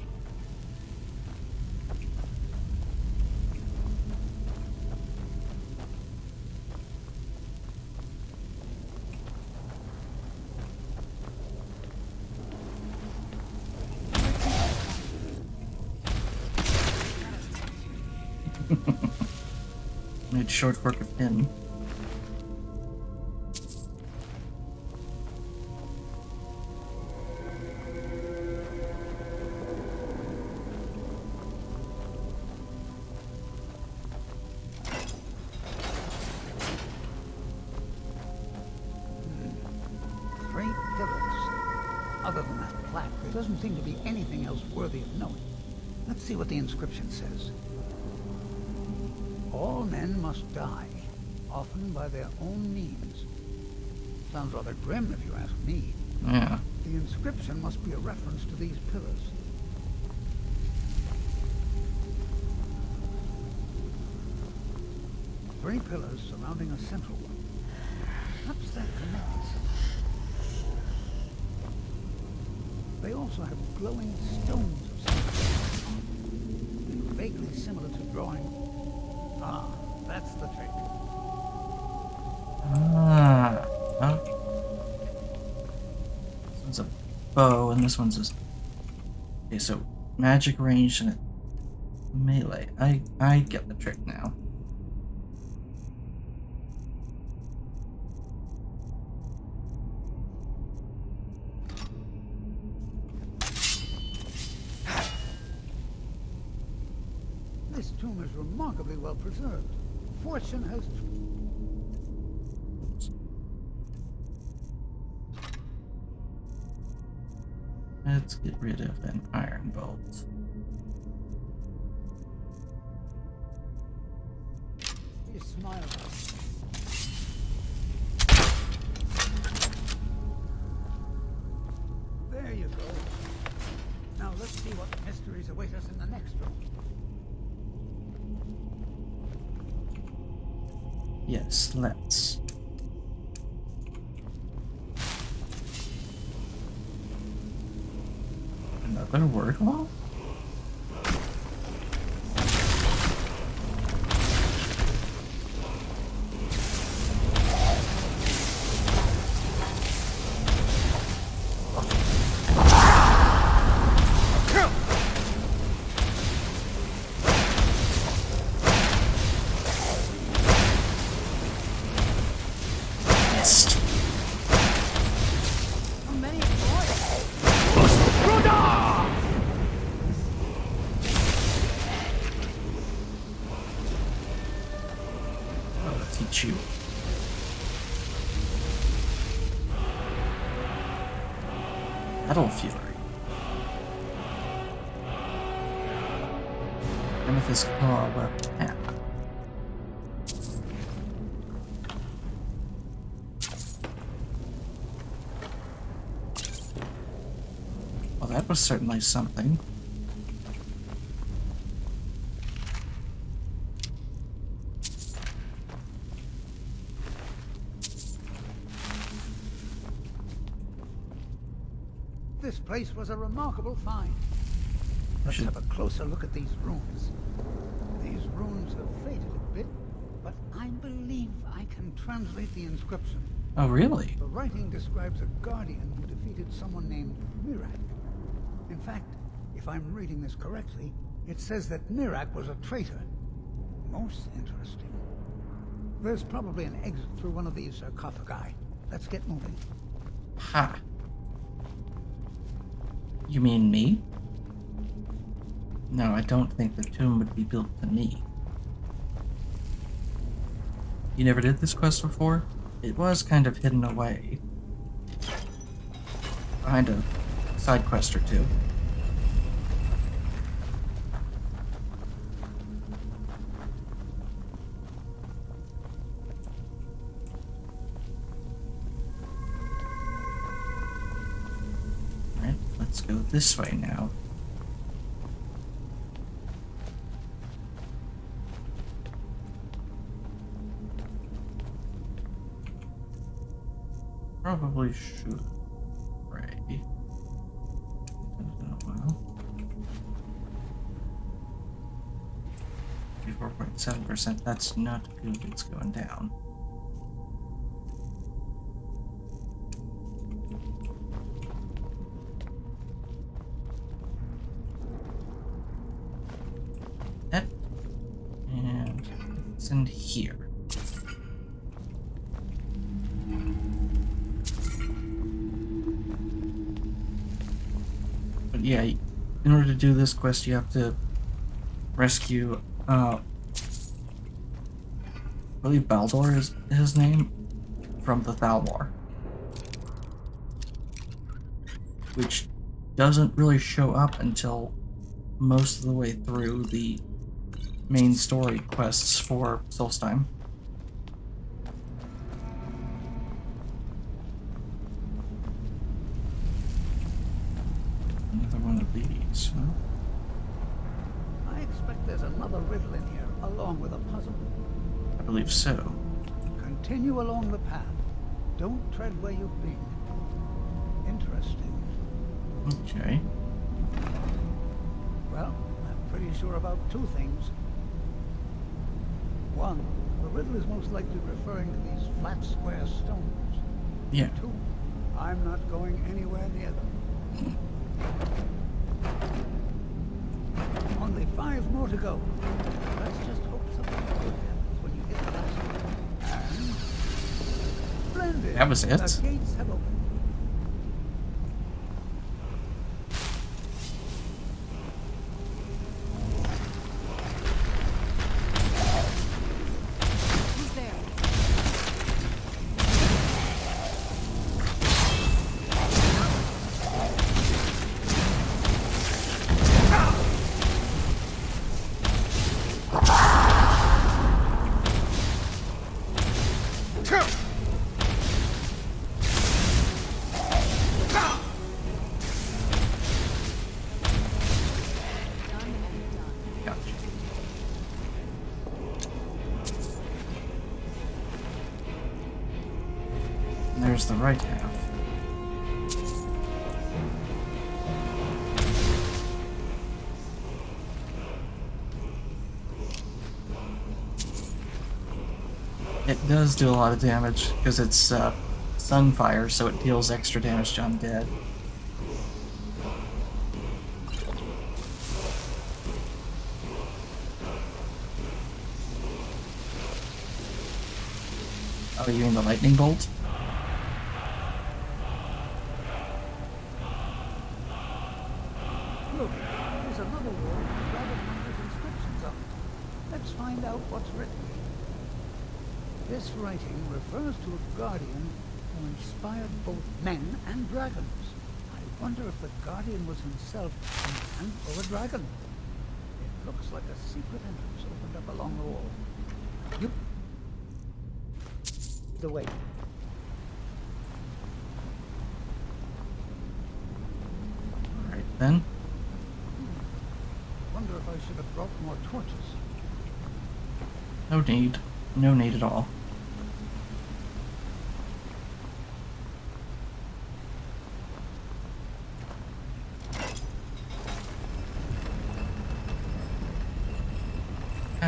Made short work of him. Great pillars. Other than that plaque, there doesn't seem to be anything else worthy of knowing. Let's see what the inscription says. All men must die, often by their own means. Sounds rather grim if you ask me. Yeah. The inscription must be a reference to these pillars. Three pillars surrounding a central one. Perhaps that connects. They also have glowing stones of some kind, vaguely similar to drawing. Ah, that's the trick. Ah. Oh. This one's a bow, and this one's a... Okay, so magic range and melee. I get the trick now. This tomb is remarkably well preserved. Fortune has... Let's get rid of an iron bolt. You smile. There you go. Now let's see what mysteries await us in the next room. Yes, let's. Another word wall? You. Battle Fury. Amethyst Claw weapon. Yeah. Well, that was certainly something. This place was a remarkable find. Let's have a closer look at these runes. These runes have faded a bit, but I believe I can translate the inscription. Oh, really? The writing describes a guardian who defeated someone named Miraak. In fact, if I'm reading this correctly, it says that Miraak was a traitor. Most interesting. There's probably an exit through one of these sarcophagi. Let's get moving. Ha. You mean me? No, I don't think the tomb would be built to me. You never did this quest before? It was kind of hidden away. Behind a side quest or two. Alright, let's go this way now. Probably should pray. Well, 54.7%, that's not good, it's going down. That, and it's in here. But yeah, in order to do this quest, you have to rescue, I believe Baldur is his name, from the Thalmor. Which doesn't really show up until most of the way through the main story quests for Solstheim. Another one of these, huh? I expect there's another riddle in here, along with a puzzle. I believe so. Continue along the path. Don't tread where you've been. Interesting. Okay. Well, I'm pretty sure about two things. One, the riddle is most likely referring to these flat square stones. Yeah. Two, I'm not going anywhere near them. Only 5 more to go. Let's just hope something good happens when you hit the last one. And... splendid! That was it? The gates have opened. There's the right half. It does do a lot of damage because it's sunfire, so it deals extra damage to undead. Oh, you mean the lightning bolt? Look, there's another wall with dragon-hunter's inscriptions on it. Let's find out what's written. This writing refers to a guardian who inspired both men and dragons. I wonder if the guardian was himself a man or a dragon. It looks like a secret entrance opened up along the wall. Yep. The way. Alright then. Wonder if I should have brought more torches. No need. No need at all.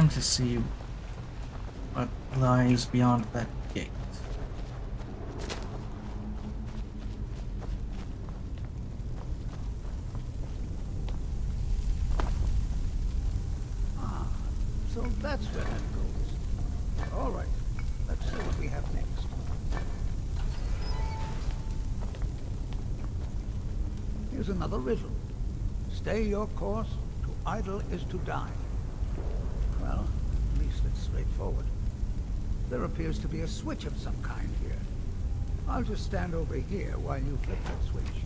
time to see what lies beyond that gate. Ah, so that's where that goes. All right, let's see what we have next. Here's another riddle. Stay your course, to idle is to die. Well, at least it's straightforward. There appears to be a switch of some kind here. I'll just stand over here while you flip that switch.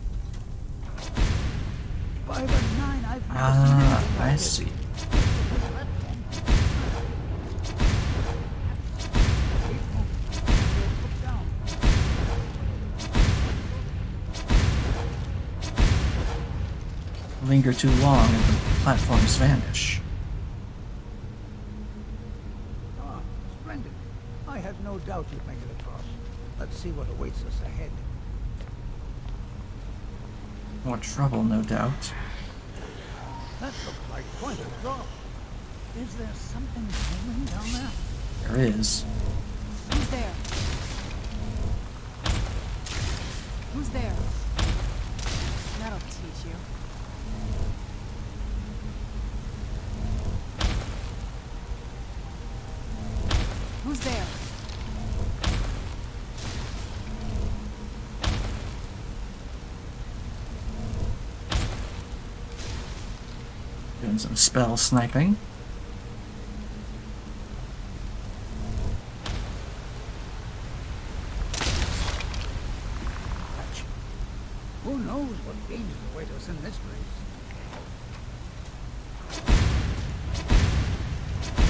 By the 9, I've never seen anything like I this. see. Linger too long and the platforms vanish. Ah, splendid. I had no doubt you'd make it across. Let's see what awaits us ahead. More trouble, no doubt. That looks like quite a drop. Is there something moving down there? There is. Who's there? Who's there? That'll teach you. Who's there? Doing some spell sniping. Who knows what dangers await us in this place?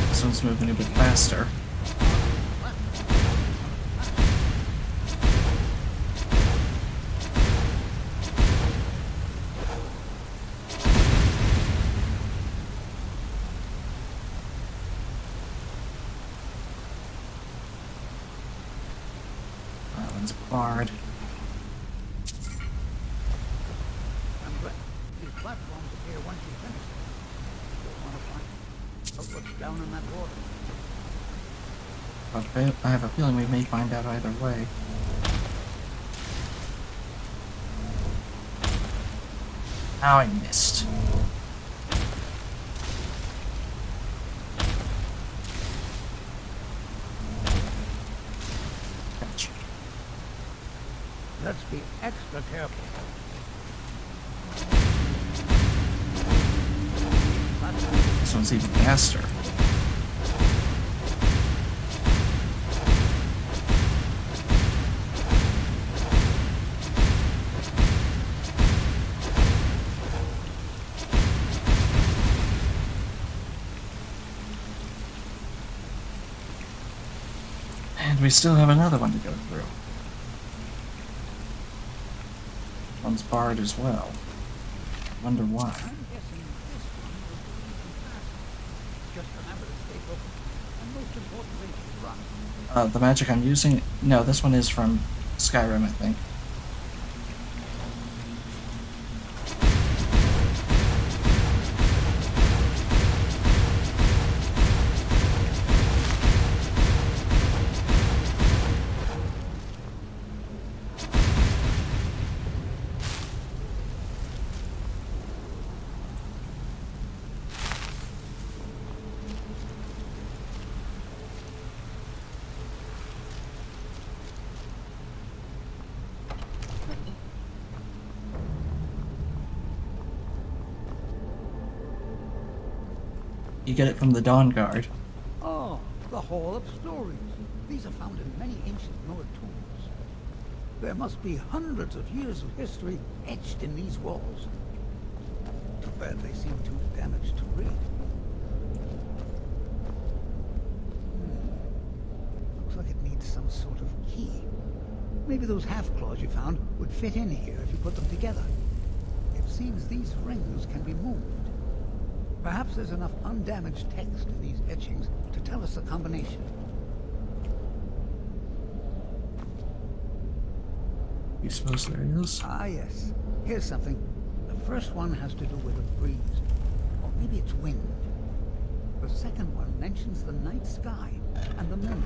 This one's moving a bit faster. That one's barred. I'm glad these platforms appear once you finish them. You'll want to find out what's down in that water. But I have a feeling we may find out either way. How I missed. Gotcha. Let's be extra careful. This one's even faster. And we still have another one to go through. One's barred as well. Wonder why. I'm guessing this one will be even faster. Just remember to stay focused, and most importantly, run. The magic I'm using... No, this one is from Skyrim, I think. You get it from the Dawn Guard. Oh, the Hall of Stories. These are found in many ancient Noah tombs. There must be hundreds of years of history etched in these walls. Too bad they seem too damaged to read. Looks like it needs some sort of key. Maybe those half-claws you found would fit in here if you put them together. It seems these rings can be moved. Perhaps there's enough undamaged text in these etchings to tell us the combination. You suppose there is? Ah, yes. Here's something. The first one has to do with a breeze. Or maybe it's wind. The The second one mentions the night sky and the moon.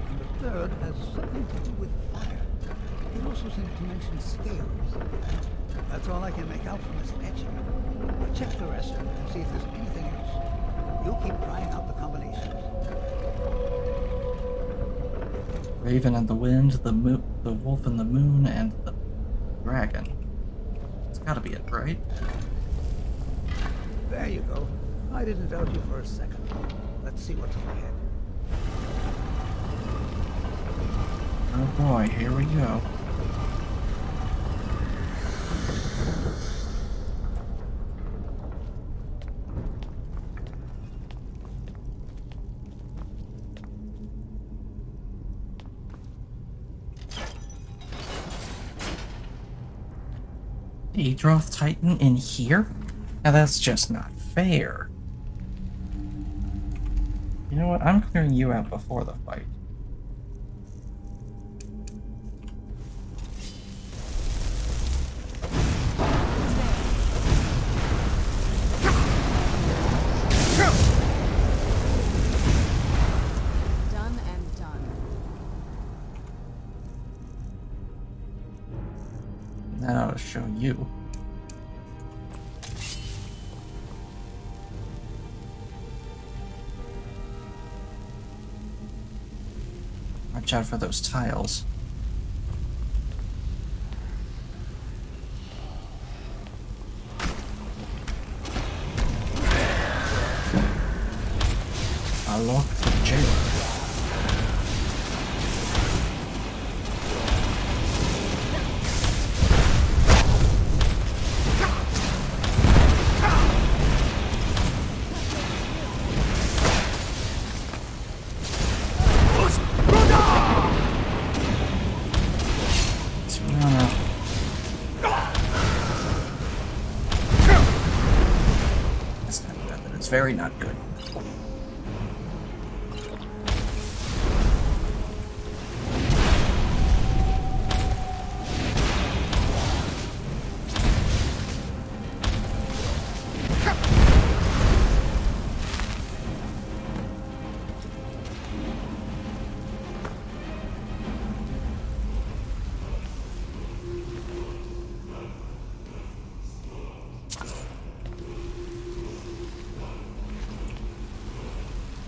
And the third has something to do with fire. It also seems to mention scales. That's all I can make out from this etching. But check the rest and see if there's anything else. You keep trying out the combinations. Raven and the wind, the wolf and the moon, and the dragon. It's gotta be it, right? There you go. I didn't doubt you for a second. Let's see what's up ahead. Oh boy, here we go. Adroth Titan in here? Now that's just not fair. You know what? I'm clearing you out before the fight. Done and done. That ought to show you. Watch out for those tiles. I locked the jail. That's not good. That is very not good.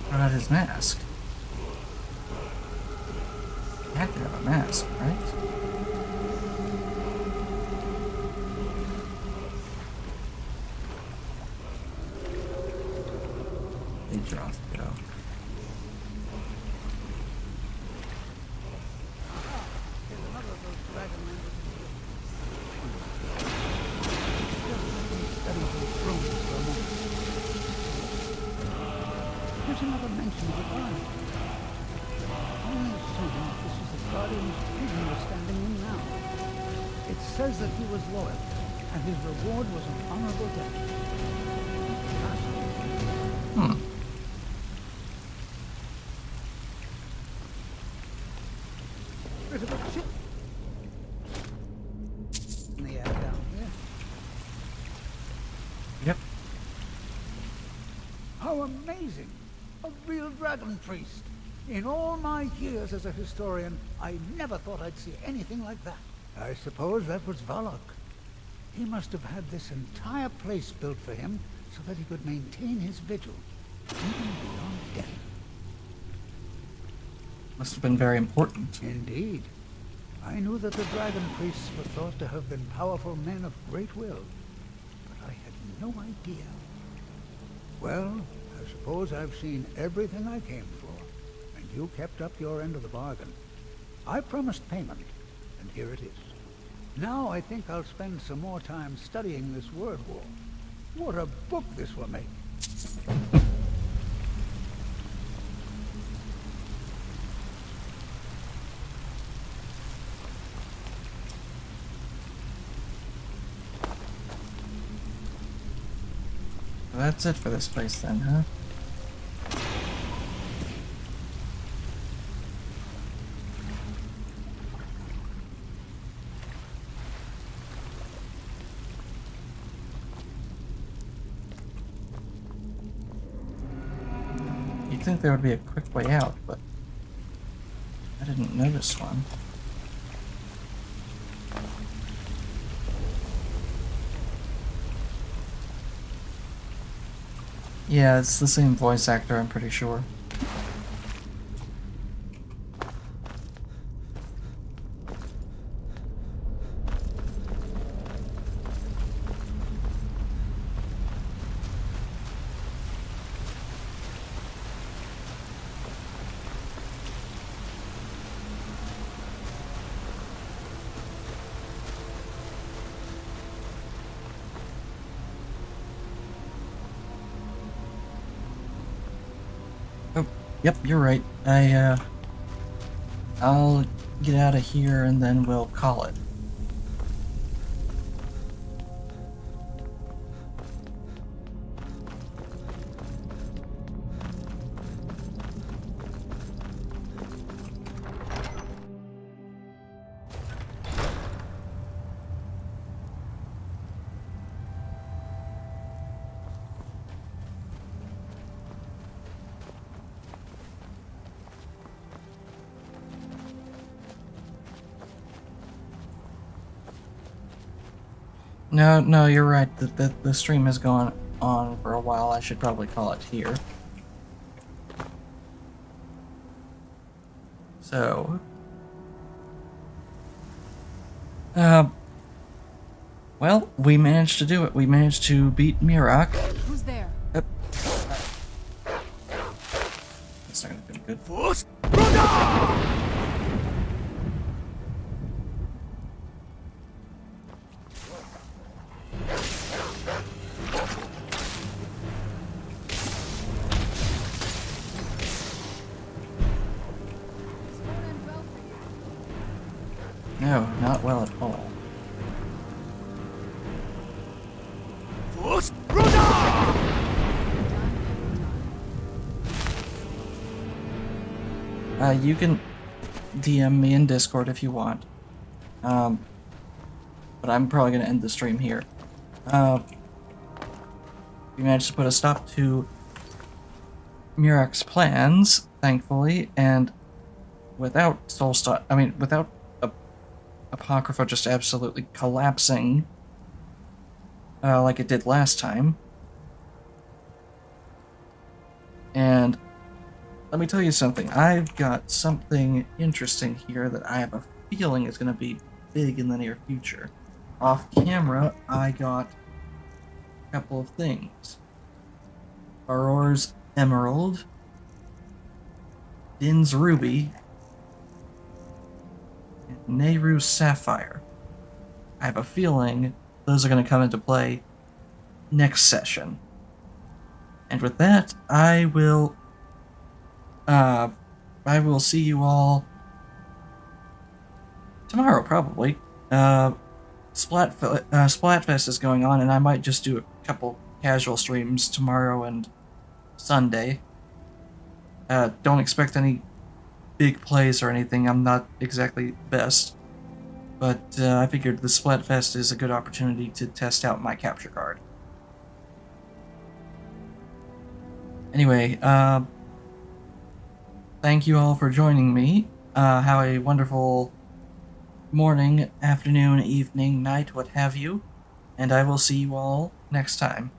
What about his mask? He had to have a mask, right? They dropped it out. There's another mention of the Guardian. Only assuming this is the Guardian's prison we're standing in now. It says that he was loyal, and his reward was an honorable death. Hmm. Bit of a chip in the air down here. Yep. How amazing! A real dragon priest! In all my years as a historian, I never thought I'd see anything like that. I suppose that was Valak. He must have had this entire place built for him so that he could maintain his vigil, even beyond death. Must have been very important. Indeed. I knew that the dragon priests were thought to have been powerful men of great will, but I had no idea. Well, I suppose I've seen everything I came for, and you kept up your end of the bargain. I promised payment, and here it is. Now I think I'll spend some more time studying this word war. What a book this will make! That's it for this place then, huh? You'd think there would be a quick way out, but I didn't notice one. Yeah, it's the same voice actor, I'm pretty sure. Yep, you're right. I'll get out of here and then we'll call it. No, you're right. The stream has gone on for a while. I should probably call it here. So, well, we managed to do it. We managed to beat Miraak. Who's there? Yep. That's not gonna be good. No, not well at all. You can DM me in Discord if you want. But I'm probably gonna end the stream here. We managed to put a stop to Miraak's plans, thankfully, and without without Apocrypha just absolutely collapsing like it did last time. And let me tell you something. I've got something interesting here that I have a feeling is going to be big in the near future. Off camera, I got a couple of things. Auror's Emerald, Din's Ruby, Nehru's Sapphire. I have a feeling those are going to come into play next session. And with that, I will see you all tomorrow, probably. Splatfest is going on, and I might just do a couple casual streams tomorrow and Sunday. Don't expect any big plays or anything. I'm not exactly best, but I figured the Splatfest is a good opportunity to test out my capture card. Anyway, thank you all for joining me. Have a wonderful morning, afternoon, evening, night, what have you, and I will see you all next time.